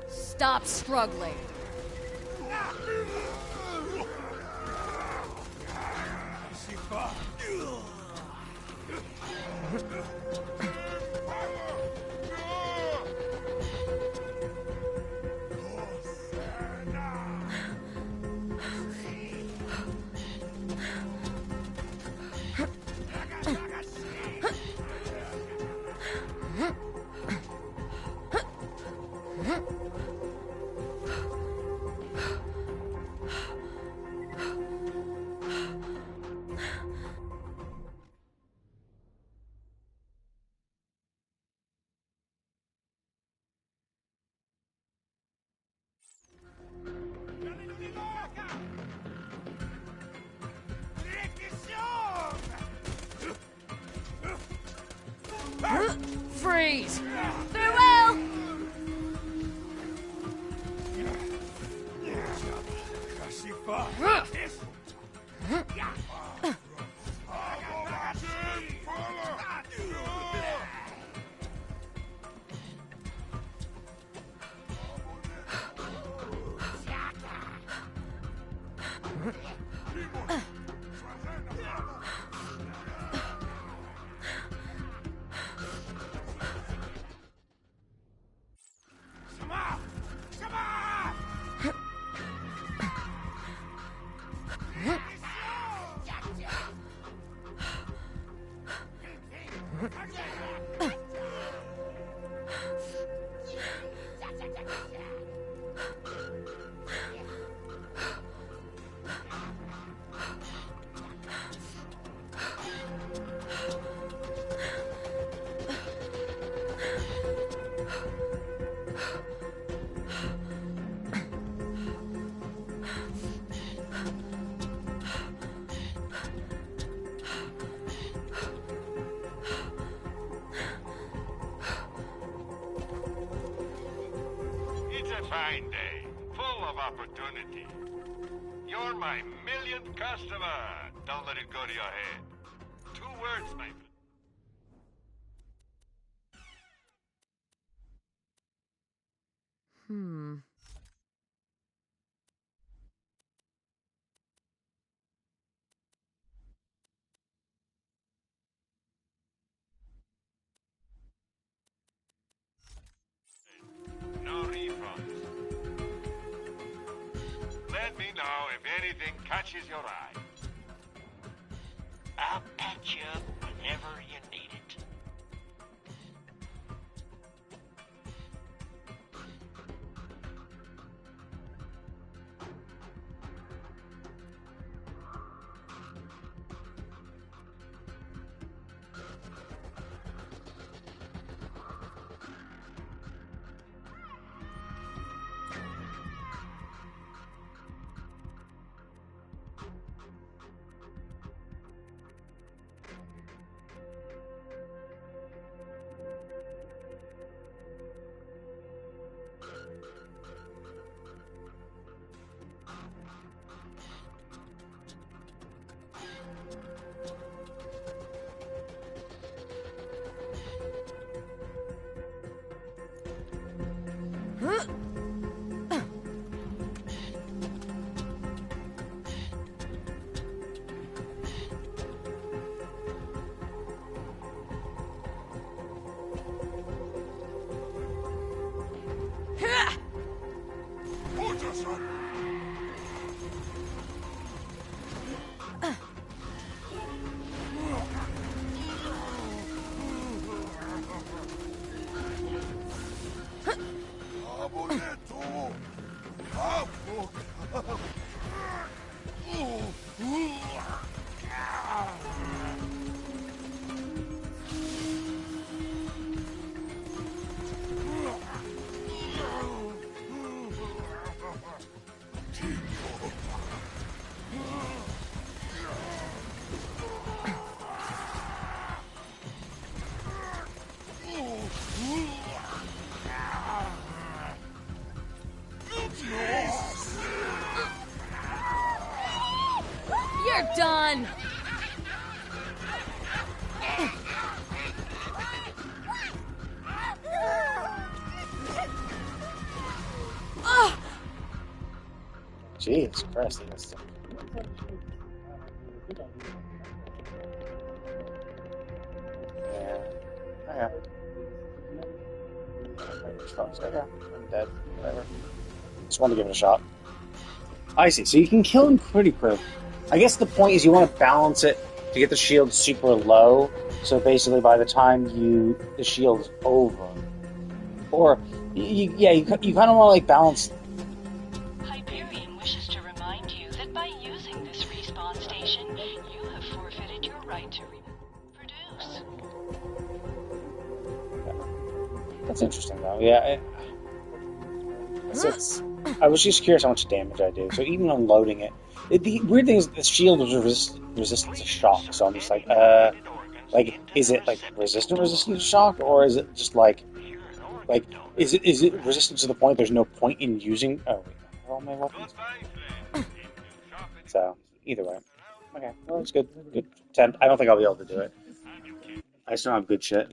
Stop struggling. Freeze! Farewell! Fine day, full of opportunity. You're my millionth customer. Don't let it go to your head. 2 words, my friend. No refunds. Let me know if anything catches your eye. I'll patch you up whenever you need it. Jesus Christ, that's yeah. Okay, I'm dead. Whatever. Just wanted to give it a shot. I see. So you can kill him pretty quick. I guess the point is you want to balance it to get the shield super low. So basically, by the time the shield's over, or you kind of want to like balance. Hyperion wishes to remind you that by using this respawn station, you have forfeited your right to reproduce. That's interesting, though. Yeah. I was just curious how much damage I do. So even unloading it, the weird thing is the shield is resistant to shock. So I'm just like, is it like resistant to shock, or is it just like, is it resistant to the point there's no point in using? Oh, wait, are all my weapons? So either way, okay, well it's good. Good attempt. I don't think I'll be able to do it. I just don't have good shit.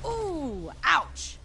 Ooh, ouch!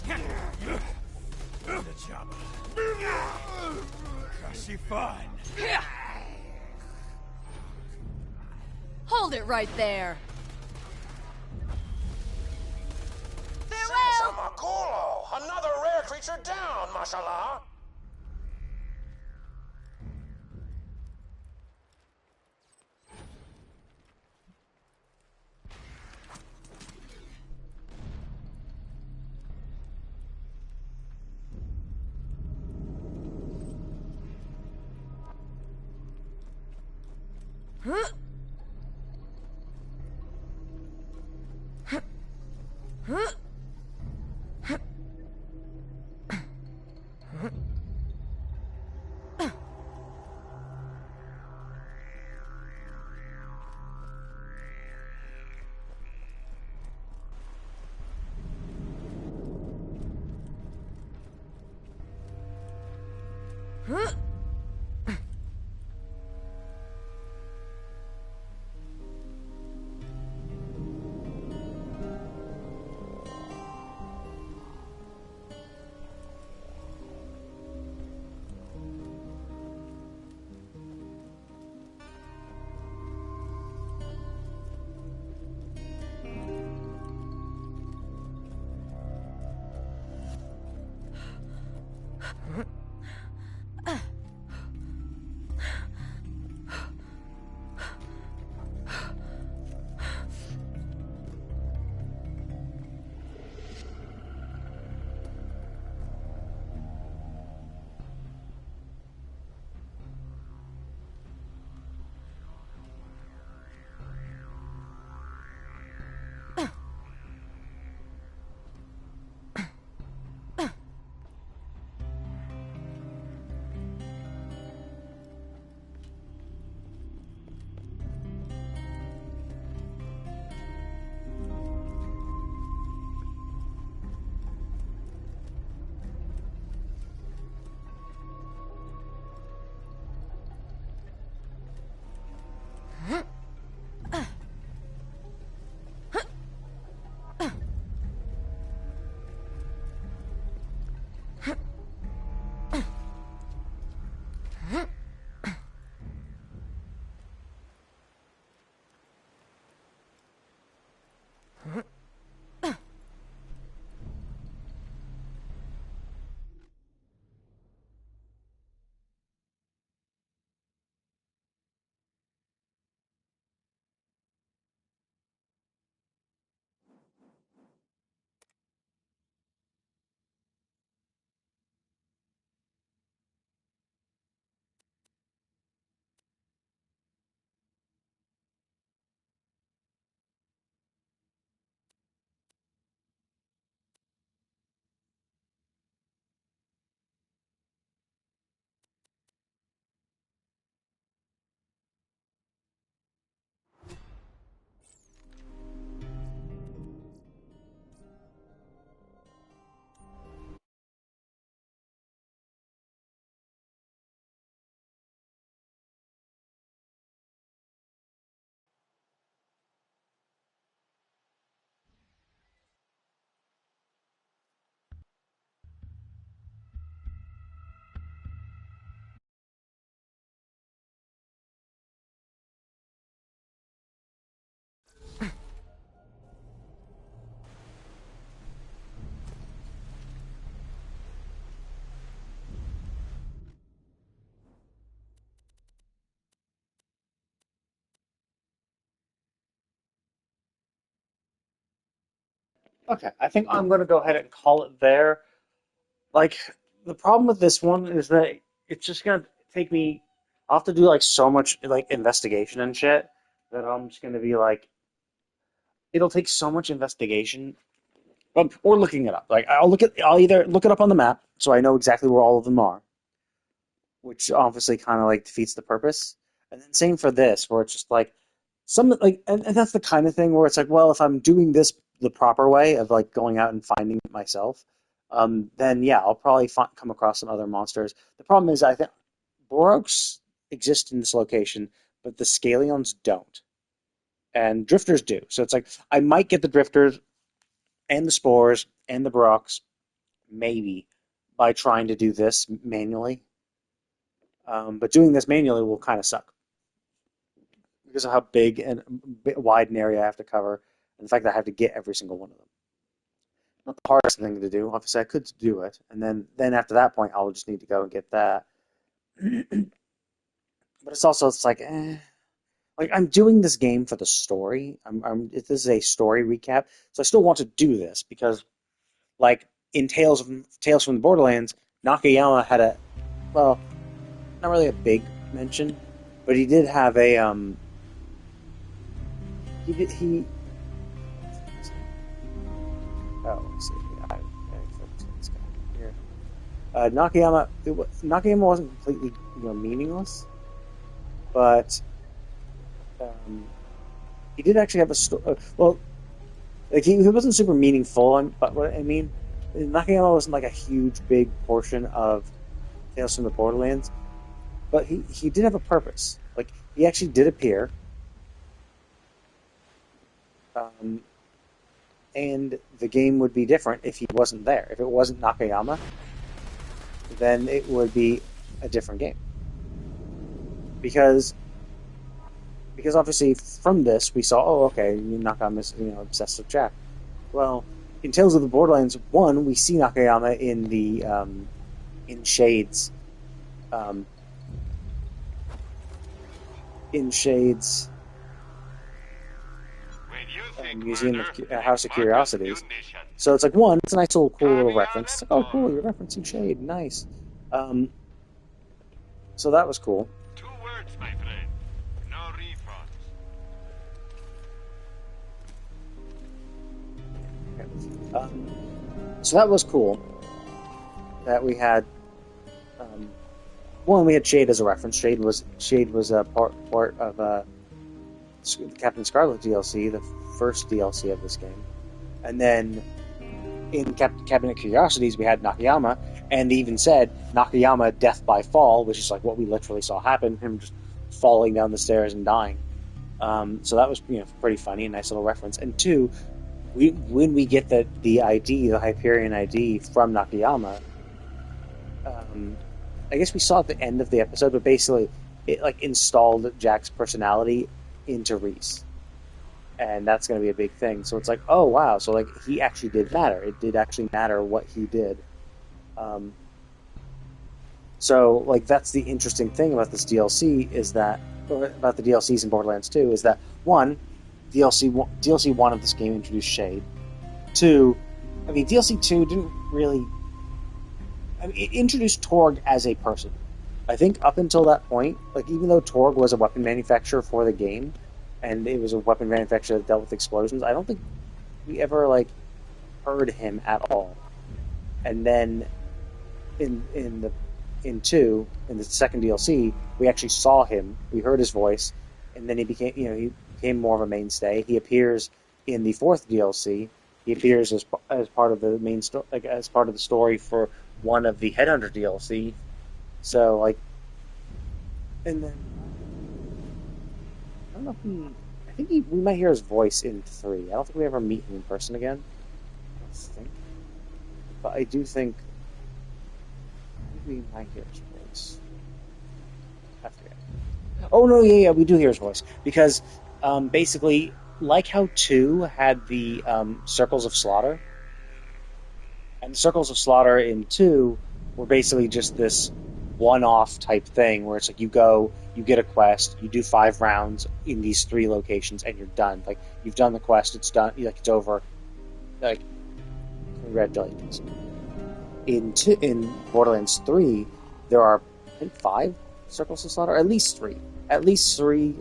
The chopper. Crushy fun. Hold it right there. Senza Maculo! Another rare creature down, mashallah! Huh? Huh? Huh? Okay, I think I'm gonna go ahead and call it there. Like, the problem with this one is that it's just gonna take me. I'll have to do like so much like investigation and shit that I'm just gonna be like, it'll take so much investigation, or looking it up. Like, I'll either look it up on the map so I know exactly where all of them are, which obviously kind of like defeats the purpose. And then same for this, where it's just like and that's the kind of thing where it's like, well, if I'm doing this the proper way of like going out and finding it myself, then yeah, I'll probably come across some other monsters. The problem is, I think Boroks exist in this location, but the Scalions don't, and Drifters do. So it's like I might get the Drifters and the Spores and the Boroks, maybe, by trying to do this manually. But doing this manually will kind of suck because of how big and wide an area I have to cover, and the fact that I have to get every single one of them. Not the hardest thing to do. Obviously, I could do it, and then after that point, I'll just need to go and get that. But it's like, like I'm doing this game for the story. This is a story recap, so I still want to do this because, like in Tales from the Borderlands, Nakayama had a, well, not really a big mention, but he did have a he. Oh, let's see. Here. Nakayama wasn't completely meaningless, but he did actually have a story. Well, like he wasn't super meaningful. But what I mean, Nakayama wasn't like a huge, big portion of Tales from the Borderlands, but he did have a purpose. Like he actually did appear, and the game would be different if he wasn't there. If it wasn't Nakayama, then it would be a different game. Because obviously from this we saw, oh, okay, Nakayama's obsessed with Jack. Well, in Tales of the Borderlands 1, we see Nakayama in the in Shade's Museum of House of Curiosities. So it's like, one, it's a nice little cool little reference. It's like, oh, cool, you're referencing Shade, nice. So that was cool. 2 words, my friend. No refunds. So that was cool. That we had. One, we had Shade as a reference. Shade was a part of Captain Scarlet DLC, the first DLC of this game, and then in Cabinet Curiosities we had Nakayama, and they even said Nakayama death by fall, which is like what we literally saw happen, him just falling down the stairs and dying. So that was pretty funny, a nice little reference. And 2, when we get the ID, the Hyperion ID from Nakayama, I guess we saw at the end of the episode, but basically it like installed Jack's personality into Reese, and that's going to be a big thing. So it's like, oh wow, so like he actually did matter. It did actually matter what he did. So like that's the interesting thing about this DLC is that, or about the DLCs in Borderlands 2, is that 1, DLC 1 of this game introduced Shade. 2, I mean DLC 2 didn't really. I mean, it introduced Torg as a person. I think up until that point, like even though Torg was a weapon manufacturer for the game, and it was a weapon manufacturer that dealt with explosions, I don't think we ever like heard him at all. And then in the second DLC, we actually saw him. We heard his voice, and then he became more of a mainstay. He appears in the 4th DLC. He appears as part of the main story, like as part of the story for one of the Headhunter DLC. So like, and then I don't know if I think we might hear his voice in 3. I don't think we ever meet him in person again. I think, but I do think we might hear his voice. I forget. Oh no, yeah, we do hear his voice because basically, like how 2 had the Circles of Slaughter. And the Circles of Slaughter in 2 were basically just this one-off type thing where it's like you go, you get a quest, you do 5 rounds in these 3 locations, and you're done. Like, you've done the quest, it's done, like, it's over. Like, congratulations. In Borderlands 3, there are, I think, 5 Circles of Slaughter? At least 3. At least 3,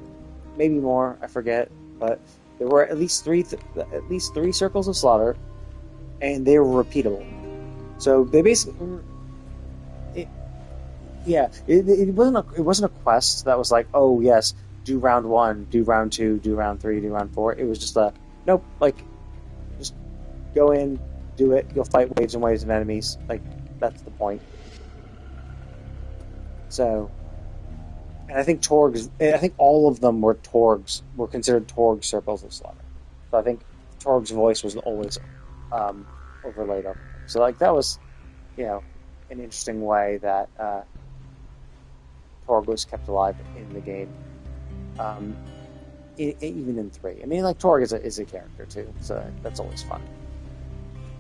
maybe more, I forget. But there were at least 3 Circles of Slaughter, and they were repeatable. So they basically, it wasn't a quest that was like, oh yes, do round 1, do round 2, do round 3, do round 4. It was just nope, like just go in, do it. You'll fight waves and waves of enemies. Like that's the point. So, and I think all of them were considered Torg Circles of Slaughter. So I think Torg's voice was always overlaid up. So like that was an interesting way that Torg was kept alive in the game. Even in 3. I mean, like, Torg is a character, too, so that's always fun.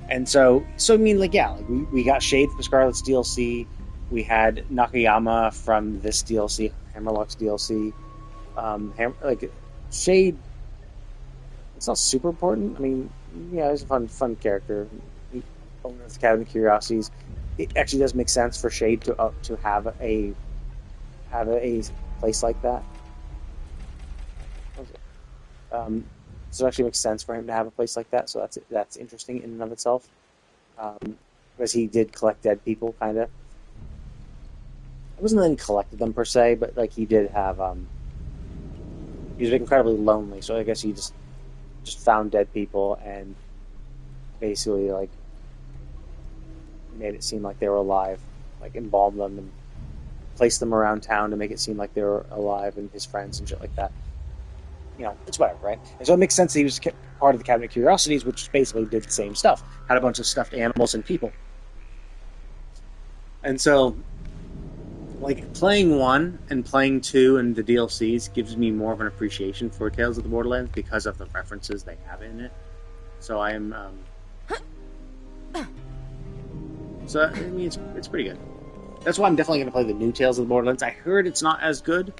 And so I mean, like, yeah, like we got Shade from Scarlet's DLC, we had Nakayama from this DLC, Hammerlock's DLC. Like, Shade, it's not super important. I mean, yeah, he's a fun character. Owner of the Cabinet of Curiosities. It actually does make sense for Shade to have a place like that. So it actually makes sense for him to have a place like that. So that's interesting in and of itself. Because he did collect dead people, kind of. It wasn't that he collected them per se, but like he did have. He was incredibly lonely, so I guess he just found dead people and basically like made it seem like they were alive, like embalmed them and placed them around town to make it seem like they were alive, and his friends and shit like that. It's whatever, right? And so it makes sense that he was part of the Cabinet of Curiosities, which basically did the same stuff. Had a bunch of stuffed animals and people. And so, like, playing 1 and playing 2 and the DLCs gives me more of an appreciation for Tales of the Borderlands because of the references they have in it. So I am... So, I mean, it's pretty good. That's why I'm definitely going to play the new Tales of the Borderlands. I heard it's not as good.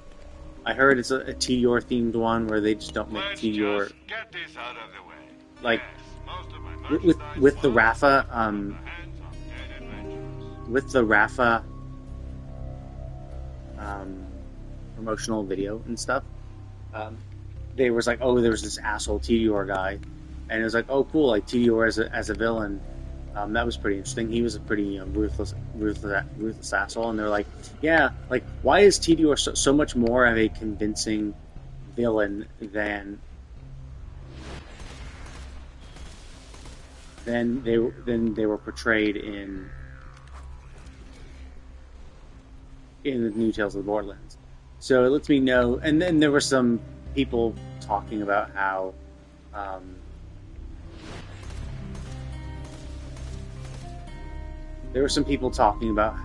I heard it's a Tediore themed one where they just don't make Tediore. Get this out of the way. Like, Yes, with the Rafa, promotional video and stuff, there was like, there was this asshole Tediore guy, and it was like, oh cool, like Tediore as a villain. That was pretty interesting. He was a pretty ruthless asshole, and they're like, yeah, like, why is Tediore so much more of a convincing villain than they were portrayed in the new Tales of the Borderlands? So it lets me know. And then there were some people talking about how the there are people talking about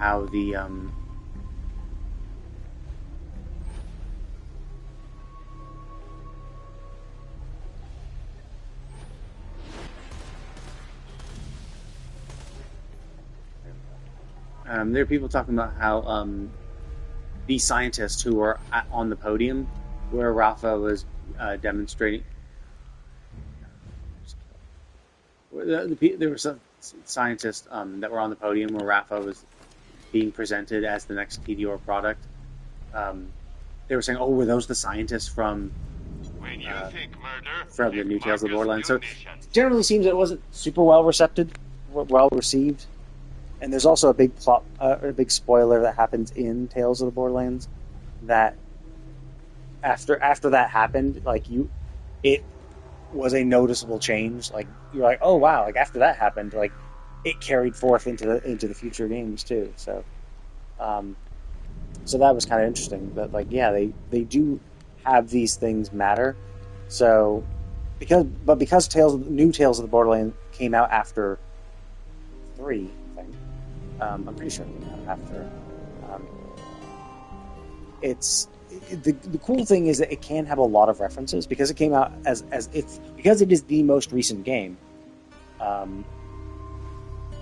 how the scientists who were on the podium where Rafa was demonstrating. There were some scientists that were on the podium where Rafa was being presented as the next Tediore product. They were saying, "Oh, were those the scientists from the new Tales of the Borderlands?" So it generally seems that it wasn't super well received. And there's also a big plot, a big spoiler that happens in Tales of the Borderlands. That after that happened, like it was a noticeable change. Like you're like, oh wow! Like after that happened, like it carried forth into the future games too. So, so that was kind of interesting. But like, yeah, they do have these things matter. So because new Tales of the Borderlands came out after 3. I'm pretty sure it came out after. The cool thing is that it can have a lot of references because it came out because it is the most recent game.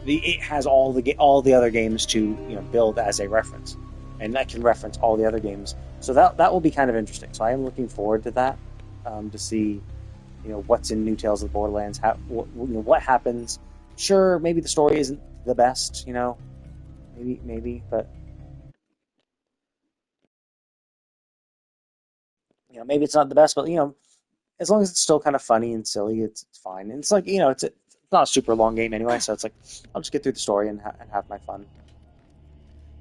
It has all the other games to build as a reference, and that can reference all the other games. So that will be kind of interesting. So I am looking forward to that, to see what's in New Tales of the Borderlands. What happens. Sure, maybe the story isn't the best, maybe, but maybe it's not the best, but as long as it's still kind of funny and silly, it's fine. And it's like it's not a super long game anyway, so it's like I'll just get through the story and have my fun.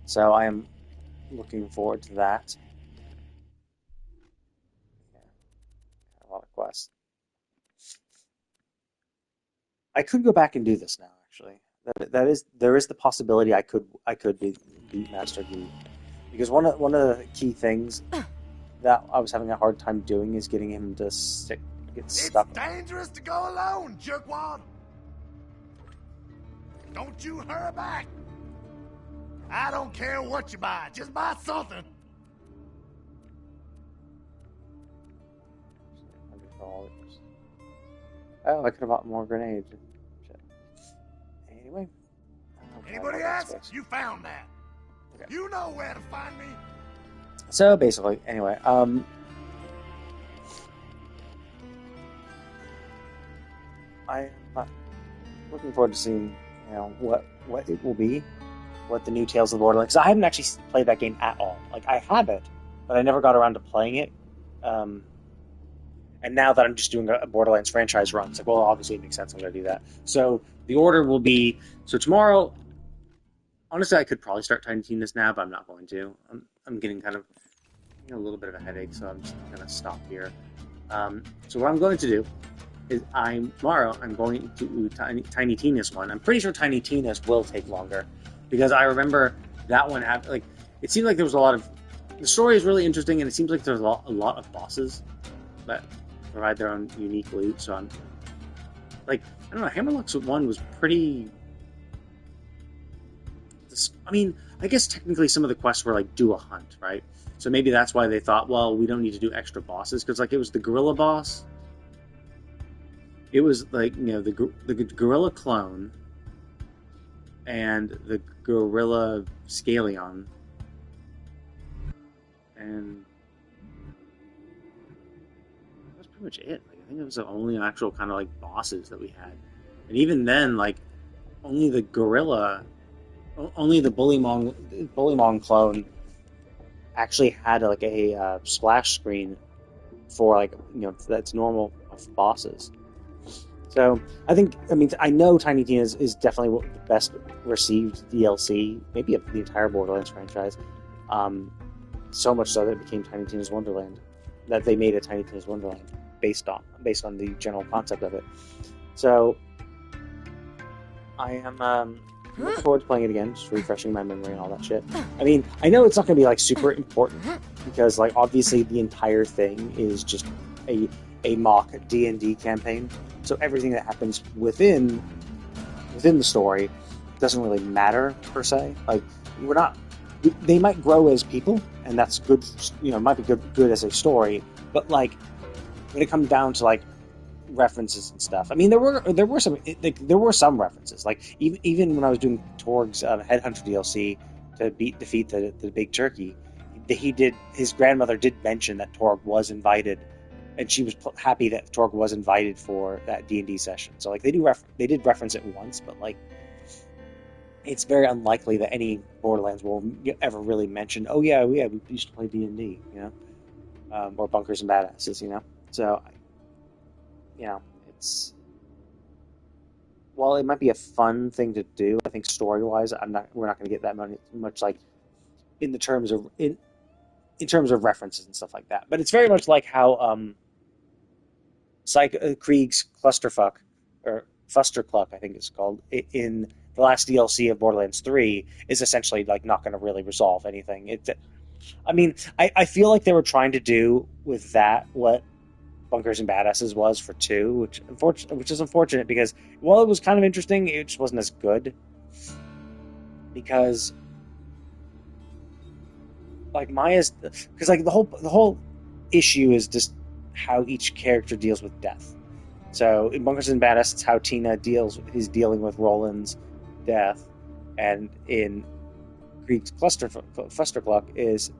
So I am looking forward to that. A lot of quests. I could go back and do this now, actually. There is the possibility I could beat Master Yi, because one of the key things that I was having a hard time doing is getting him to get stuck. It's dangerous to go alone, jerkwad. Don't you hurry back. I don't care what you buy. Just buy something. Oh, I could have bought more grenades. Shit. Anyway. Anybody ask? You found that. Okay. You know where to find me. So basically, anyway, I'm looking forward to seeing, what it will be, what the new Tales of the Borderlands. Because I haven't actually played that game at all. Like, I have it, but I never got around to playing it. And now that I'm just doing a Borderlands franchise run, it's like, well, obviously it makes sense I'm going to do that. So the order will be, so tomorrow, honestly, I could probably start Tiny Tina's now, but I'm not going to. I'm getting kind of a little bit of a headache, so I'm just going to stop here. So what I'm going to do is tomorrow I'm going to do Tiny Tina's one. I'm pretty sure Tiny Tina's will take longer, because I remember that one had, like, it seemed like there was a lot of, the story is really interesting, and it seems like there's a lot of bosses that provide their own unique loot, so I'm, like, I don't know, Hammerlock's one was pretty, I mean, I guess technically some of the quests were, like, do a hunt, right? So maybe that's why they thought, well, we don't need to do extra bosses, because, like, it was the gorilla boss, it was, like, the gorilla clone, and the gorilla scaleon, and much it. Like, I think it was the only actual kind of like bosses that we had, and even then, like, only the Bullymong clone actually had like a splash screen for, like, that's normal of bosses. So I know Tiny Tina is definitely the best received DLC, maybe of the entire Borderlands franchise. So much so that it became Tiny Tina's Wonderland, that they made a Tiny Tina's Wonderland based on the general concept of it. So I am looking forward to playing it again, just refreshing my memory and all that shit. I mean, I know it's not going to be, like, super important, because, like, obviously the entire thing is just a mock D&D campaign, so everything that happens within the story doesn't really matter per se. Like, they might grow as people, and that's good, might be good as a story, but, like, when it comes down to, like, references and stuff, I mean, there were some references. Like, even when I was doing Torg's Headhunter DLC to defeat the big turkey, his grandmother did mention that Torg was invited, and she was happy that Torg was invited for that D&D session. So, like, they did reference it once, but, like, it's very unlikely that any Borderlands will ever really mention, oh yeah, we used to play D&D, or Bunkers and Badasses, So, it's, while it might be a fun thing to do, I think story-wise, we're not going to get that much, like, in terms of references and stuff like that. But it's very much like how Krieg's Clusterfuck, or Fustercluck, I think it's called, in the last DLC of Borderlands 3, is essentially, like, not going to really resolve anything. I feel like they were trying to do with that what Bunkers and Badasses was for 2, which is unfortunate, because while it was kind of interesting, it just wasn't as good, because, like, the whole issue is just how each character deals with death. So in Bunkers and Badasses, it's how Tina is dealing with Roland's death, and in Krieg's Fustercluck is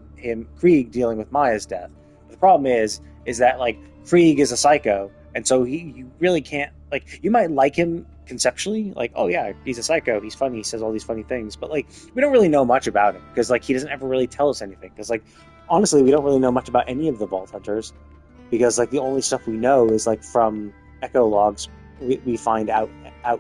Krieg dealing with Maya's death. The problem is that, like, Krieg is a psycho, and so you really can't, like, you might like him conceptually, like, oh yeah, he's a psycho, he's funny, he says all these funny things, but, like, we don't really know much about him, because, like, he doesn't ever really tell us anything, because, like, honestly, we don't really know much about any of the Vault Hunters, because, like, the only stuff we know is, like, from echo logs we find out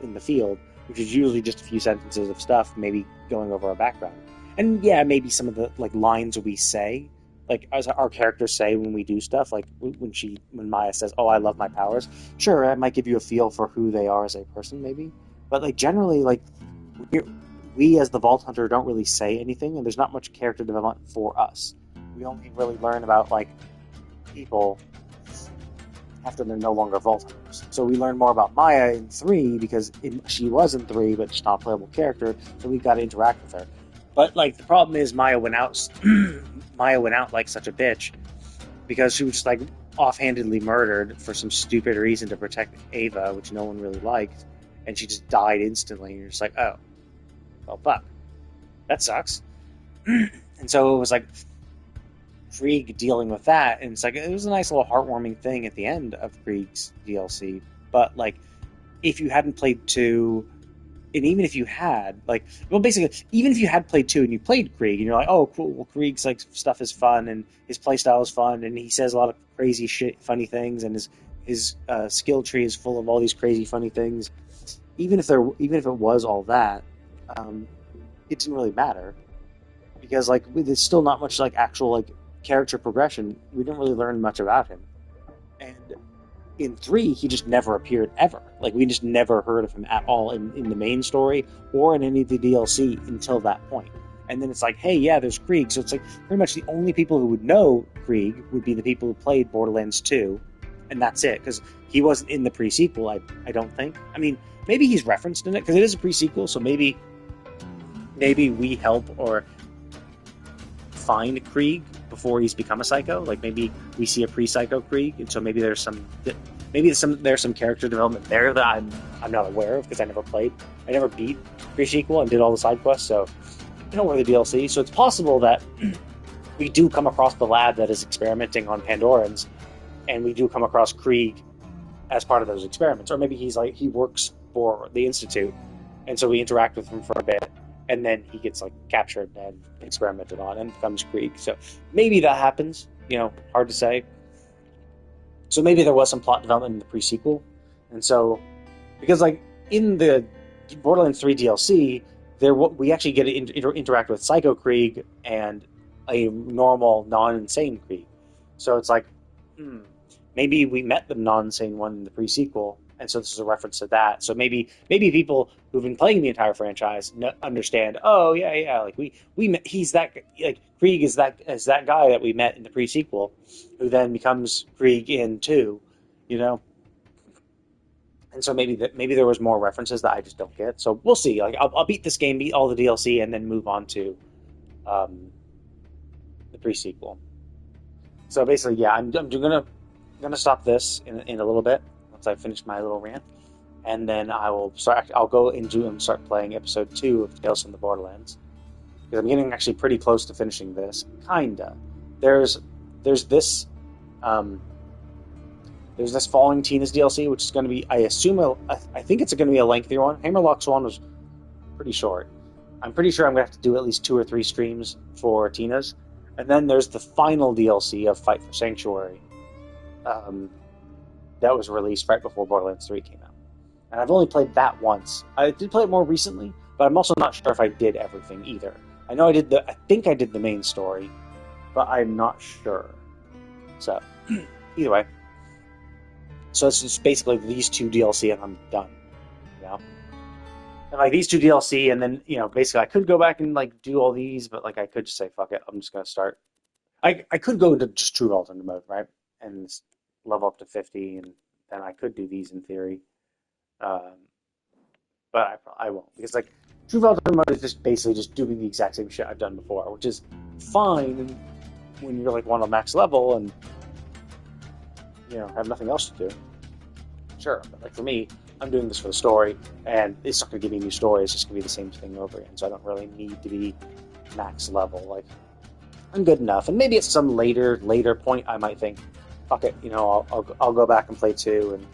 in the field, which is usually just a few sentences of stuff, maybe going over our background. And yeah, maybe some of the, like, lines we say, like, as our characters say when we do stuff, like when Maya says, oh, I love my powers, sure, that might give you a feel for who they are as a person, maybe. But, like, generally, like, we as the Vault Hunter don't really say anything, and there's not much character development for us. We only really learn about, like, people after they're no longer Vault Hunters. So we learn more about Maya in 3, because she was in 3, but she's not a playable character, so we got to interact with her. But like the problem is Maya went out. Maya went out like such a bitch because she was just like offhandedly murdered for some stupid reason to protect Ava, which no one really liked, and she just died instantly. And you're just like, oh, well, fuck, that sucks. And so it was like Krieg dealing with that, and it's like it was a nice little heartwarming thing at the end of Krieg's DLC. But like, if you hadn't played 2, and even if you had, like, well, basically, even if you had played 2 and you played Krieg, and you're like, oh, cool, well, Krieg's like stuff is fun, and his playstyle is fun, and he says a lot of crazy shit, funny things, and his skill tree is full of all these crazy, funny things. Even if it was all that, it didn't really matter because like there's still not much like actual like character progression. We didn't really learn much about him, and in 3, he just never appeared ever. Like, we just never heard of him at all in the main story or in any of the DLC until that point. And then it's like, hey, yeah, there's Krieg. So it's like, pretty much the only people who would know Krieg would be the people who played Borderlands 2, and that's it. Because he wasn't in the pre-sequel, I don't think. I mean, maybe he's referenced in it, because it is a pre-sequel, so maybe we help or find Krieg before he's become a psycho. Like maybe we see a pre-psycho Krieg, and so maybe there's some character development there that I'm not aware of because I never beat pre-sequel and did all the side quests, so I don't know where the DLC. So it's possible that we do come across the lab that is experimenting on Pandorans, and we do come across Krieg as part of those experiments, or maybe he works for the Institute, and so we interact with him for a bit. And then he gets like captured and experimented on and becomes Krieg. So maybe that happens. Hard to say. So maybe there was some plot development in the pre-sequel. And so, because like in the Borderlands 3 DLC, we actually get to interact with Psycho Krieg and a normal, non-insane Krieg. So it's like, maybe we met the non-insane one in the pre-sequel. And so this is a reference to that. So maybe people who've been playing the entire franchise understand. Oh yeah, like we met, he's that like Krieg is that guy that we met in the pre-sequel, who then becomes Krieg in 2, And so maybe there was more references that I just don't get. So we'll see. Like I'll beat this game, beat all the DLC, and then move on to the pre-sequel. So basically, yeah, I'm gonna stop this in a little bit. I finished my little rant, and then I'll go into and start playing episode 2 of Tales from the Borderlands, because I'm getting actually pretty close to finishing this. Kinda. There's this Following Tina's DLC, which is going to be, I think it's going to be a lengthier one. Hammerlock's one was pretty short. I'm pretty sure I'm going to have to do at least 2 or 3 streams for Tina's, and then there's the final DLC of Fight for Sanctuary. That was released right before Borderlands 3 came out. And I've only played that once. I did play it more recently, but I'm also not sure if I did everything either. I know I think I did the main story, but I'm not sure. So, either way. So it's just basically these 2 DLC and I'm done. And like these 2 DLC, and then, basically I could go back and like do all these, but like I could just say, fuck it, I'm just going to start. I could go into just True Alternate mode, right? And level up to 50, and then I could do these in theory, but I won't, because like True Alternate mode is just basically just doing the exact same shit I've done before, which is fine when you're like one on max level and have nothing else to do. Sure, but like for me, I'm doing this for the story, and it's not going to give me a new story. It's just going to be the same thing over again. So I don't really need to be max level. Like I'm good enough, and maybe at some later point I might think, fuck it, I'll go back and play 2 and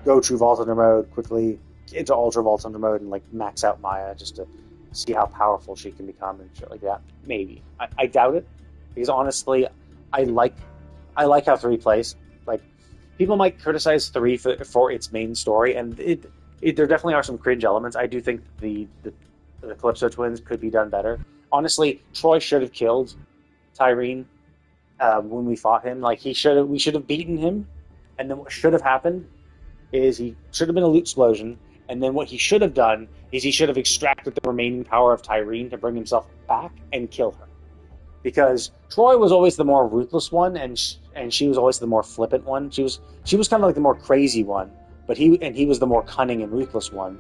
go True Vault Under mode quickly into Ultra Vault Under mode and like max out Maya just to see how powerful she can become and shit like that. Maybe I doubt it, because honestly, I like how 3 plays. Like people might criticize 3 for its main story, and there definitely are some cringe elements. I do think the Calypso twins could be done better. Honestly, Troy should have killed Tyreen. When we fought him, like we should have beaten him, and then what should have happened is he should have been a loot explosion, and then what he should have done is he should have extracted the remaining power of Tyreen to bring himself back and kill her, because Troy was always the more ruthless one, and she was always the more flippant one. She was kind of like the more crazy one, but he was the more cunning and ruthless one.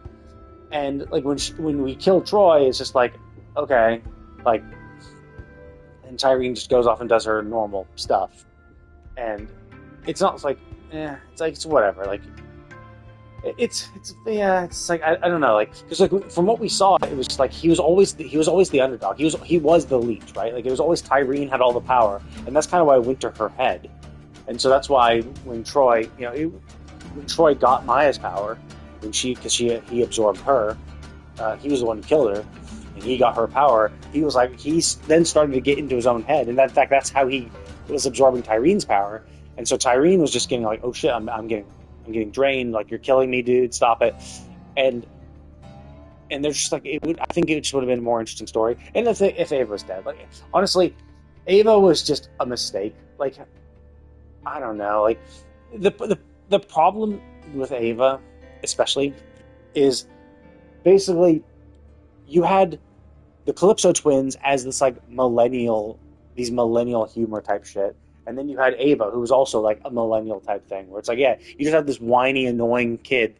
And like when we killed Troy, it's just like, okay, like, and Tyreen just goes off and does her normal stuff, and it's not like, it's whatever. Like, it's like I don't know, like, because like from what we saw, it was like he was always the underdog. He was the leech, right? Like, it was always Tyreen had all the power, and that's kind of why it went to her head, and so that's why when Troy, when Troy got Maya's power, because he absorbed her, he was the one who killed her, and he got her power. He was like, he's then starting to get into his own head, and in fact, that's how he was absorbing Tyreen's power. And so Tyreen was just getting like, oh shit, I'm getting drained. Like, you're killing me, dude. Stop it. And they're just like, I think it just would have been a more interesting story. And if Ava was dead, like, honestly, Ava was just a mistake. Like, I don't know. Like, the problem with Ava, especially, is basically you had the Calypso twins as this like millennial humor type shit. And then you had Ava, who was also like a millennial type thing, where it's like, yeah, you just had this whiny, annoying kid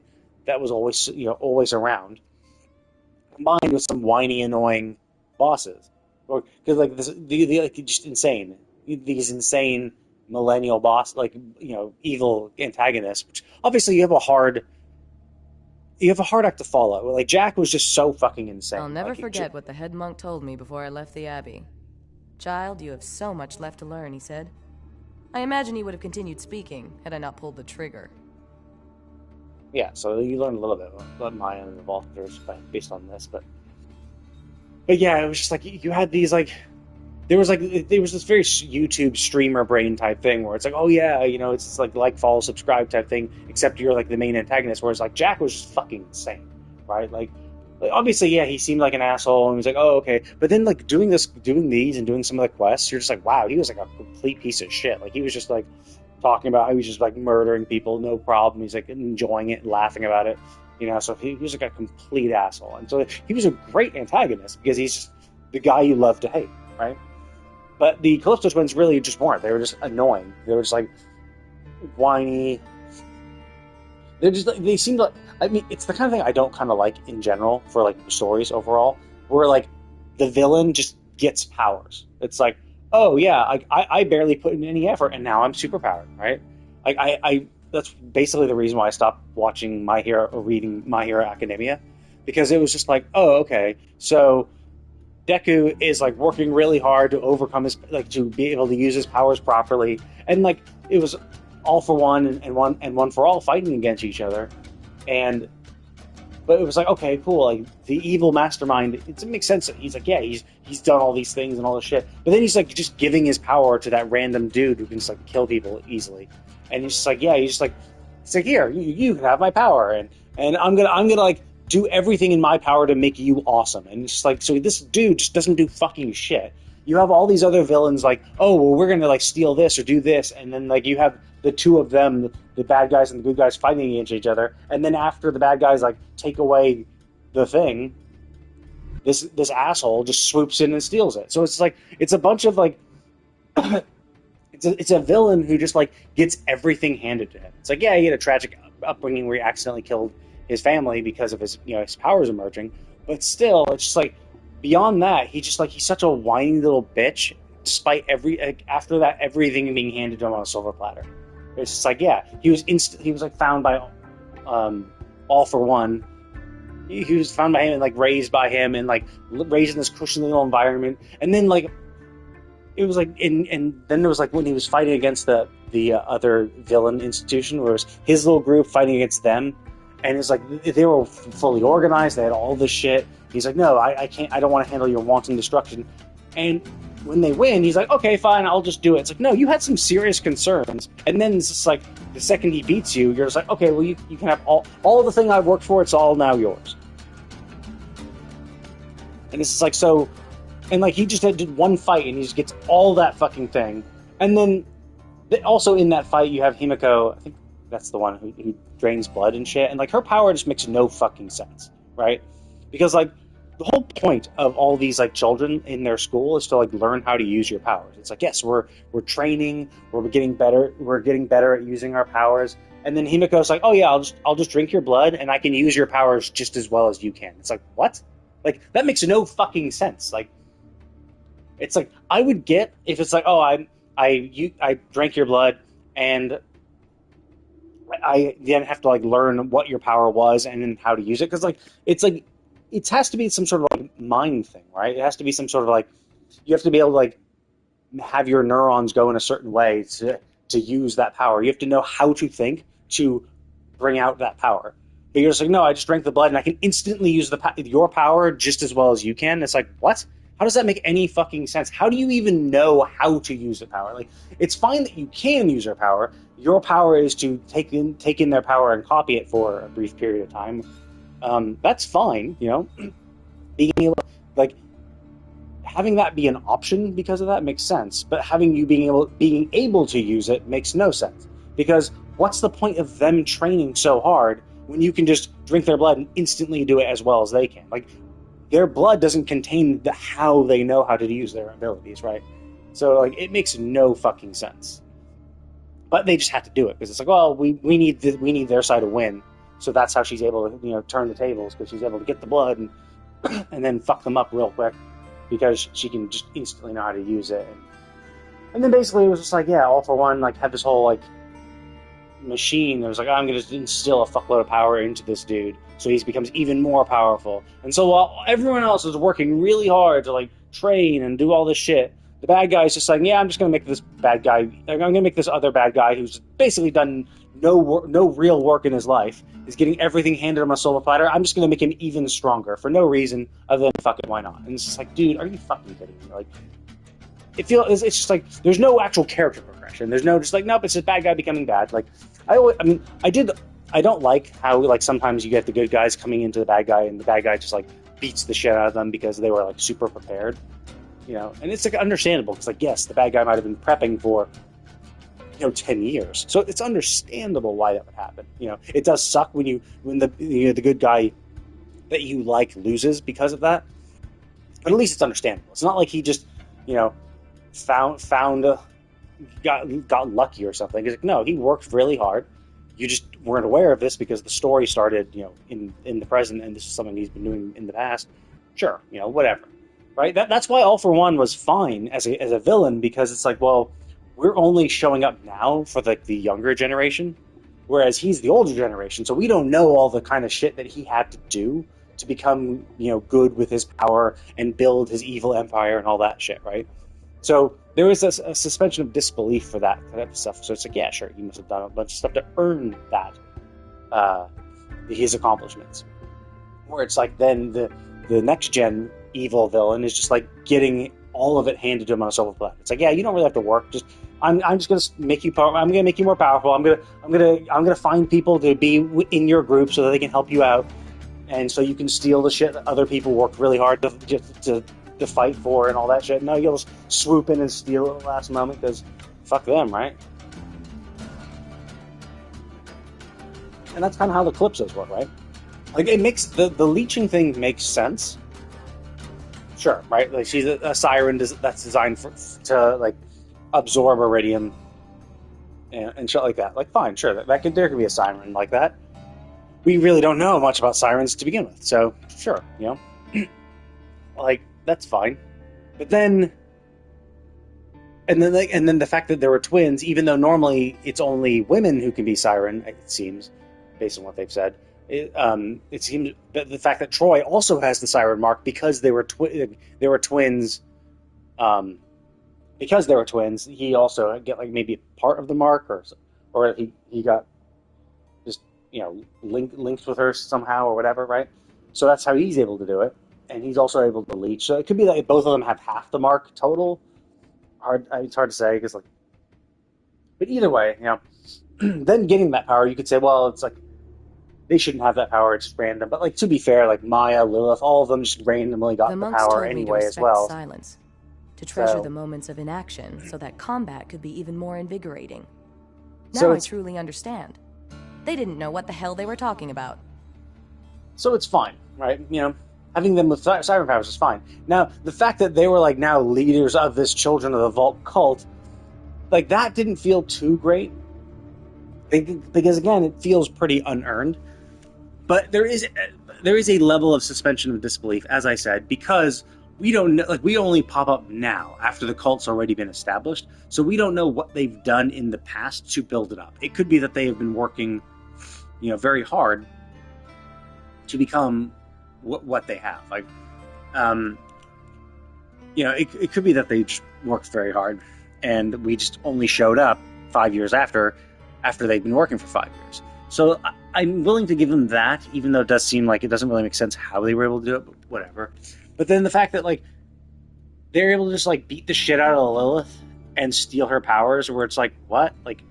that was always around, combined with some whiny, annoying bosses, or because like just insane, these insane millennial boss, like, evil antagonists. Which obviously you have a hard act to follow. Like, Jack was just so fucking insane. I'll never forget what the head monk told me before I left the abbey. Child, you have so much left to learn, he said. I imagine he would have continued speaking had I not pulled the trigger. Yeah, so you learn a little bit about Maya and the Volkers based on this, but yeah, it was just like you had these like there was this very YouTube streamer brain type thing where it's like, oh yeah, it's like follow, subscribe type thing, except you're like the main antagonist, whereas like Jack was just fucking insane, right? Like obviously, yeah, he seemed like an asshole, and he was like, oh, okay. But then, like, doing these and doing some of the quests, you're just like, wow, he was like a complete piece of shit. Like, he was just like talking about how he was just like murdering people, no problem. He's like enjoying it and laughing about it, So he was like a complete asshole, and so he was a great antagonist because he's just the guy you love to hate, right? But the Calypso twins really just weren't. They were just annoying. They were just like whiny. They seemed like, I mean, it's the kind of thing I don't kind of like in general for like stories overall, where like the villain just gets powers. It's like, oh yeah, I barely put in any effort and now I'm superpowered, right? Like I that's basically the reason why I stopped watching reading My Hero Academia, because it was just like, oh, okay, so Deku is like working really hard to overcome to be able to use his powers properly, and like it was all for one and one for all fighting against each other, but it was like, okay, cool, like the evil mastermind, it makes sense that he's like, yeah, he's done all these things and all this shit, but then he's like just giving his power to that random dude who can just like kill people easily, and he's just like, yeah, he's just like, it's like, here, you can have my power, and I'm gonna like do everything in my power to make you awesome, and it's just like, so this dude just doesn't do fucking shit. You have all these other villains like, oh, well, we're gonna like steal this or do this, and then like you have the two of them, the bad guys and the good guys, fighting against each other, and then after the bad guys like take away the thing, this asshole just swoops in and steals it. So it's like, it's a bunch of like it's a villain who just like gets everything handed to him. It's like, yeah, he had a tragic upbringing where he accidentally killed his family because of his his powers emerging, but still, it's just like, beyond that, he's such a whiny little bitch, despite after that, everything being handed to him on a silver platter. It's just like, yeah, he was like found by All For One. He was found by him and like raised by him and like raised in this cushy little environment. And then like it was like and then there was like when he was fighting against the other villain institution, where it was his little group fighting against them, and it's like they were fully organized. They had all this shit. He's like, no, I can't. I don't want to handle your wanton destruction. And when they win, he's like, okay, fine, I'll just do it. It's like, no, you had some serious concerns. And then it's just like, the second he beats you, you're just like, okay, well, you can have all the thing I've worked for, it's all now yours. And it's just like, so, and like, he just did one fight, and he just gets all that fucking thing. And then, also in that fight, you have Himiko, I think that's the one who drains blood and shit, and like, her power just makes no fucking sense, right? Because like, the whole point of all these like children in their school is to like learn how to use your powers. It's like, yes, we're training, we're getting better at using our powers. And then Himiko's like, oh yeah, I'll just drink your blood and I can use your powers just as well as you can. It's like, what? Like, that makes no fucking sense. Like, It's like, I would get if it's like, oh, I drank your blood, and I then have to like learn what your power was and then how to use it, because like it has to be some sort of like mind thing, right? It has to be some sort of like, you have to be able to like have your neurons go in a certain way to use that power. You have to know how to think to bring out that power. But you're just like, no, I just drank the blood and I can instantly use your power just as well as you can. It's like, what? How does that make any fucking sense? How do you even know how to use the power? Like, it's fine that you can use their power. Your power is to take in their power and copy it for a brief period of time. That's fine, you know. Being able, like, having that be an option because of that makes sense. But having you being able to use it makes no sense. Because what's the point of them training so hard when you can just drink their blood and instantly do it as well as they can? Like, their blood doesn't contain how they know how to use their abilities, right? So, like, it makes no fucking sense. But they just have to do it, because it's like, well, we need their side to win. So that's how she's able to, you know, turn the tables, because she's able to get the blood and then fuck them up real quick, because she can just instantly know how to use it. And then basically it was just like, yeah, All for One, like, had this whole, like, machine that was like, I'm going to instill a fuckload of power into this dude so he becomes even more powerful. And so while everyone else is working really hard to like train and do all this shit, the bad guy's just like, yeah, I'm just going to make this bad guy, I'm going to make this other bad guy who's basically done no real work in his life, is getting everything handed on a silver platter. I'm just going to make him even stronger for no reason other than fucking why not. And it's just like, dude, are you fucking kidding me? Like, it's just like, there's no actual character progression. There's no just like, nope, it's a bad guy becoming bad. Like, I don't like how, like, sometimes you get the good guys coming into the bad guy and the bad guy just like beats the shit out of them because they were like super prepared, you know. And it's like understandable, because like, yes, the bad guy might have been prepping for, you know, 10 years, so it's understandable why that would happen. You know, it does suck when the good guy that you like loses because of that, but at least it's understandable. It's not like he just, you know, got lucky or something. He's like, no, he worked really hard. You just weren't aware of this because the story started, you know, in the present, and this is something he's been doing in the past. Sure, you know, whatever, right? That's why All for One was fine as a villain, because it's like, well, we're only showing up now for the younger generation, whereas he's the older generation, so we don't know all the kind of shit that he had to do to become, you know, good with his power and build his evil empire and all that shit, right? So there was a suspension of disbelief for that type of stuff. So it's like, yeah, sure, he must have done a bunch of stuff to earn that, his accomplishments. Where it's like, then the next gen evil villain is just like getting all of it handed to him on a silver platter. It's like, yeah, you don't really have to work. Just I'm just gonna make you I'm gonna make you more powerful. I'm gonna find people to be in your group so that they can help you out, and so you can steal the shit that other people worked really hard to fight for and all that shit. No, you'll just swoop in and steal it at the last moment because fuck them, right? And that's kind of how the Calypsos work, right? Like, it makes the leeching thing makes sense. Sure, right? Like, she's a siren that's designed to like absorb iridium and shit like that. Like, fine, sure, there could be a siren like that. We really don't know much about sirens to begin with, so sure, you know, like, that's fine. But then, and then the fact that there were twins, even though normally it's only women who can be siren, it seems, based on what they've said. It seems that the fact that Troy also has the siren mark because they were twins. Because they were twins, he also get like maybe part of the mark, or he got just, you know, linked with her somehow or whatever, right? So that's how he's able to do it, and he's also able to leech. So it could be that both of them have half the mark total. It's hard to say, because like, but either way, you know, then getting that power, you could say, well, it's like, they shouldn't have that power, it's just random. But like, to be fair, like Maya, Lilith, all of them just randomly got the power anyway as well. Silence, to treasure the moments of inaction, so that combat could be even more invigorating. Now I truly understand. They didn't know what the hell they were talking about. So it's fine, right? You know, having them with siren powers is fine. Now, the fact that they were like now leaders of this Children of the Vault cult, like, that didn't feel too great. Because again, it feels pretty unearned. But there is a level of suspension of disbelief, as I said, because we don't know, like, we only pop up now after the cult's already been established, so we don't know what they've done in the past to build it up. It could be that they have been working, very hard to become what they have. Like, it could be that they just worked very hard, and we just only showed up 5 years after they've been working for 5 years. So I'm willing to give them that, even though it does seem like it doesn't really make sense how they were able to do it, but whatever. But then the fact that, like, they're able to just, like, beat the shit out of Lilith and steal her powers, where it's like, what? Like,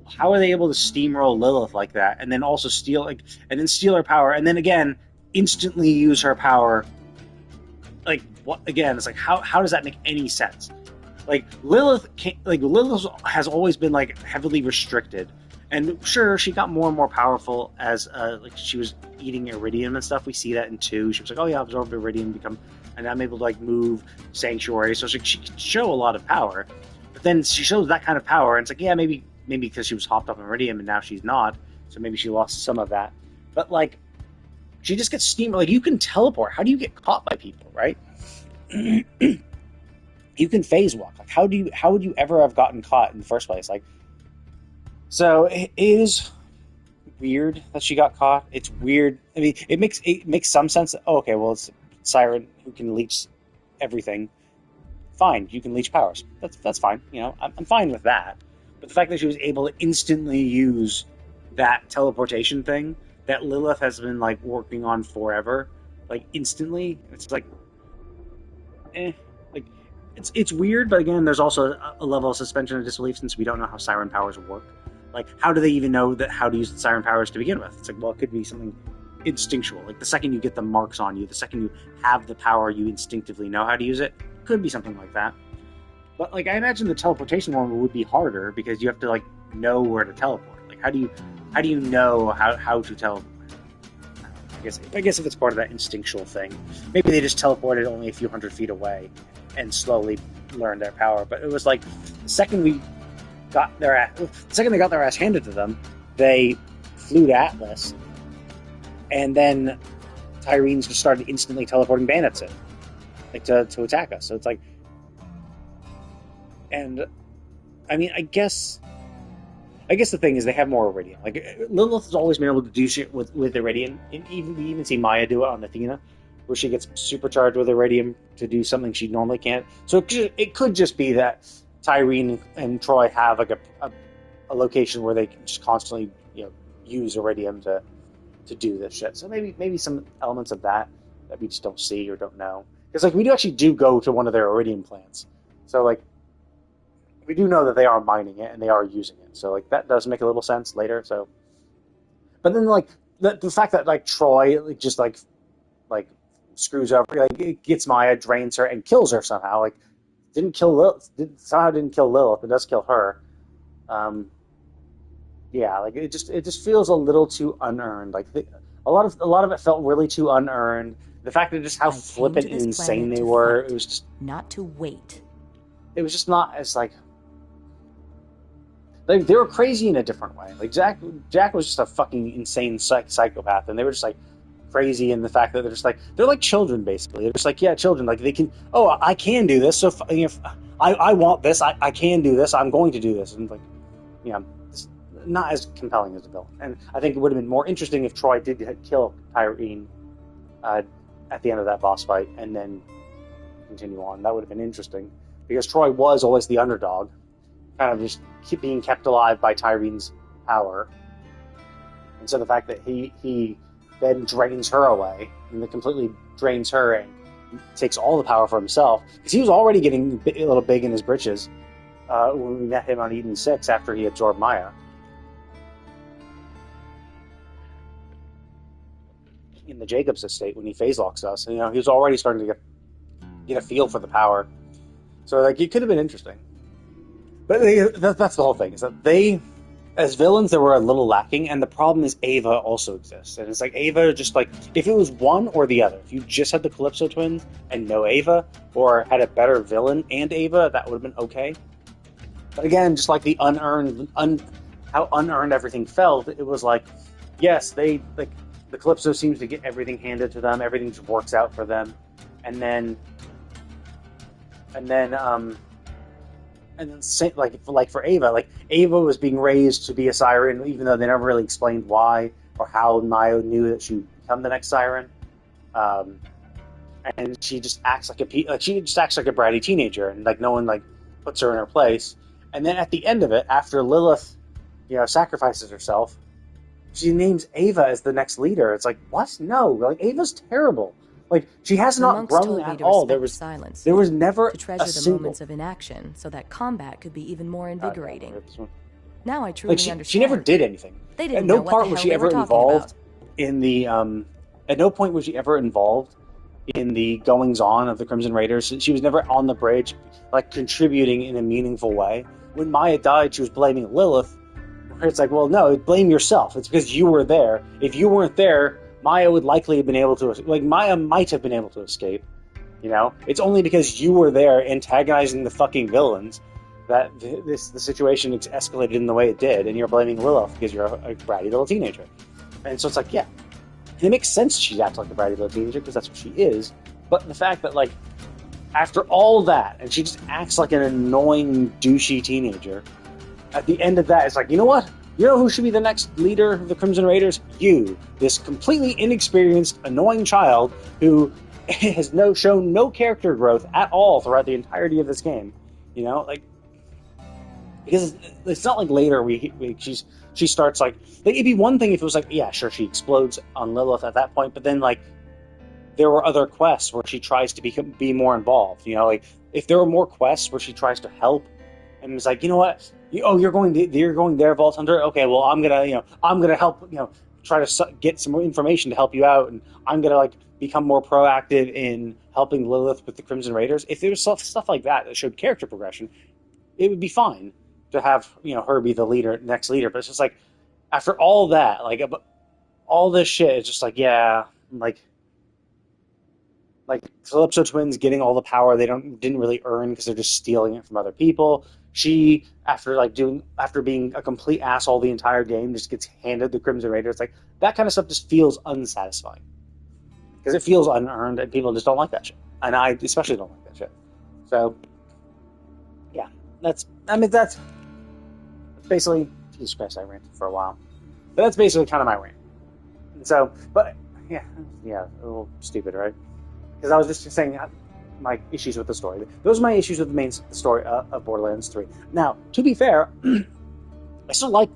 how are they able to steamroll Lilith like that, and then also steal her power, and then again, instantly use her power? Like, what? Again, it's like, how does that make any sense? Like, Lilith has always been, like, heavily restricted. And sure, she got more and more powerful as she was eating iridium and stuff. We see that in 2. She was like, oh yeah, absorbed iridium, and I'm able to, like, move sanctuary. So she can show a lot of power. But then she shows that kind of power, and it's like, yeah, maybe because she was hopped up on iridium and now she's not. So maybe she lost some of that. But, like, she just gets steamed. Like, you can teleport. How do you get caught by people, right? You can phase walk. Like, how would you ever have gotten caught in the first place? Like, so it is weird that she got caught. It's weird. I mean, it makes some sense. That, oh, okay, well, it's Siren who can leech everything. Fine, you can leech powers. That's fine. I'm fine with that. But the fact that she was able to instantly use that teleportation thing that Lilith has been, like, working on forever, like, instantly, it's like, like, it's weird. But again, there's also a level of suspension of disbelief since we don't know how Siren powers work. Like, how do they even know how to use the Siren powers to begin with? It's like, well, it could be something instinctual. Like, the second you get the marks on you, the second you have the power, you instinctively know how to use it. Could be something like that. But, like, I imagine the teleportation one would be harder because you have to, like, know where to teleport. Like, how do you know how to teleport? I guess if it's part of that instinctual thing, maybe they just teleported only a few hundred feet away and slowly learned their power. But it was like the second they got their ass handed to them, they flew to Atlas, and then Tyrene's just started instantly teleporting bandits in, like, to attack us. So it's like, and I mean, I guess the thing is they have more Iridium. Like, Lilith has always been able to do shit with Iridium. And we even see Maya do it on Athena, where she gets supercharged with Iridium to do something she normally can't. So it could just be that Tyrene and Troy have, like, a location where they can just constantly, use Iridium to do this shit. So maybe some elements of that we just don't see or don't know. Because, like, we do go to one of their Iridium plants. So, like, we do know that they are mining it and they are using it. So, like, that does make a little sense later. So, but then, like, the fact that, like, Troy, like, just like screws over, like, it gets Maya, drains her, and kills her somehow. Like, didn't kill Lilith, but does kill her. Yeah, like, it just feels a little too unearned. Like, a lot of it felt really too unearned. The fact that just how flippant and insane they were, it was just not to wait. It was just not as, like they were crazy in a different way. Like, Jack was just a fucking insane psychopath, and they were just, like, crazy in the fact that they're like children, basically. They're just like, yeah, children. Like, they can, oh, I can do this, so if I want this, I can do this, I'm going to do this. And, like, it's not as compelling as a villain. And I think it would have been more interesting if Troy did kill Tyrene at the end of that boss fight, and then continue on. That would have been interesting. Because Troy was always the underdog, kind of just being kept alive by Tyrene's power. And so the fact that he then drains her away, and then completely drains her and takes all the power for himself, because he was already getting a little big in his britches when we met him on Eden 6 after he absorbed Maya. In the Jacobs estate, when he phase locks us, he was already starting to get a feel for the power. So, like, it could have been interesting. But that's the whole thing, is that they, as villains, they were a little lacking, and the problem is Ava also exists. And it's like, Ava, just, like, if it was one or the other, if you just had the Calypso twins and no Ava, or had a better villain and Ava, that would have been okay. But again, just like the how unearned everything felt, it was like, yes, the Calypso seems to get everything handed to them, everything just works out for them. and then like for Ava, like Ava was being raised to be a siren, even though they never really explained why or how Maya knew that she would become the next siren. And she just acts like a bratty teenager, and like no one like puts her in her place. And then at the end of it, after Lilith, sacrifices herself, she names Ava as the next leader. It's like, what? No, like Ava's terrible. Like she has not grown at all. There was never to treasure a the single moments of inaction, so that combat could be even more invigorating. Now I truly understand. She never did anything. They didn't at no know what part the was hell she they ever were talking involved about. in the At no point was she ever involved in the goings on of the Crimson Raiders. She was never on the bridge, like contributing in a meaningful way. When Maya died, she was blaming Lilith. It's like, well, no, blame yourself. It's because you were there. If you weren't there, Maya would likely have been able to, Maya might have been able to escape. It's only because you were there antagonizing the fucking villains that the situation escalated in the way it did, and you're blaming Lilith because you're a bratty little teenager. And so it's like, yeah, it makes sense she acts like a bratty little teenager because that's what she is. But the fact that, like, after all that, and she just acts like an annoying, douchey teenager, at the end of that, it's like, you know what? You know who should be the next leader of the Crimson Raiders? You. This completely inexperienced, annoying child who has shown no character growth at all throughout the entirety of this game. Because it's not like later she starts like it'd be one thing if it was like, yeah, sure, she explodes on Lilith at that point, but then like there were other quests where she tries to be more involved. If there were more quests where she tries to help and it's like, you know what? You're going there, Vault Hunter. Okay, well, I'm gonna help. Try to get some more information to help you out, and I'm gonna become more proactive in helping Lilith with the Crimson Raiders. If there was stuff like that showed character progression, it would be fine to have her be the next leader. But it's just like after all that, all this shit, it's just like, yeah, like Calypso twins getting all the power they didn't really earn because they're just stealing it from other people. She, after being a complete asshole the entire game, just gets handed the Crimson Raiders. Like that kind of stuff just feels unsatisfying because it feels unearned, and people just don't like that shit. And I especially don't like that shit. So, yeah, that's basically. Jesus Christ, I ranted for a while, but that's basically kind of my rant. And so, but yeah, a little stupid, right? Because I was just saying my issues with the story. Those are my issues with the main story of Borderlands 3. Now, to be fair, I still like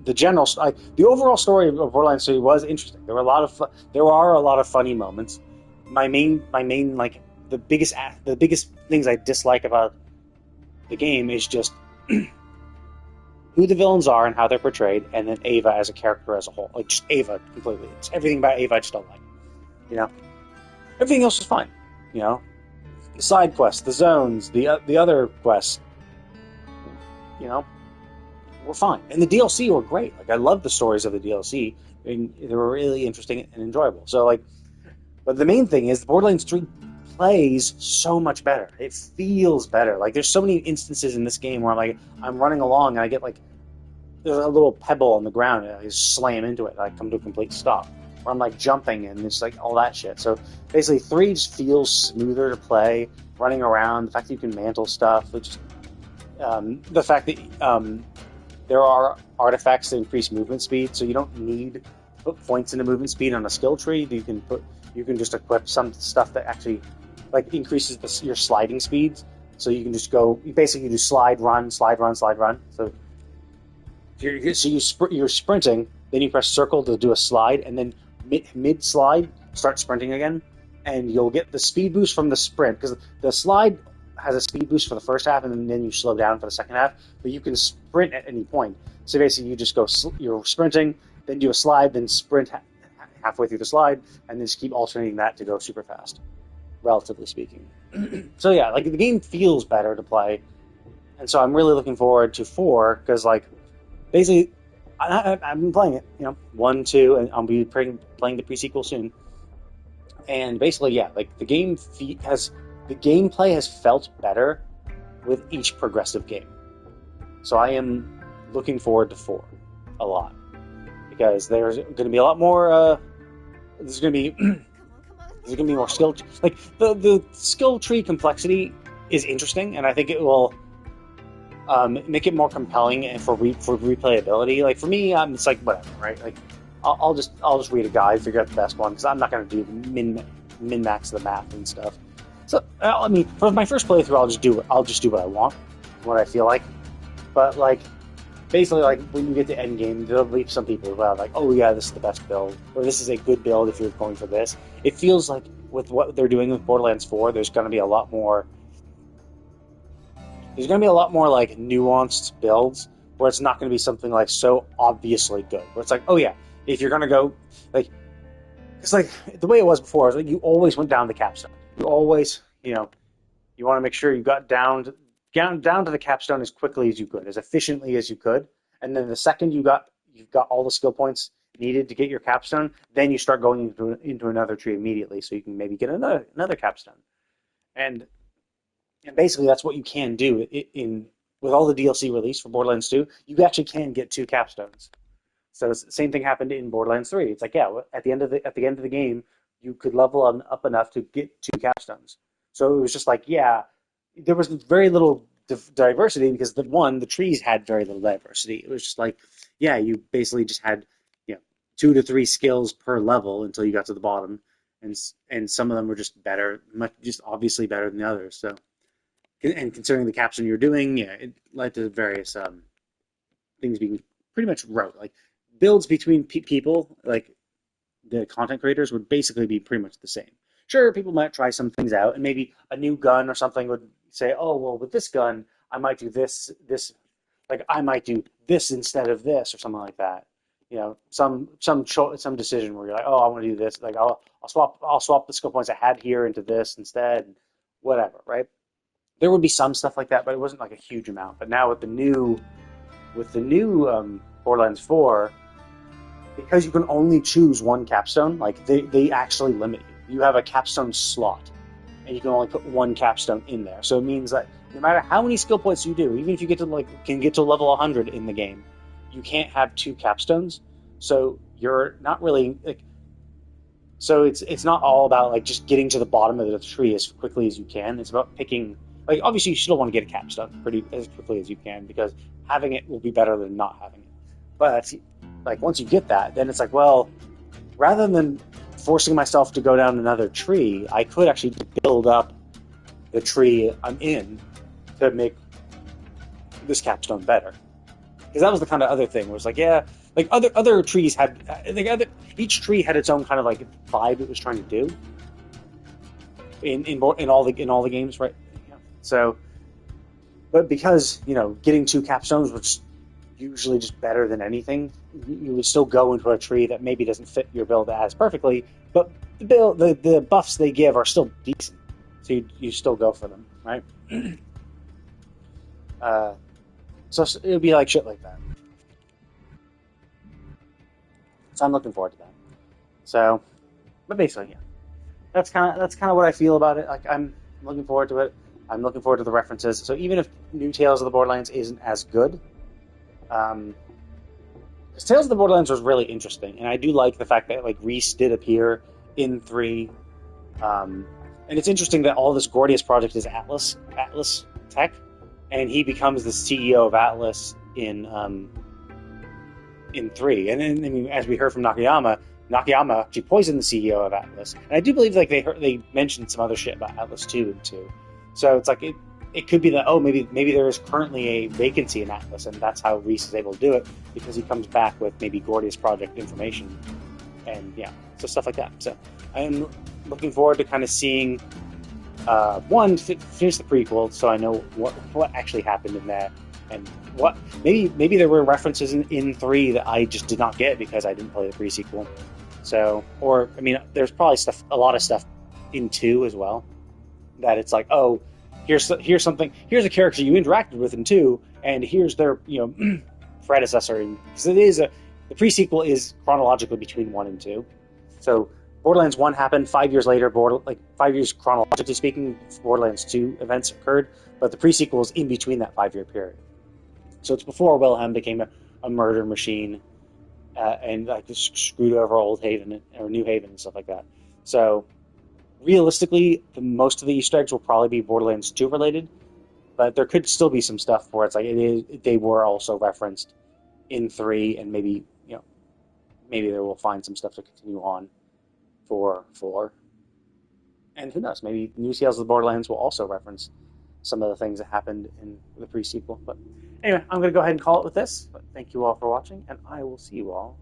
the the overall story of Borderlands 3 was interesting. There are a lot of funny moments. My main the biggest things I dislike about the game is just who the villains are and how they're portrayed, and then Ava as a character as a whole. Like just Ava completely. It's everything about Ava I just don't like. Everything else is fine. The side quests, the zones, the other quests, were fine. And the DLC were great. Like, I loved the stories of the DLC. And they were really interesting and enjoyable. So, but the main thing is Borderlands 3 plays so much better. It feels better. Like, there's so many instances in this game where I'm running along and I get, there's a little pebble on the ground and I just slam into it and I come to a complete stop. Where I'm jumping and it's all that shit. So basically 3 just feels smoother to play, running around, the fact that you can mantle stuff, the fact that there are artifacts that increase movement speed, so you don't need to put points into movement speed on a skill tree. You can just equip some stuff that actually increases your sliding speeds. So you can just you basically do slide, run, slide, run, slide, run. So you're sprinting, then you press circle to do a slide, and then mid-slide, start sprinting again, and you'll get the speed boost from the sprint, because the slide has a speed boost for the first half, and then you slow down for the second half, but you can sprint at any point. So basically, you just you're sprinting, then do a slide, then sprint halfway through the slide, and then just keep alternating that to go super fast, relatively speaking. So yeah, the game feels better to play, and so I'm really looking forward to 4, because basically, I've been playing it, 1, 2, and I'll be playing the pre-sequel soon. And basically, yeah, the gameplay has felt better with each progressive game. So I am looking forward to 4 a lot, because there's going to be a lot more. There's going to be There's going to be more skill. Like the skill tree complexity is interesting, and I think it will make it more compelling and for replayability. Like for me, it's like whatever, right? Like I'll just read a guide, figure out the best one because I'm not going to do min max the math and stuff. So I mean, for my first playthrough, I'll just do what I want, what I feel like. But like basically, like when you get to end game, there'll be some people who are like, "Oh yeah, this is the best build," or "This is a good build if you're going for this." It feels like with what they're doing with Borderlands 4, there's going to be a lot more. There's going to be a lot more like nuanced builds where it's not going to be something like so obviously good. Where it's like, oh yeah, if you're going to go like, it's like the way it was before. Is like you always went down the capstone. You always, you want to make sure you got down to the capstone as quickly as you could, as efficiently as you could, and then the second you've got all the skill points needed to get your capstone, then you start going into another tree immediately, so you can maybe get another capstone, and basically that's what you can do with all the DLC released for Borderlands 2. You actually can get 2 capstones. So the same thing happened in Borderlands 3. It's like, yeah, at the end of the game, you could level up enough to get 2 capstones. So it was just like, yeah, there was very little diversity because the trees had very little diversity. It was just like, yeah, you basically just had 2 to 3 skills per level until you got to the bottom, and some of them were just better, just obviously better than the others. So, and considering the capstone you're doing, yeah, it led to various things being pretty much rote. Like builds between people, like the content creators, would basically be pretty much the same. Sure, people might try some things out, and maybe a new gun or something would say, oh, well, with this gun, I might do this, like I might do this instead of this, or something like that. Some decision where you're like, oh, I want to do this, like I'll swap the skill points I had here into this instead, whatever, right? There would be some stuff like that, but it wasn't like a huge amount. But now with the new Borderlands 4, because you can only choose one capstone, like they actually limit you. You have a capstone slot, and you can only put one capstone in there. So it means that no matter how many skill points you do, even if you can get to level 100 in the game, you can't have 2 capstones. So you're not really like. So it's not all about like just getting to the bottom of the tree as quickly as you can. It's about picking. Like obviously you still want to get a capstone pretty as quickly as you can because having it will be better than not having it. But like once you get that, then it's like, well, rather than forcing myself to go down another tree, I could actually build up the tree I'm in to make this capstone better. Because that was the kind of other thing. Where it was like, yeah, like other trees had, each tree had its own kind of like vibe it was trying to do. In all the games, right? So, but because getting 2 capstones was usually just better than anything, you would still go into a tree that maybe doesn't fit your build as perfectly, but the buffs they give are still decent, so you still go for them, right? So it would be like shit like that. So I'm looking forward to that. So, but basically, yeah, that's kind of what I feel about it. Like I'm looking forward to it. I'm looking forward to the references. So even if New Tales of the Borderlands isn't as good, because Tales of the Borderlands was really interesting, and I do like the fact that like Reese did appear in 3, and it's interesting that all this Gordius project is Atlas Tech, and he becomes the CEO of Atlas in 3. And then, I mean, as we heard from Nakayama actually poisoned the CEO of Atlas, and I do believe like they mentioned some other shit about Atlas 2 and 2. So it's like it could be that maybe there is currently a vacancy in Atlas, and that's how Reese is able to do it because he comes back with maybe Gordius project information, and yeah, so stuff like that. So I'm looking forward to kind of seeing finish the prequel, so I know what actually happened in that, and what maybe there were references in 3 that I just did not get because I didn't play the pre-sequel. So, or I mean, there's probably a lot of stuff in 2 as well. That it's like, oh, here's a character you interacted with in 2, and here's their predecessor. Because the pre-sequel is chronologically between 1 and 2. So Borderlands 1 happened 5 years later. 5 years chronologically speaking, Borderlands 2 events occurred, but the pre-sequel is in between that 5-year period. So it's before Wilhelm became a murder machine and like just screwed over Old Haven or New Haven and stuff like that. So realistically, most of the Easter eggs will probably be Borderlands 2 related, but there could still be some stuff where it's like they were also referenced in 3, and maybe maybe they will find some stuff to continue on for 4. And who knows, maybe New Tales of the Borderlands will also reference some of the things that happened in the pre-sequel. But anyway, I'm going to go ahead and call it with this. But thank you all for watching, and I will see you all